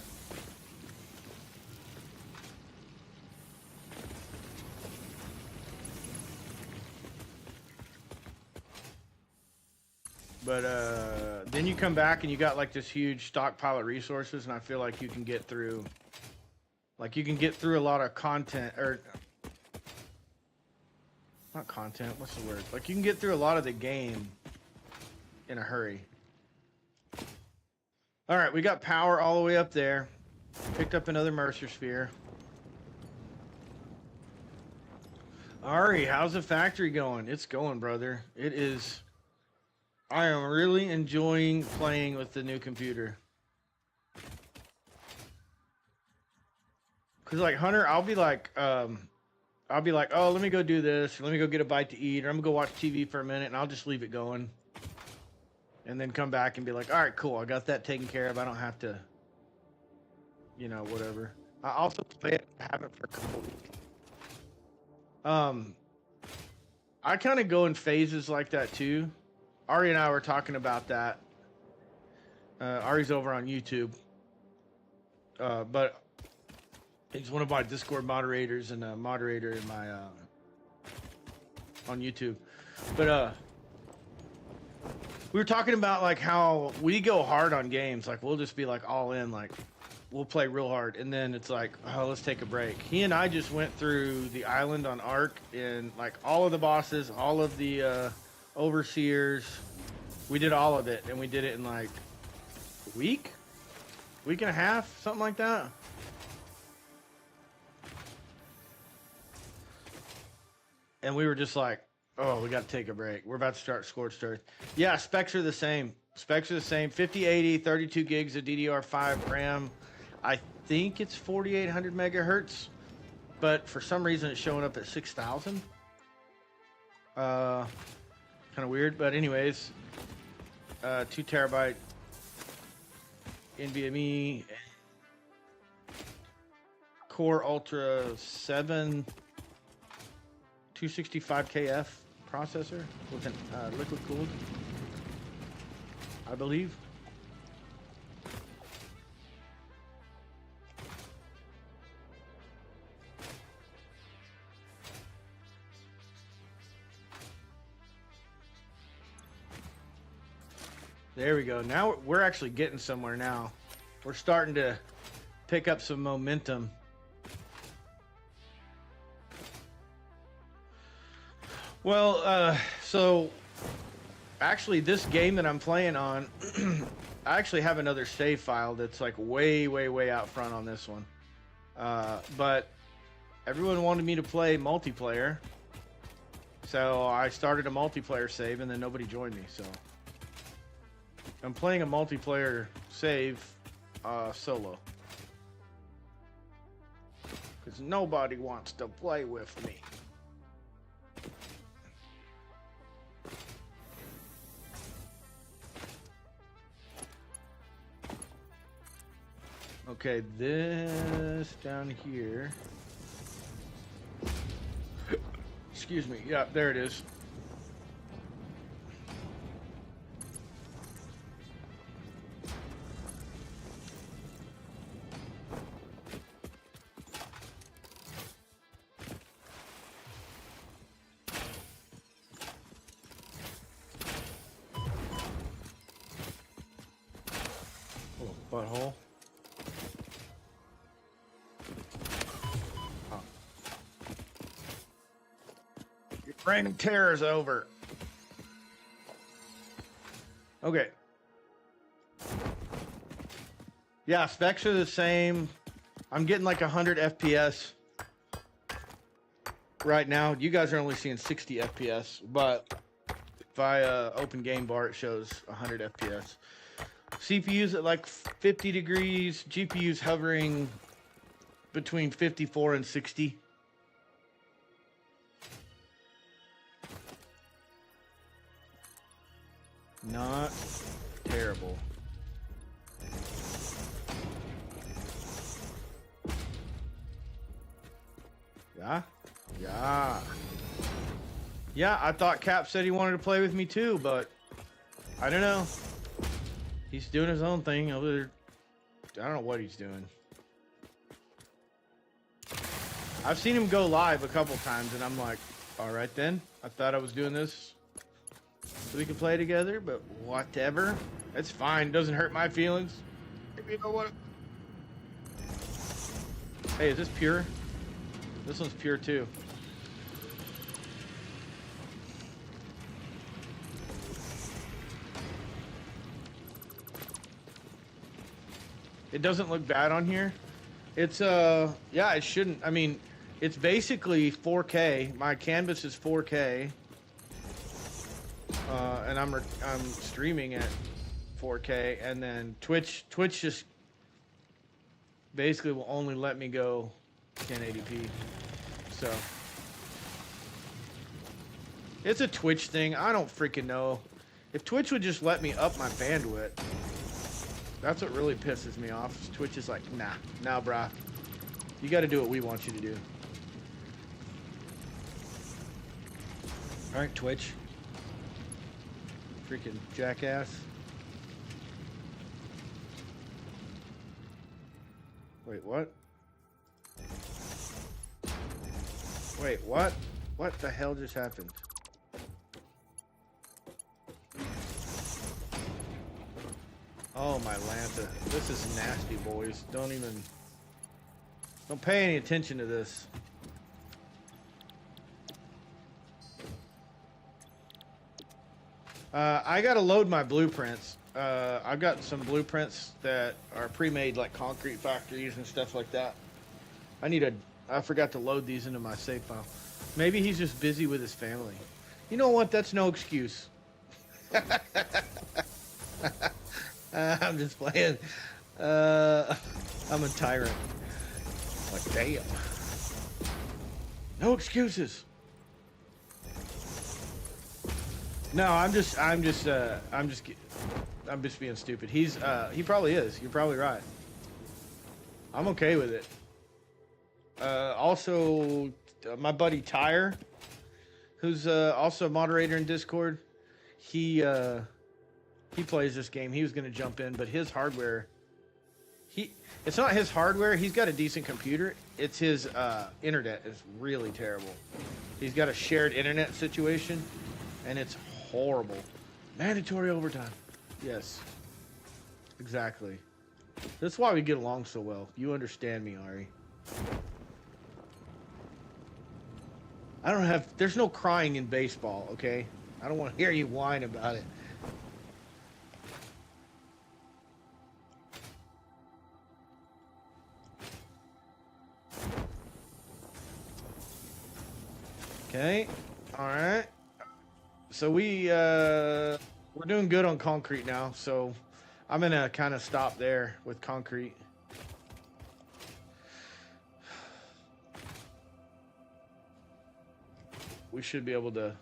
But then you come back and you got like this huge stockpile of resources, and I feel like you can get through a lot of content, or not content, what's the word? Like you can get through a lot of the game in a hurry. All right, we got power all the way up there. Picked up another Mercer sphere. Ari, how's the factory going? It's going, brother. It is. I am really enjoying playing with the new computer. Cause like Hunter, I'll be like, oh, let me go do this, or let me go get a bite to eat, or I'm gonna go watch TV for a minute, and I'll just leave it going. And then come back and be like, all right, cool, I got that taken care of. I don't have to, you know, whatever. I also play it, have it for a couple weeks. I kind of go in phases like that too. Ari and I were talking about that. Ari's over on YouTube. But he's one of my Discord moderators and a moderator in my, on YouTube. But, we were talking about like how we go hard on games. Like we'll just be like all in, like we'll play real hard, and then it's like, oh, let's take a break. He and I just went through the island on Ark, and like all of the bosses, all of the overseers. We did all of it, and we did it in like a week and a half, something like that. And we were just like, oh, we got to take a break. We're about to start Scorched Earth. Yeah, specs are the same. 5080, 32 gigs of DDR5 RAM. I think it's 4800 megahertz, but for some reason it's showing up at 6000. Kind of weird, but anyways, 2 terabyte NVMe, Core Ultra 7, 265KF processor with an liquid cooled, I believe. There we go. Now we're actually getting somewhere now. We're starting to pick up some momentum. Well, so actually this game that I'm playing on, I actually have another save file that's like way out front on this one. But everyone wanted me to play multiplayer. So I started a multiplayer save and then nobody joined me, so. I'm playing a multiplayer save solo. Because nobody wants to play with me. Okay, this down here. Excuse me. Yeah, there it is. Butthole. Oh. Your reign of terror is over. Okay. Yeah, specs are the same. I'm getting like 100 FPS right now. You guys are only seeing 60 FPS, but if I open game bar, it shows 100 FPS. CPU's at like 50 degrees. GPU's hovering between 54 and 60. Not terrible. Yeah? Yeah. Yeah, I thought Cap said he wanted to play with me too, but I don't know. He's doing his own thing over there. I don't know what he's doing. I've seen him go live a couple times, and I'm like, all right then. I thought I was doing this so we could play together, but whatever. It's fine. Doesn't hurt my feelings. You know what? Hey, is this pure? This one's pure too. It doesn't look bad on here. It's yeah, it shouldn't. I mean, it's basically 4K. My canvas is 4K. And I'm streaming at 4K, and then Twitch just basically will only let me go 1080p. So it's a Twitch thing. I don't freaking know. If Twitch would just let me up my bandwidth, that's what really pisses me off. Twitch is like, nah, brah. You got to do what we want you to do. All right, Twitch. Freaking jackass. Wait, what? Wait, what? What the hell just happened? Oh, my Lanta. This is nasty, boys. Don't pay any attention to this. I gotta load my blueprints. I've got some blueprints that are pre-made, like concrete factories and stuff like that. I forgot to load these into my save file. Maybe he's just busy with his family. You know what? That's no excuse. I'm just playing. I'm a tyrant. Like, damn. No excuses. No, I'm just being stupid. He probably is. You're probably right. I'm okay with it. Also, my buddy Tyre, who's also a moderator in Discord, he plays this game. He was gonna jump in, but his hardware, it's not his hardware. He's got a decent computer. It's his internet is really terrible. He's got a shared internet situation, and it's horrible. Mandatory overtime. Yes. Exactly. That's why we get along so well. You understand me, Ari. There's no crying in baseball, okay? I don't want to hear you whine about it. Okay. All right. So we're doing good on concrete now, so I'm gonna kind of stop there with concrete. We should be able to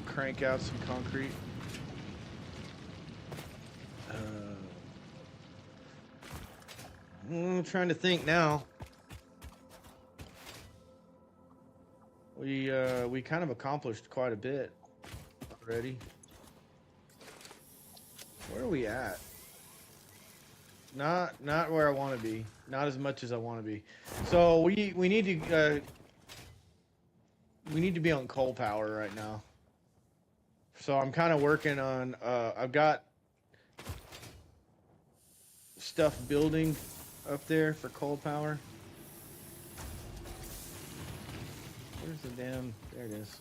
crank out some concrete. I'm trying to think now. We kind of accomplished quite a bit already. Where are we at? Not where I want to be. Not as much as I want to be. So we need to be on coal power right now. So I'm kind of working on. I've got stuff building up there for coal power. Where's the damn? There it is.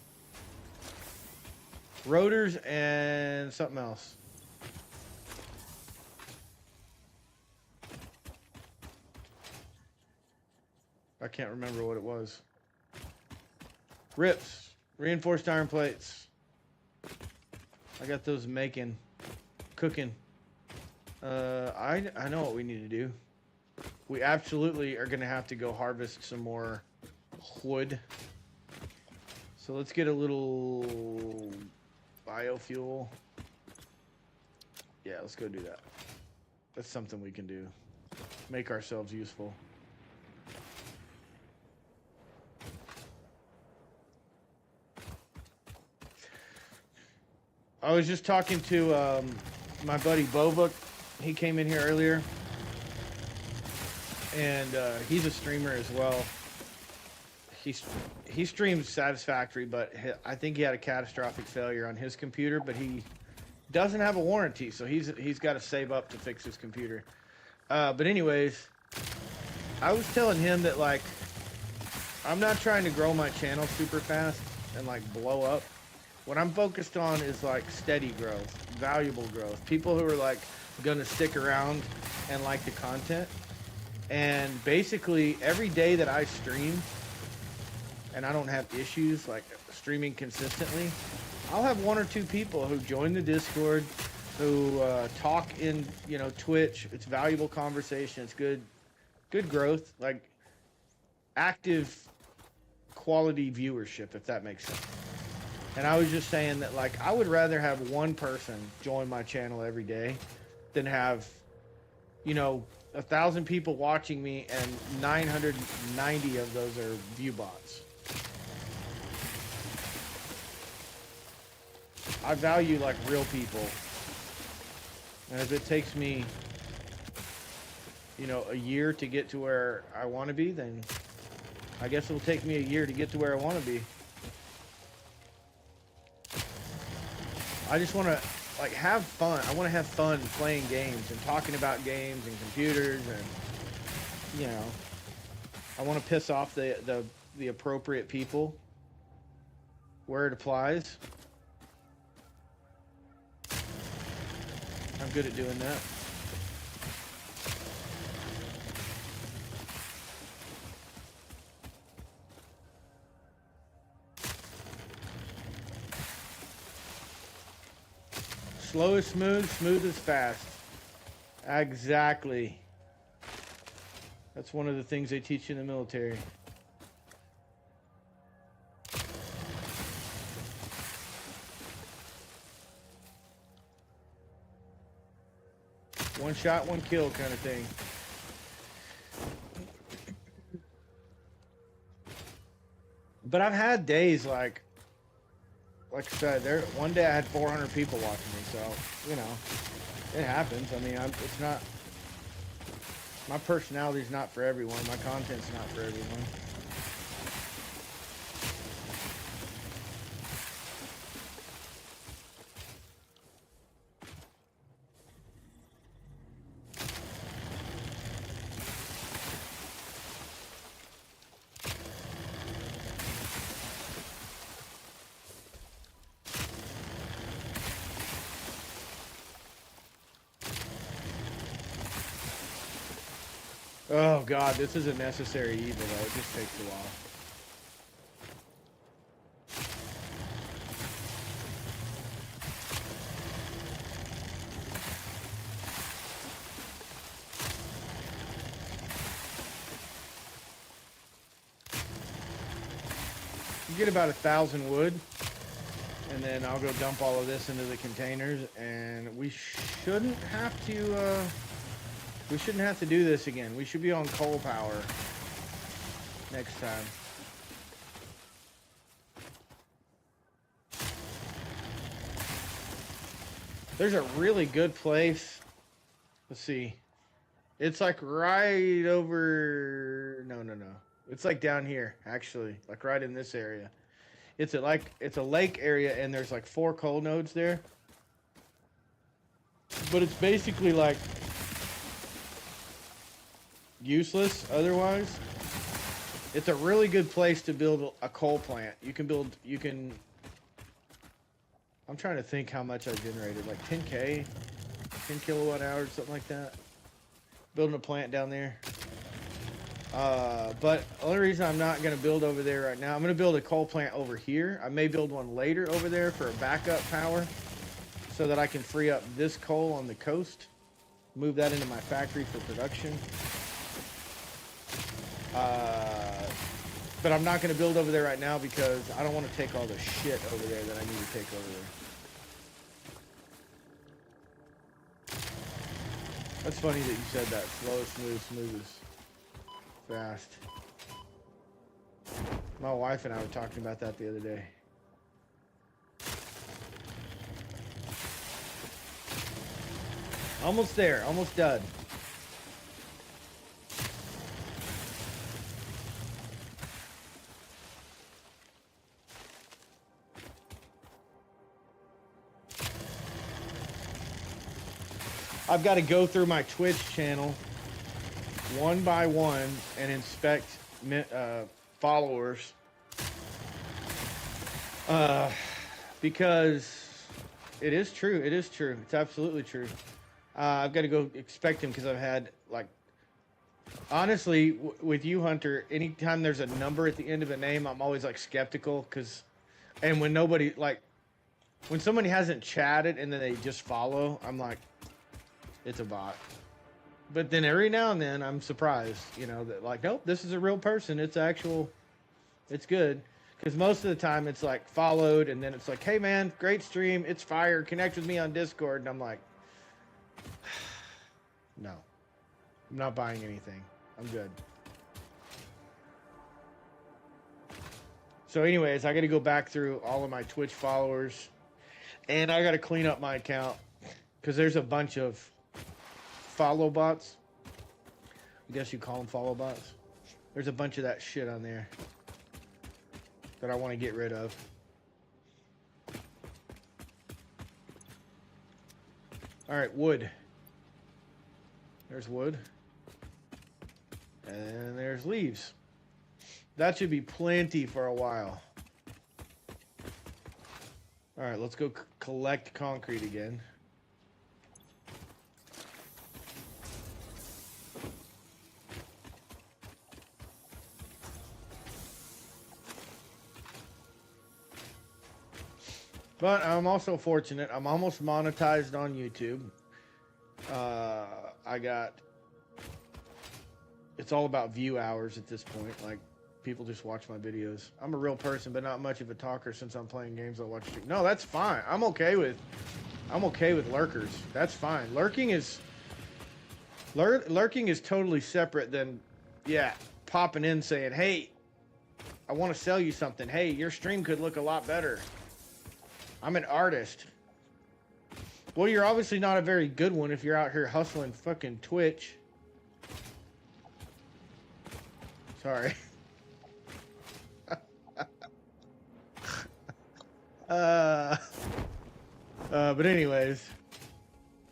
Rotors and something else. I can't remember what it was. Rips, reinforced iron plates. I got those cooking. I know what we need to do. We absolutely are gonna have to go harvest some more wood. So let's get a little biofuel. Yeah, let's go do that. That's something we can do. Make ourselves useful. I was just talking to my buddy Bovuk. He came in here earlier. And he's a streamer as well. He streams Satisfactory, but I think he had a catastrophic failure on his computer, but he doesn't have a warranty, so he's got to save up to fix his computer. But anyways, I was telling him that, like, I'm not trying to grow my channel super fast and, like, blow up. What I'm focused on is, like, steady growth, valuable growth. People who are, like, gonna stick around and like the content. And basically, every day that I stream, and I don't have issues, like, streaming consistently, I'll have one or two people who join the Discord, who talk in, you know, Twitch. It's valuable conversation. It's good growth, like active quality viewership, if that makes sense. And I was just saying that, like, I would rather have one person join my channel every day than have, you know, 1,000 people watching me and 990 of those are view bots. I value, like, real people. And if it takes me, you know, a year to get to where I want to be, then I guess it'll take me a year to get to where I want to be. I just want to, like, have fun. I want to have fun playing games and talking about games and computers, and, you know, I want to piss off the appropriate people where it applies. I'm good at doing that. Slow is smooth, smooth is fast. Exactly. That's one of the things they teach you in the military. One shot, one kill kind of thing. But I've had days like I said, one day I had 400 people watching me, so, you know, it happens. I mean, it's not, my personality's not for everyone. My content's not for everyone. Oh God, this is a necessary evil though. It just takes a while. You get about 1,000 wood, and then I'll go dump all of this into the containers, and we shouldn't have to. We shouldn't have to do this again. We should be on coal power next time. There's a really good place. Let's see. It's like right over... No. It's like down here, actually. Like right in this area. It's a lake area, and there's like 4 coal nodes there. But it's basically like useless otherwise. It's a really good place to build a coal plant. I'm trying to think how much I generated, like 10K, 10 kilowatt hours, something like that. Building a plant down there. But the only reason I'm not going to build over there right now, I'm going to build a coal plant over here. I may build one later over there for a backup power so that I can free up this coal on the coast, move that into my factory for production. But I'm not going to build over there right now because I don't want to take all the shit over there that I need to take over there. That's funny that you said that. Slow, smooth, smooth, fast. My wife and I were talking about that the other day. Almost there. Almost done. I've got to go through my Twitch channel one by one and inspect followers because it is true. It is true. It's absolutely true. I've got to go inspect them because I've had, like, honestly, with you, Hunter, anytime there's a number at the end of a name, I'm always like skeptical and when nobody, like, when somebody hasn't chatted and then they just follow, I'm like, it's a bot. But then every now and then I'm surprised, that like, nope, this is a real person. It's good. Because most of the time it's like followed and then it's like, hey man, great stream. It's fire. Connect with me on Discord. And I'm like, no, I'm not buying anything. I'm good. So anyways, I got to go back through all of my Twitch followers and I got to clean up my account because there's a bunch of follow bots. I guess you call them follow bots. There's a bunch of that shit on there that I want to get rid of. All right, wood. There's wood. And there's leaves. That should be plenty for a while. All right, let's go collect concrete again. But I'm also fortunate. I'm almost monetized on YouTube. It's all about view hours at this point. Like, people just watch my videos. I'm a real person, but not much of a talker since I'm playing games. I watch. No, that's fine. I'm okay with lurkers. That's fine. Lurking is totally separate than, popping in saying, hey, I want to sell you something. Hey, your stream could look a lot better. I'm an artist. Well, you're obviously not a very good one if you're out here hustling fucking Twitch. Sorry. But anyways,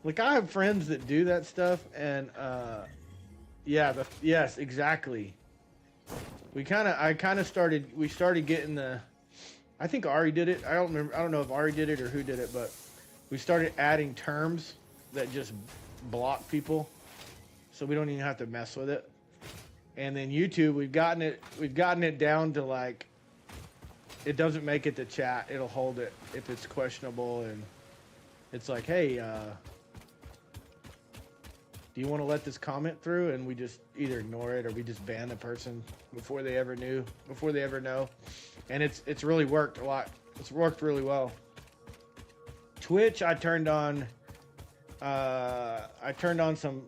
like, I have friends that do that stuff, and yes, exactly. We started getting the. I think Ari did it. I don't know if Ari did it or who did it, but we started adding terms that just block people, so we don't even have to mess with it. And then YouTube, we've gotten it down to, like, it doesn't make it to chat. It'll hold it if it's questionable, and it's like, hey, do you want to let this comment through? And we just either ignore it or we just ban the person before they ever know. And it's really worked a lot. It's worked really well. Twitch, I turned on some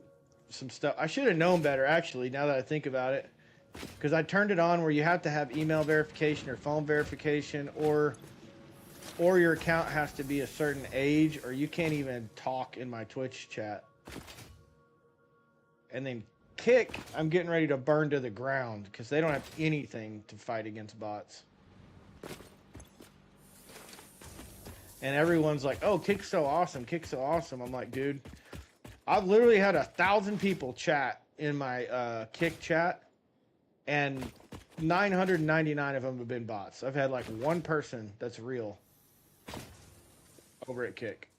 stuff. I should have known better, actually, now that I think about it, because I turned it on where you have to have email verification or phone verification, or your account has to be a certain age, or you can't even talk in my Twitch chat. And then Kick, I'm getting ready to burn to the ground because they don't have anything to fight against bots. And everyone's like, "Oh, Kick's so awesome! Kick's so awesome!" I'm like, dude, I've literally had 1,000 people chat in my Kick chat, and 999 of them have been bots. I've had like one person that's real over at Kick.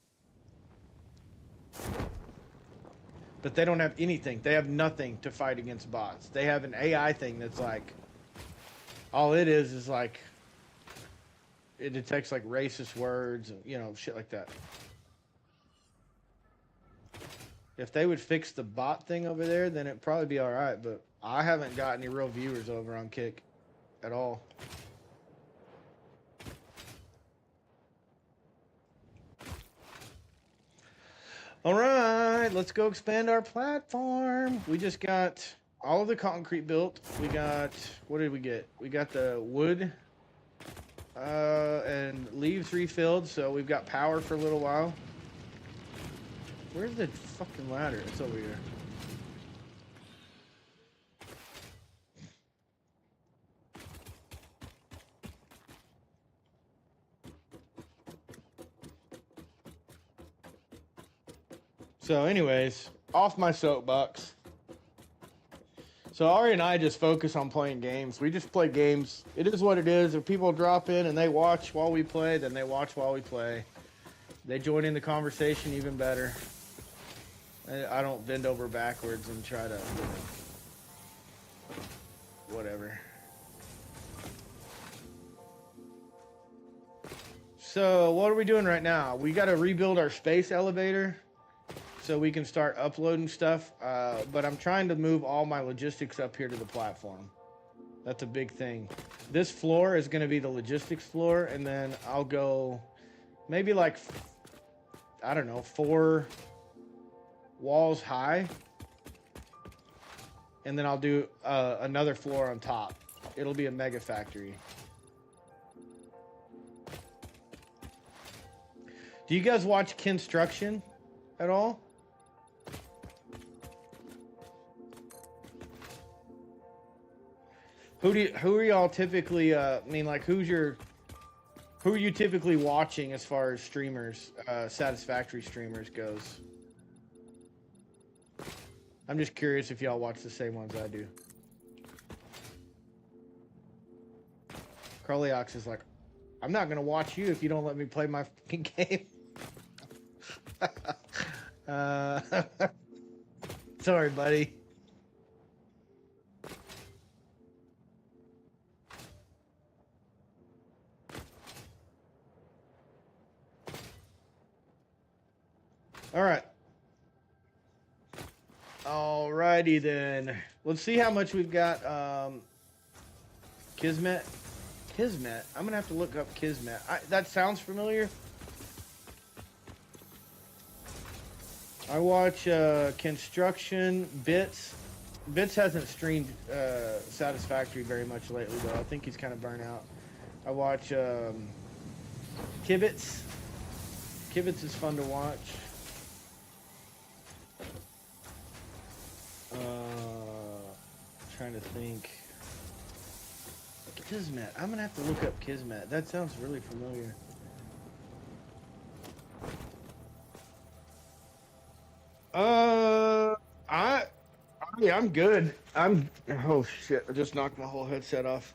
But they don't have anything. They have nothing to fight against bots. They have an AI thing that's like, all it is like, it detects like racist words and, you know, shit like that. If they would fix the bot thing over there, then it'd probably be all right. But I haven't got any real viewers over on Kick at all. All right, let's go expand our platform. We just got all of the concrete built. We got, what did we get? We got the wood and leaves refilled, so we've got power for a little while. Where's the fucking ladder? It's over here. So anyways, off my soapbox. So Ari and I just focus on playing games. We just play games. It is what it is. If people drop in and they watch while we play, then they watch while we play. They join in the conversation even better. I don't bend over backwards and try to, whatever. So what are we doing right now? We got to rebuild our space elevator so we can start uploading stuff. But I'm trying to move all my logistics up here to the platform. That's a big thing. This floor is going to be the logistics floor, and then I'll go maybe like, I don't know, 4 walls high, and then I'll do another floor on top. It'll be a mega factory. Do you guys watch Construction at all? Who are y'all typically? I mean, like, who are you typically watching as far as streamers, Satisfactory streamers goes? I'm just curious if y'all watch the same ones I do. Carliox is like, I'm not gonna watch you if you don't let me play my fucking game. Sorry, buddy. All right. Alrighty then. Let's see how much we've got. Kismet. Kismet. I'm gonna have to look up Kismet. That sounds familiar. I watch Construction Bits. Bits hasn't streamed Satisfactory very much lately, though. I think he's kind of burnt out. I watch Kibitz. Kibitz is fun to watch. Trying to think. Kismet. I'm gonna have to look up Kismet. That sounds really familiar. I'm good. Oh shit! I just knocked my whole headset off.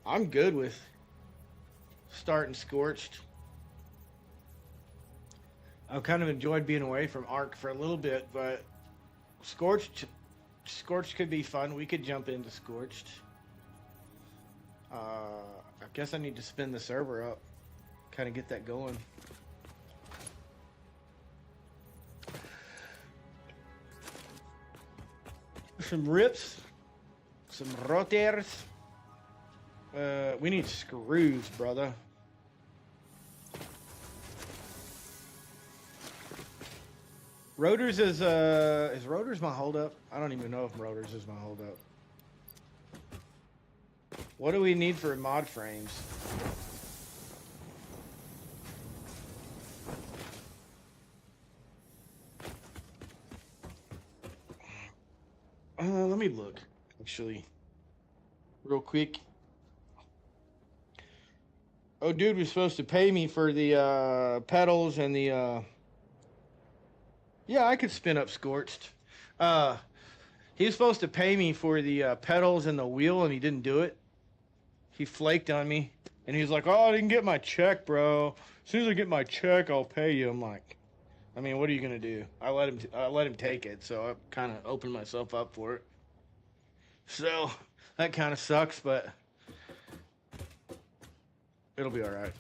I'm good with starting Scorched. I've kind of enjoyed being away from Ark for a little bit, but Scorched could be fun. We could jump into Scorched. I guess I need to spin the server up, kind of get that going. Some rips, some rotors. We need screws, brother. Rotors is Rotors my holdup? I don't even know if Rotors is my holdup. What do we need for mod frames? Let me look, actually, real quick. Oh, dude was supposed to pay me for the pedals and the. Yeah, I could spin up Scorched. Uh, he was supposed to pay me for the pedals and the wheel, and he didn't do it. He flaked on me, and he was like, "Oh, I didn't get my check, bro. As soon as I get my check, I'll pay you." I'm like, I mean, what are you gonna do? I let him take it, so I kind of opened myself up for it. So that kind of sucks, but it'll be all right.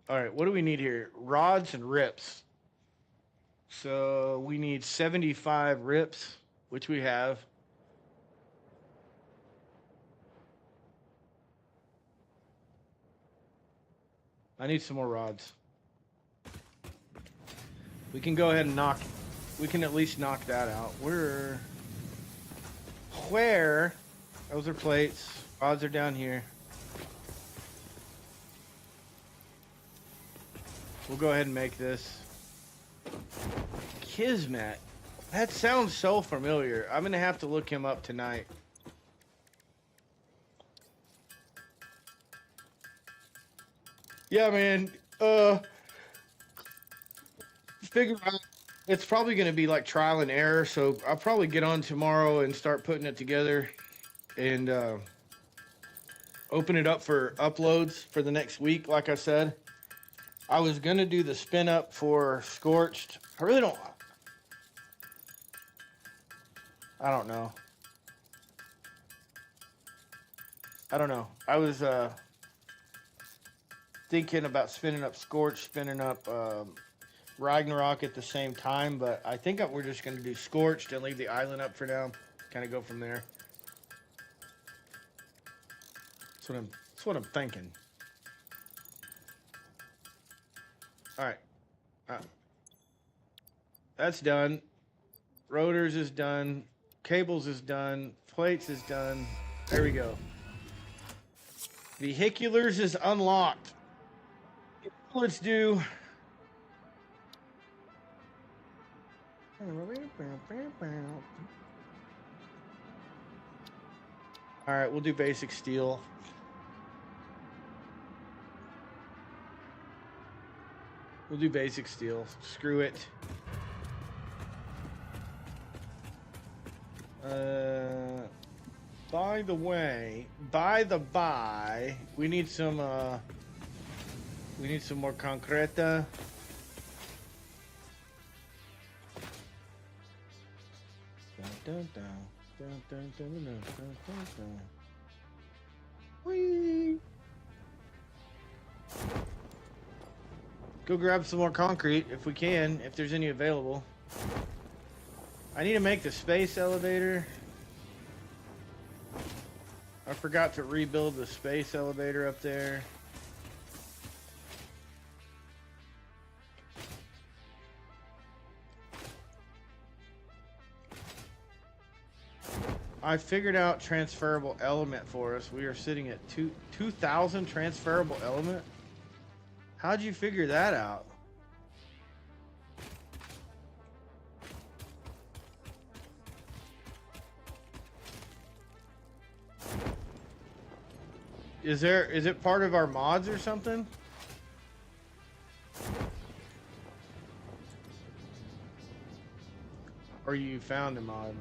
All right, what do we need here? Rods and rips. So we need 75 rips, which we have. I need some more rods. We can go ahead and we can at least knock that out. Where? Those are plates. Rods are down here. We'll go ahead and make this. Kismet. That sounds so familiar. I'm gonna have to look him up tonight. Yeah, man. Figure out. It's probably gonna be like trial and error, so I'll probably get on tomorrow and start putting it together, and open it up for uploads for the next week. Like I said, I was gonna do the spin up for Scorched. I really don't. I don't know. I don't know. I was thinking about spinning up Scorched, spinning up Ragnarok at the same time, but I think we're just going to do Scorched and leave the island up for now. Kind of go from there. That's what I'm thinking. All right. That's done. Rotors is done. Cables is done. Plates is done. There we go. Vehiculars is unlocked. Let's do. All right, we'll do basic steel. We'll do basic steel. Screw it. By the way, we need some more concreta. Whee! Go grab some more concrete if we can, if there's any available. I need to make the space elevator. I forgot to rebuild the space elevator up there. I figured out transferable element for us. We are sitting at 2,000 transferable element. How'd you figure that out? Is it part of our mods or something? Or you found a mod?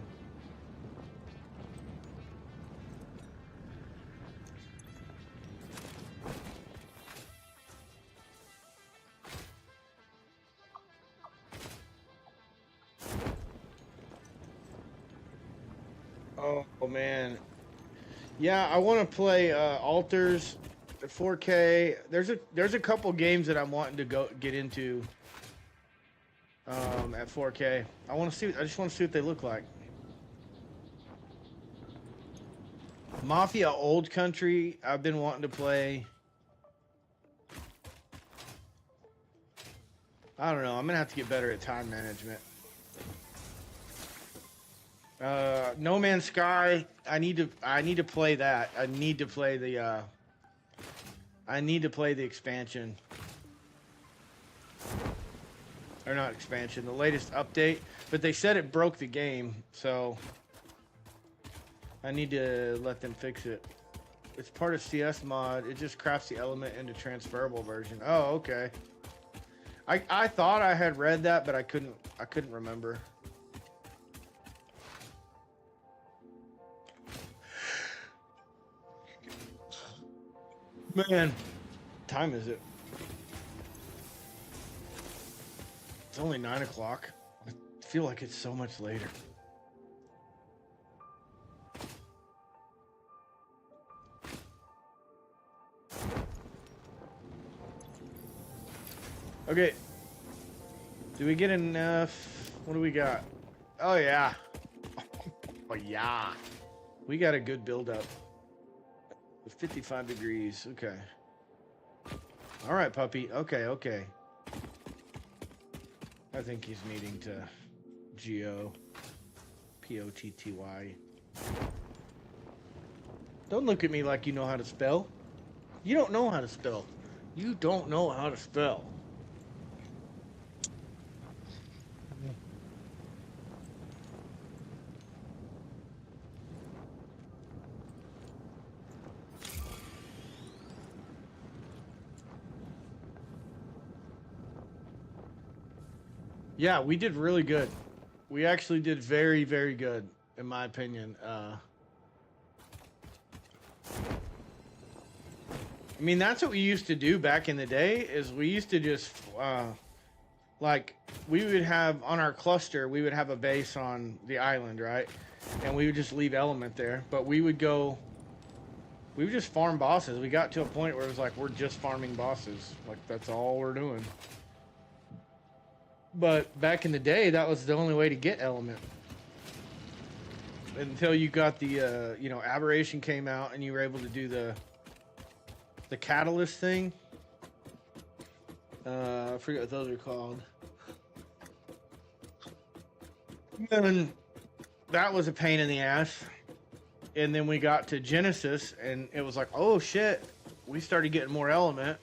Oh man. Yeah, I want to play Alters, 4K. There's a couple games that I'm wanting to get into at 4K. I just want to see what they look like. Mafia Old Country, I've been wanting to play. I don't know. I'm gonna have to get better at time management. No Man's Sky. I need to play that. I need to play the expansion. Or not expansion, the latest update. But they said it broke the game, so I need to let them fix it. It's part of CS mod. It just crafts the element into transferable version. Oh, okay. I thought I had read that, but I couldn't remember. Man, what time is it? It's only 9 o'clock. I feel like it's so much later. Okay. Do we get enough? What do we got? Oh, yeah. Oh, yeah. We got a good build-up. 55 degrees. Okay. All right, puppy. Okay, okay. I think he's needing to G-O. P-O-T-T-Y. Don't look at me like you know how to spell. You don't know how to spell. You don't know how to spell. Yeah, we did really good. We actually did very, very good, in my opinion. I mean, that's what we used to do back in the day, is we used to just, like, we would have, on our cluster, we would have a base on the island, right? And we would just leave element there. But we would just farm bosses. We got to a point where it was like, we're just farming bosses. Like, that's all we're doing. But back in the day, that was the only way to get element. Until you got the, you know, aberration came out and you were able to do the catalyst thing. I forget what those are called. And that was a pain in the ass. And then we got to Genesis and it was like, oh shit, we started getting more element.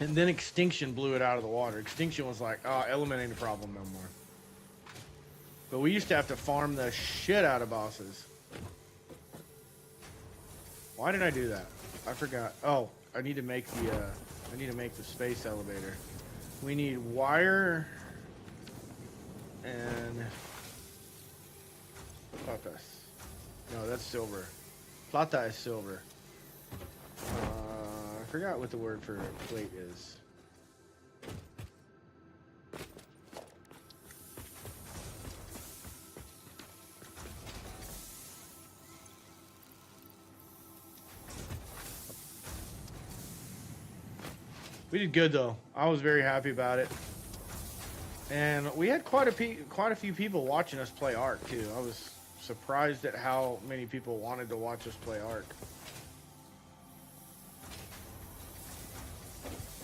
And then Extinction blew it out of the water. Extinction was like, oh, element ain't a problem no more. But we used to have to farm the shit out of bosses. Why did I do that? I forgot. Oh, I need to make the space elevator. We need wire and platas. No, that's silver. Plata is silver. I forgot what the word for plate is. We did good though. I was very happy about it, and we had quite a few people watching us play Ark too. I was surprised at how many people wanted to watch us play Ark.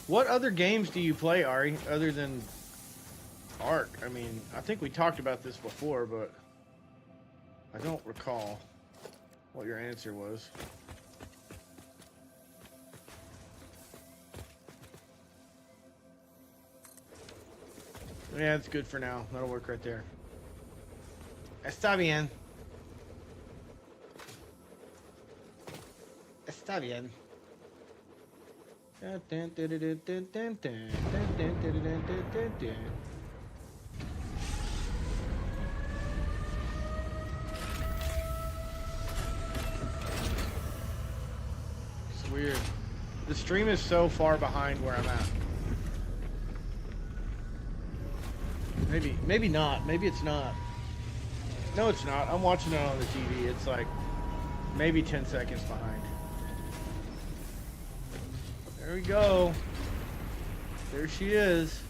What other games do you play, Ari, other than Ark? I mean, I think we talked about this before, but I don't recall what your answer was. Yeah, it's good for now. That'll work right there. Está bien. Está bien. It's weird. The stream is so far behind where I'm at. Maybe not. Maybe it's not. No, it's not. I'm watching it on the TV. It's like maybe 10 seconds behind. There we go. There she is.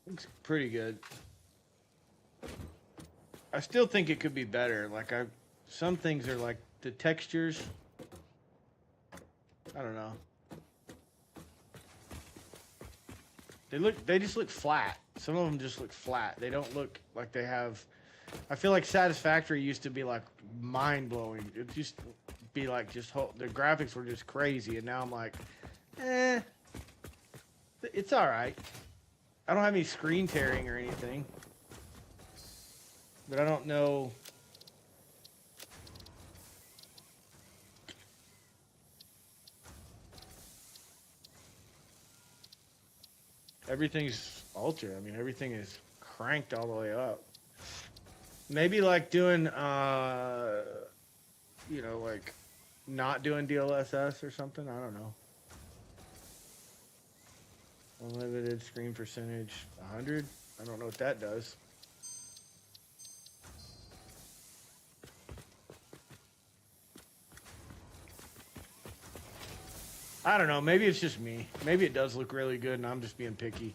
Looks pretty good. I still think it could be better. Like some things are like the textures. I don't know. They just look flat. Some of them just look flat. They don't look like they have. I feel like Satisfactory used to be like mind blowing. It just be like the graphics were just crazy, and now I'm like, eh, it's all right. I don't have any screen tearing or anything, but I don't know. Everything's ultra. I mean, everything is cranked all the way up. Maybe like doing, you know, like not doing DLSS or something. I don't know. Unlimited screen percentage 100. I don't know what that does. I don't know. Maybe it's just me. Maybe it does look really good and I'm just being picky.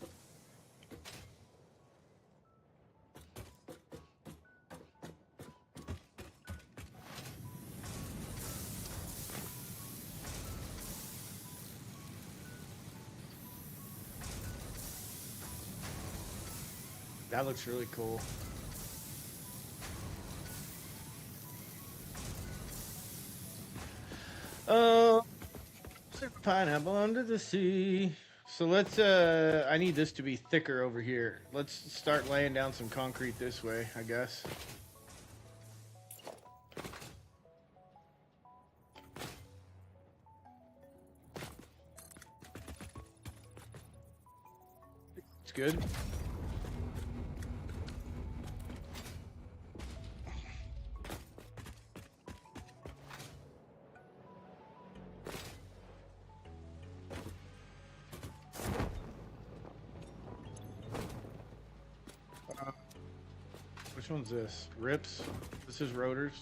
That looks really cool. Pineapple under the sea. So let's, I need this to be thicker over here. Let's start laying down some concrete this way, I guess. It's good. Which one's this? Rips. This is rotors.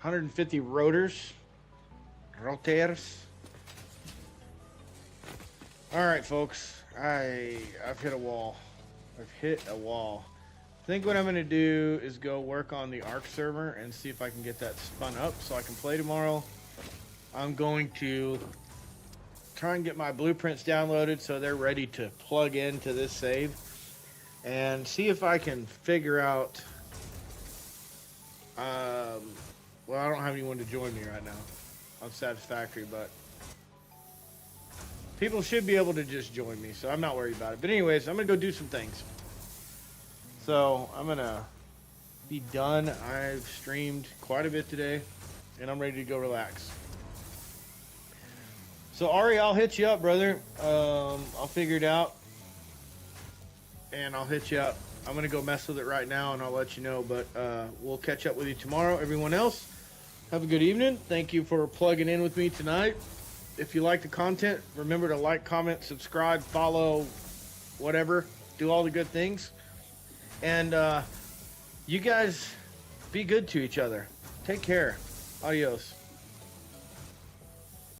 150 rotors. Rotors. All right, folks. I've hit a wall. I've hit a wall. I think what I'm going to do is go work on the Arc server and see if I can get that spun up so I can play tomorrow. I'm going to try and get my blueprints downloaded so they're ready to plug into this save. And see if I can figure out, well, I don't have anyone to join me right now on Satisfactory, but people should be able to just join me, so I'm not worried about it. But anyways, I'm going to go do some things. So I'm going to be done. I've streamed quite a bit today, and I'm ready to go relax. So Ari, I'll hit you up, brother. I'll figure it out. And I'll hit you up. I'm going to go mess with it right now, and I'll let you know. But we'll catch up with you tomorrow. Everyone else, have a good evening. Thank you for plugging in with me tonight. If you like the content, remember to like, comment, subscribe, follow, whatever. Do all the good things. And you guys be good to each other. Take care. Adios.